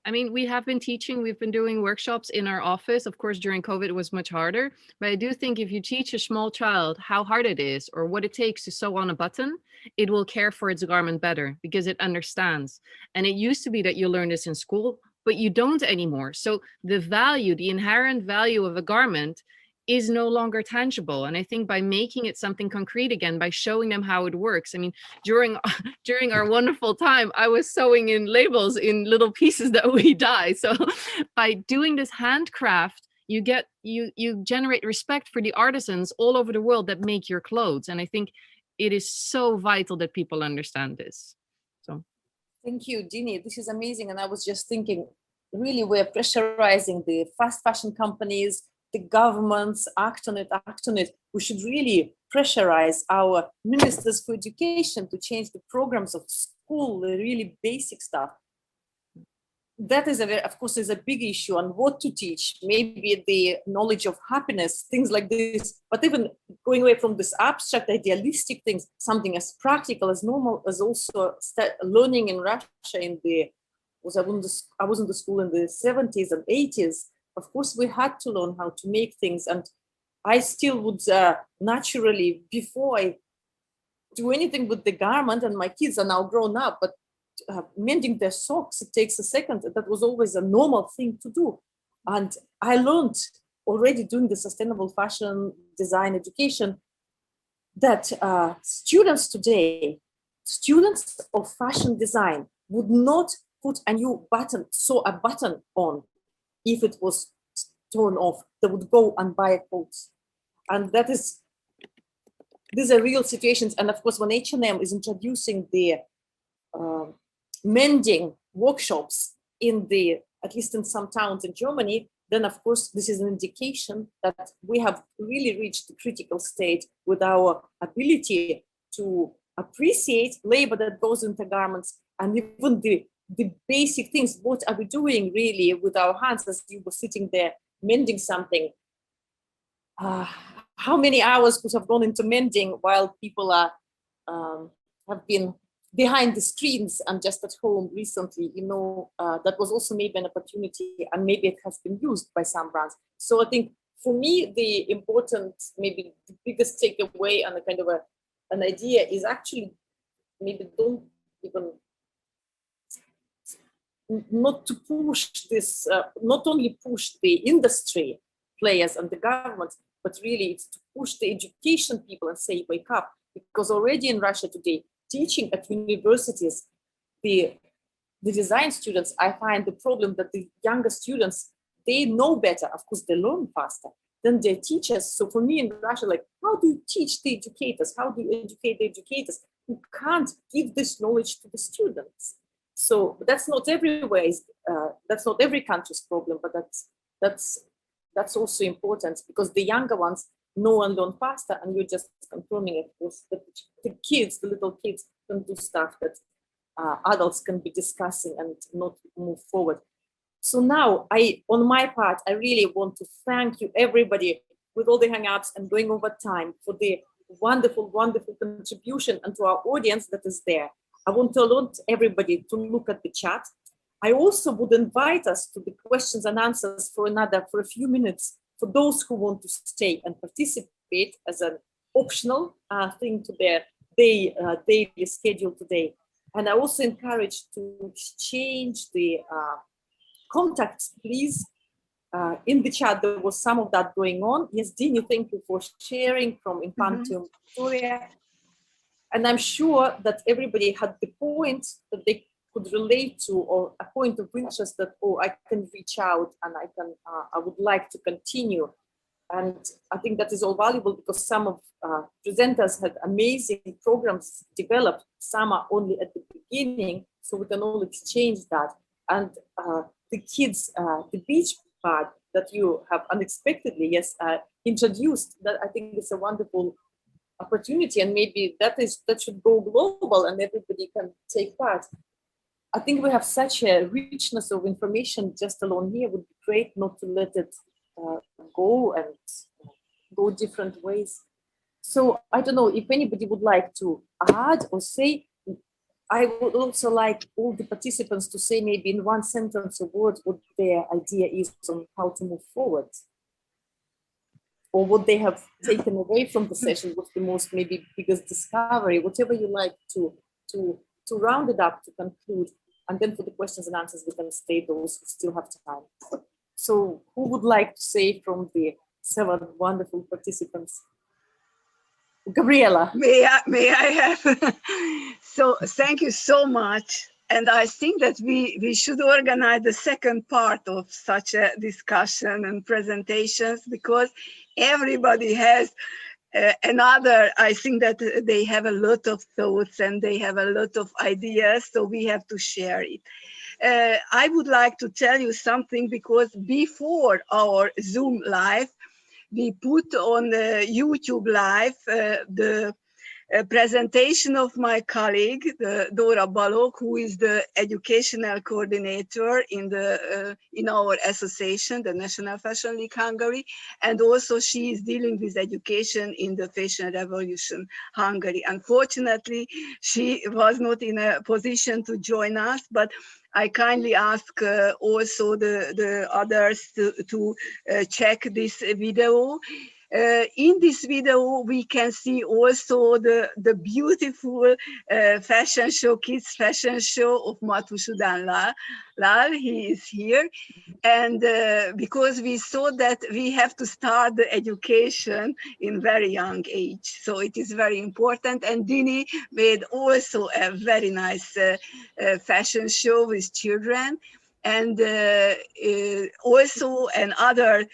I mean, we have been teaching, we've been doing workshops in our office. Of course, during COVID, it was much harder. But I do think if you teach a small child how hard it is or what it takes to sew on a button, it will care for its garment better because it understands. And it used to be that you learn this in school, but you don't anymore. So the value, the inherent value of a garment is no longer tangible. And I think by making it something concrete again, by showing them how it works. I mean, during our wonderful time, I was sewing in labels in little pieces that we dye. So by doing this handcraft, you generate respect for the artisans all over the world that make your clothes. And I think it is so vital that people understand this. So. Thank you, Dini. This is amazing. And I was just thinking, really, we're pressurizing the fast fashion companies, the governments, act on it. We should really pressurize our ministers for education to change the programs of school, the really basic stuff. that is of course, is a big issue on what to teach. Maybe the knowledge of happiness, things like this. But even going away from this abstract, idealistic things, something as practical, as normal, as also learning in Russia I was in the school in the 70s and 80s. Of course, we had to learn how to make things, and I still would naturally, before I do anything with the garment, and my kids are now grown up, but mending their socks, it takes a second. That was always a normal thing to do. And I learned already doing the sustainable fashion design education that students today, students of fashion design would not put a new button, sew a button on if it was torn off. They would go and buy a coat. And that is, these are real situations. And of course, when H&M is introducing the mending workshops in the, at least in some towns in Germany, then of course this is an indication that we have really reached the critical state with our ability to appreciate labor that goes into garments, and even the basic things. What are we doing really with our hands as you were sitting there mending something? How many hours could have gone into mending while people are have been behind the screens and just at home recently? You know, that was also maybe an opportunity, and maybe it has been used by some brands. So I think for me, the important, maybe the biggest takeaway and a kind of an idea is actually maybe don't even, not to push this, not only push the industry players and the government, but really it's to push the education people and say, wake up. Because already in Russia today, teaching at universities, the design students, I find the problem that the younger students, they know better. Of course, they learn faster than their teachers. So for me in Russia, like, how do you teach the educators? How do you educate the educators who can't give this knowledge to the students? So that's not everywhere. That's not every country's problem, but that's also important, because the younger ones know and learn faster, and you're just confirming, of course, that the kids, the little kids, can do stuff that adults can be discussing and not move forward. So now, on my part, I really want to thank you, everybody, with all the hang-ups and going over time, for the wonderful, wonderful contribution, and to our audience that is there. I want to alert everybody to look at the chat. I also would invite us to the questions and answers for a few minutes, for those who want to stay and participate as an optional thing to their daily schedule today. And I also encourage to exchange the contacts, please. In the chat, there was some of that going on. Yes, Dini, thank you for sharing from Infantium Victoria. And I'm sure that everybody had the point that they could relate to, or a point of interest that, oh, I can reach out and I would like to continue. And I think that is all valuable, because some of presenters had amazing programs developed. Some are only at the beginning, so we can all exchange that. And the kids, the beach part that you have unexpectedly, yes, introduced, that I think is a wonderful opportunity, and maybe that should go global and everybody can take part. I think we have such a richness of information just alone here. It would be great not to let it go and go different ways. So I don't know if anybody would like to add or say. I would also like all the participants to say maybe in one sentence or word what their idea is on how to move forward, or what they have taken away from the session, what's the most maybe biggest discovery, whatever you like to round it up, to conclude. And then for the questions and answers, we can stay those who still have time. So who would like to say from the 7 wonderful participants? Gabriela. May I have? So thank you so much. And I think that we should organize the second part of such a discussion and presentations, because everybody has another, I think that they have a lot of thoughts and they have a lot of ideas, so we have to share it. I would like to tell you something, because before our Zoom live, we put on the YouTube live the presentation of my colleague, Dora Balog, who is the educational coordinator in our association, the National Fashion League Hungary, and also she is dealing with education in the Fashion Revolution Hungary. Unfortunately, she was not in a position to join us, but I kindly ask also the others to check this video. In this video, we can see also the beautiful fashion show, kids fashion show of Matusudan Lal. He is here. And because we saw that we have to start the education in very young age. So it is very important. And Dini made also a very nice fashion show with children. And also another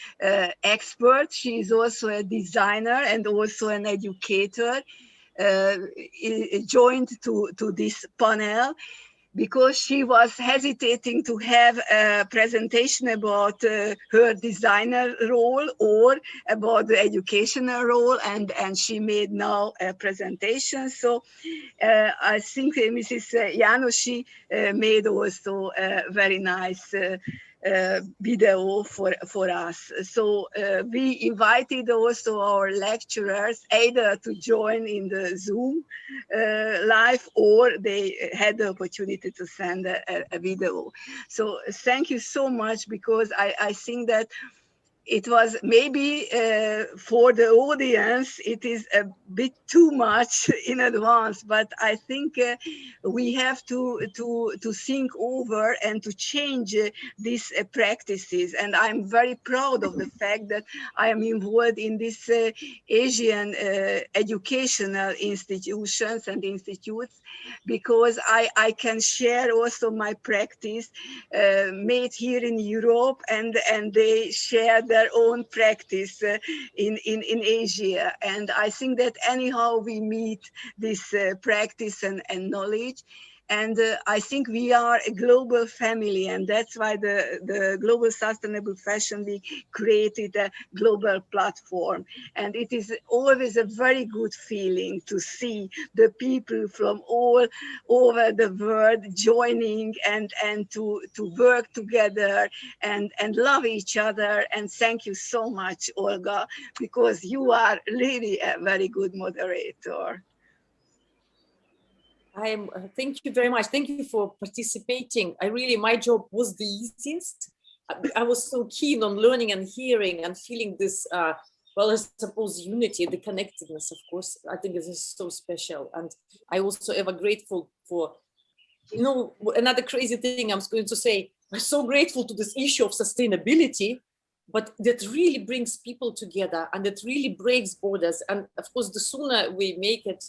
expert, she is also a designer and also an educator, joined to this panel, because she was hesitating to have a presentation about her designer role or about the educational role, and she made now a presentation. So I think Mrs. Janosi made also a very nice video for us. So we invited also our lecturers either to join in the Zoom live, or they had the opportunity to send a video. So thank you so much, because I think that it was maybe for the audience, it is a bit too much in advance, but I think we have to think over and to change these practices. And I'm very proud of the fact that I am involved in this Asian educational institutions and institutes, because I can share also my practice made here in Europe, and they share their own practice in Asia. And I think that anyhow we meet this practice and knowledge. And I think we are a global family, and that's why the Global Sustainable Fashion Week created a global platform. And it is always a very good feeling to see the people from all over the world joining and to work together and love each other. And thank you so much, Olga, because you are really a very good moderator. Thank you very much. Thank you for participating. My job was the easiest. I was so keen on learning and hearing and feeling this, well, I suppose unity, the connectedness, of course. I think this is so special. And I also ever grateful for, another crazy thing I was going to say, I'm so grateful to this issue of sustainability, but that really brings people together and that really breaks borders. And of course, the sooner we make it,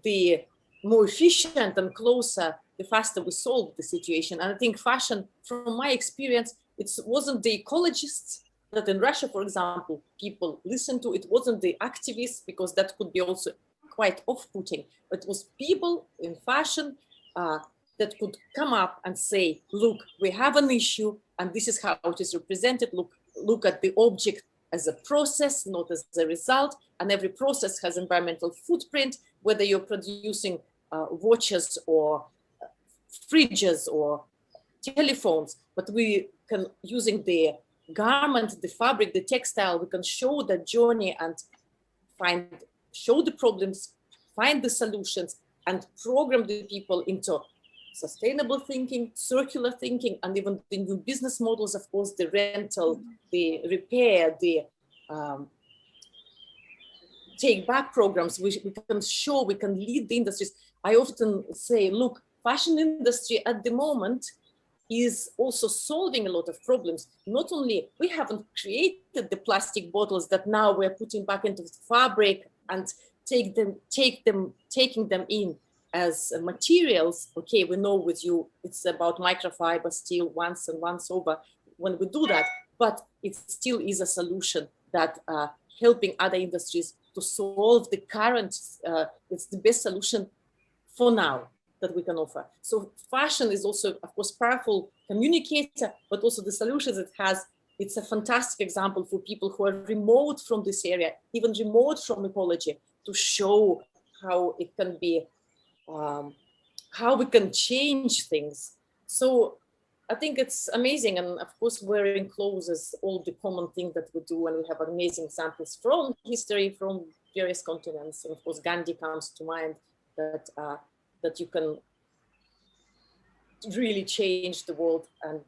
the more efficient and closer, the faster we solve the situation. And I think fashion, from my experience, it wasn't the ecologists that in Russia, for example, people listen to. It wasn't the activists, because that could be also quite off-putting, but it was people in fashion that could come up and say, look, we have an issue and this is how it is represented. Look at the object as a process, not as a result. And every process has environmental footprint, whether you're producing watches or fridges or telephones, but we can, using the garment, the fabric, the textile, we can show the journey and show the problems, find the solutions, and program the people into sustainable thinking, circular thinking, and even the new business models, of course, the rental, the repair, the take back programs. We can lead the industries. I often say, look, fashion industry at the moment is also solving a lot of problems. Not only we haven't created the plastic bottles that now we're putting back into the fabric and taking them in as materials. Okay, we know with you it's about microfiber, steel, once and once over when we do that, but it still is a solution that helping other industries to solve the current, it's the best solution for now that we can offer. So fashion is also, of course, powerful communicator, but also the solutions it has. It's a fantastic example for people who are remote from this area, even remote from ecology, to show how it can be, how we can change things. So I think it's amazing. And of course, wearing clothes is all the common thing that we do. And we have amazing samples from history, from various continents. And of course, Gandhi comes to mind, that, that you can really change the world. And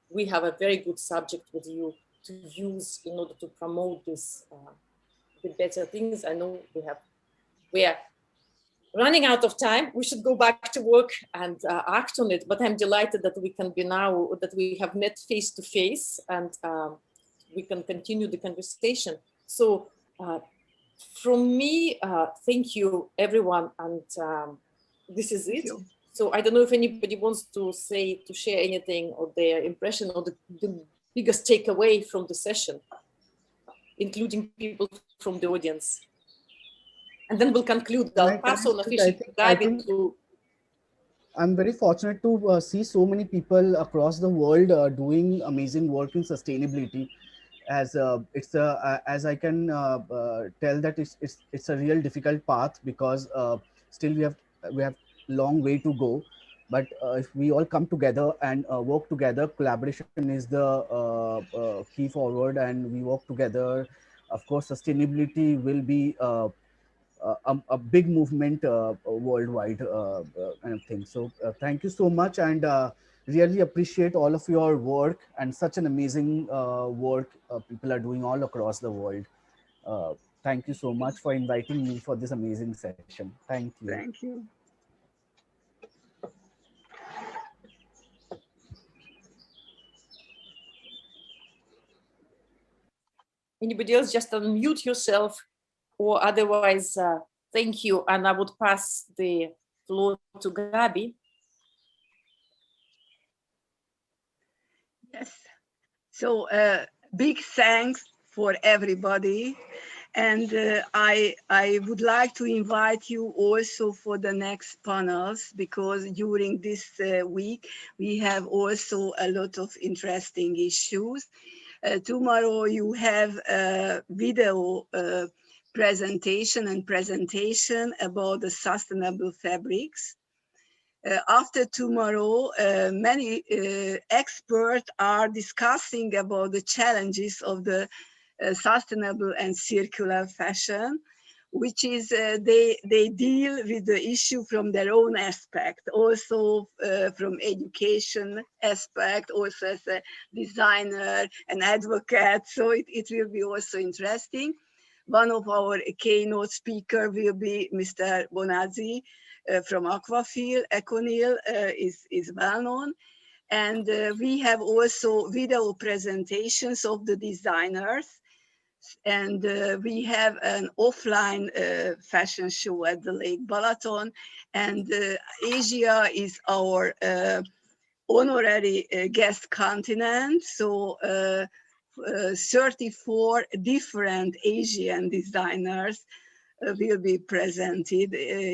we have a very good subject with you to use in order to promote this, the better things. I know we are running out of time. We should go back to work and act on it. But I'm delighted that we can be now, that we have met face to face, and we can continue the conversation. So from me, thank you, everyone. And this is it. So I don't know if anybody wants to share anything or their impression or the biggest takeaway from the session, including people from the audience. And then we'll conclude. I'll pass on officially to Gabi to. I'm very fortunate to see so many people across the world doing amazing work in sustainability. As as I can tell that it's a real difficult path, because still we have long way to go. But if we all come together and work together, collaboration is the key forward, and we work together. Of course, sustainability will be a big movement worldwide kind of thing. So thank you so much, and really appreciate all of your work, and such an amazing work people are doing all across the world. Thank you so much for inviting me for this amazing session. Thank you. Thank you. Anybody else, just unmute yourself, or otherwise, thank you. And I would pass the floor to Gabi. Yes. So big thanks for everybody. And I would like to invite you also for the next panels, because during this week, we have also a lot of interesting issues. Tomorrow you have a video presentation about the sustainable fabrics. After tomorrow, many experts are discussing about the challenges of the sustainable and circular fashion, which is they deal with the issue from their own aspect, also from education aspect, also as a designer, an advocate. So it will be also interesting. One of our keynote speaker will be Mr. Bonazzi from Aquafil. Econil is well known. And we have also video presentations of the designers. And we have an offline fashion show at the Lake Balaton. And Asia is our honorary guest continent. So 34 different Asian designers will be presented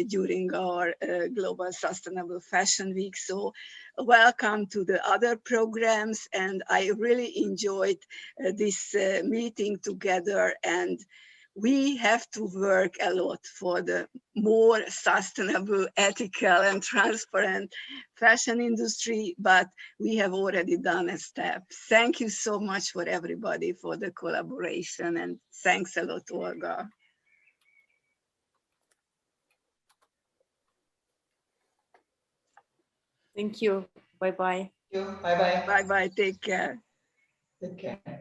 during our Global Sustainable Fashion Week. So welcome to the other programs. And I really enjoyed this meeting together. And we have to work a lot for the more sustainable, ethical, and transparent fashion industry, but we have already done a step. Thank you so much for everybody for the collaboration, and thanks a lot, Olga. Thank you. Bye-bye. Bye-bye. Bye-bye. Take care. Take care.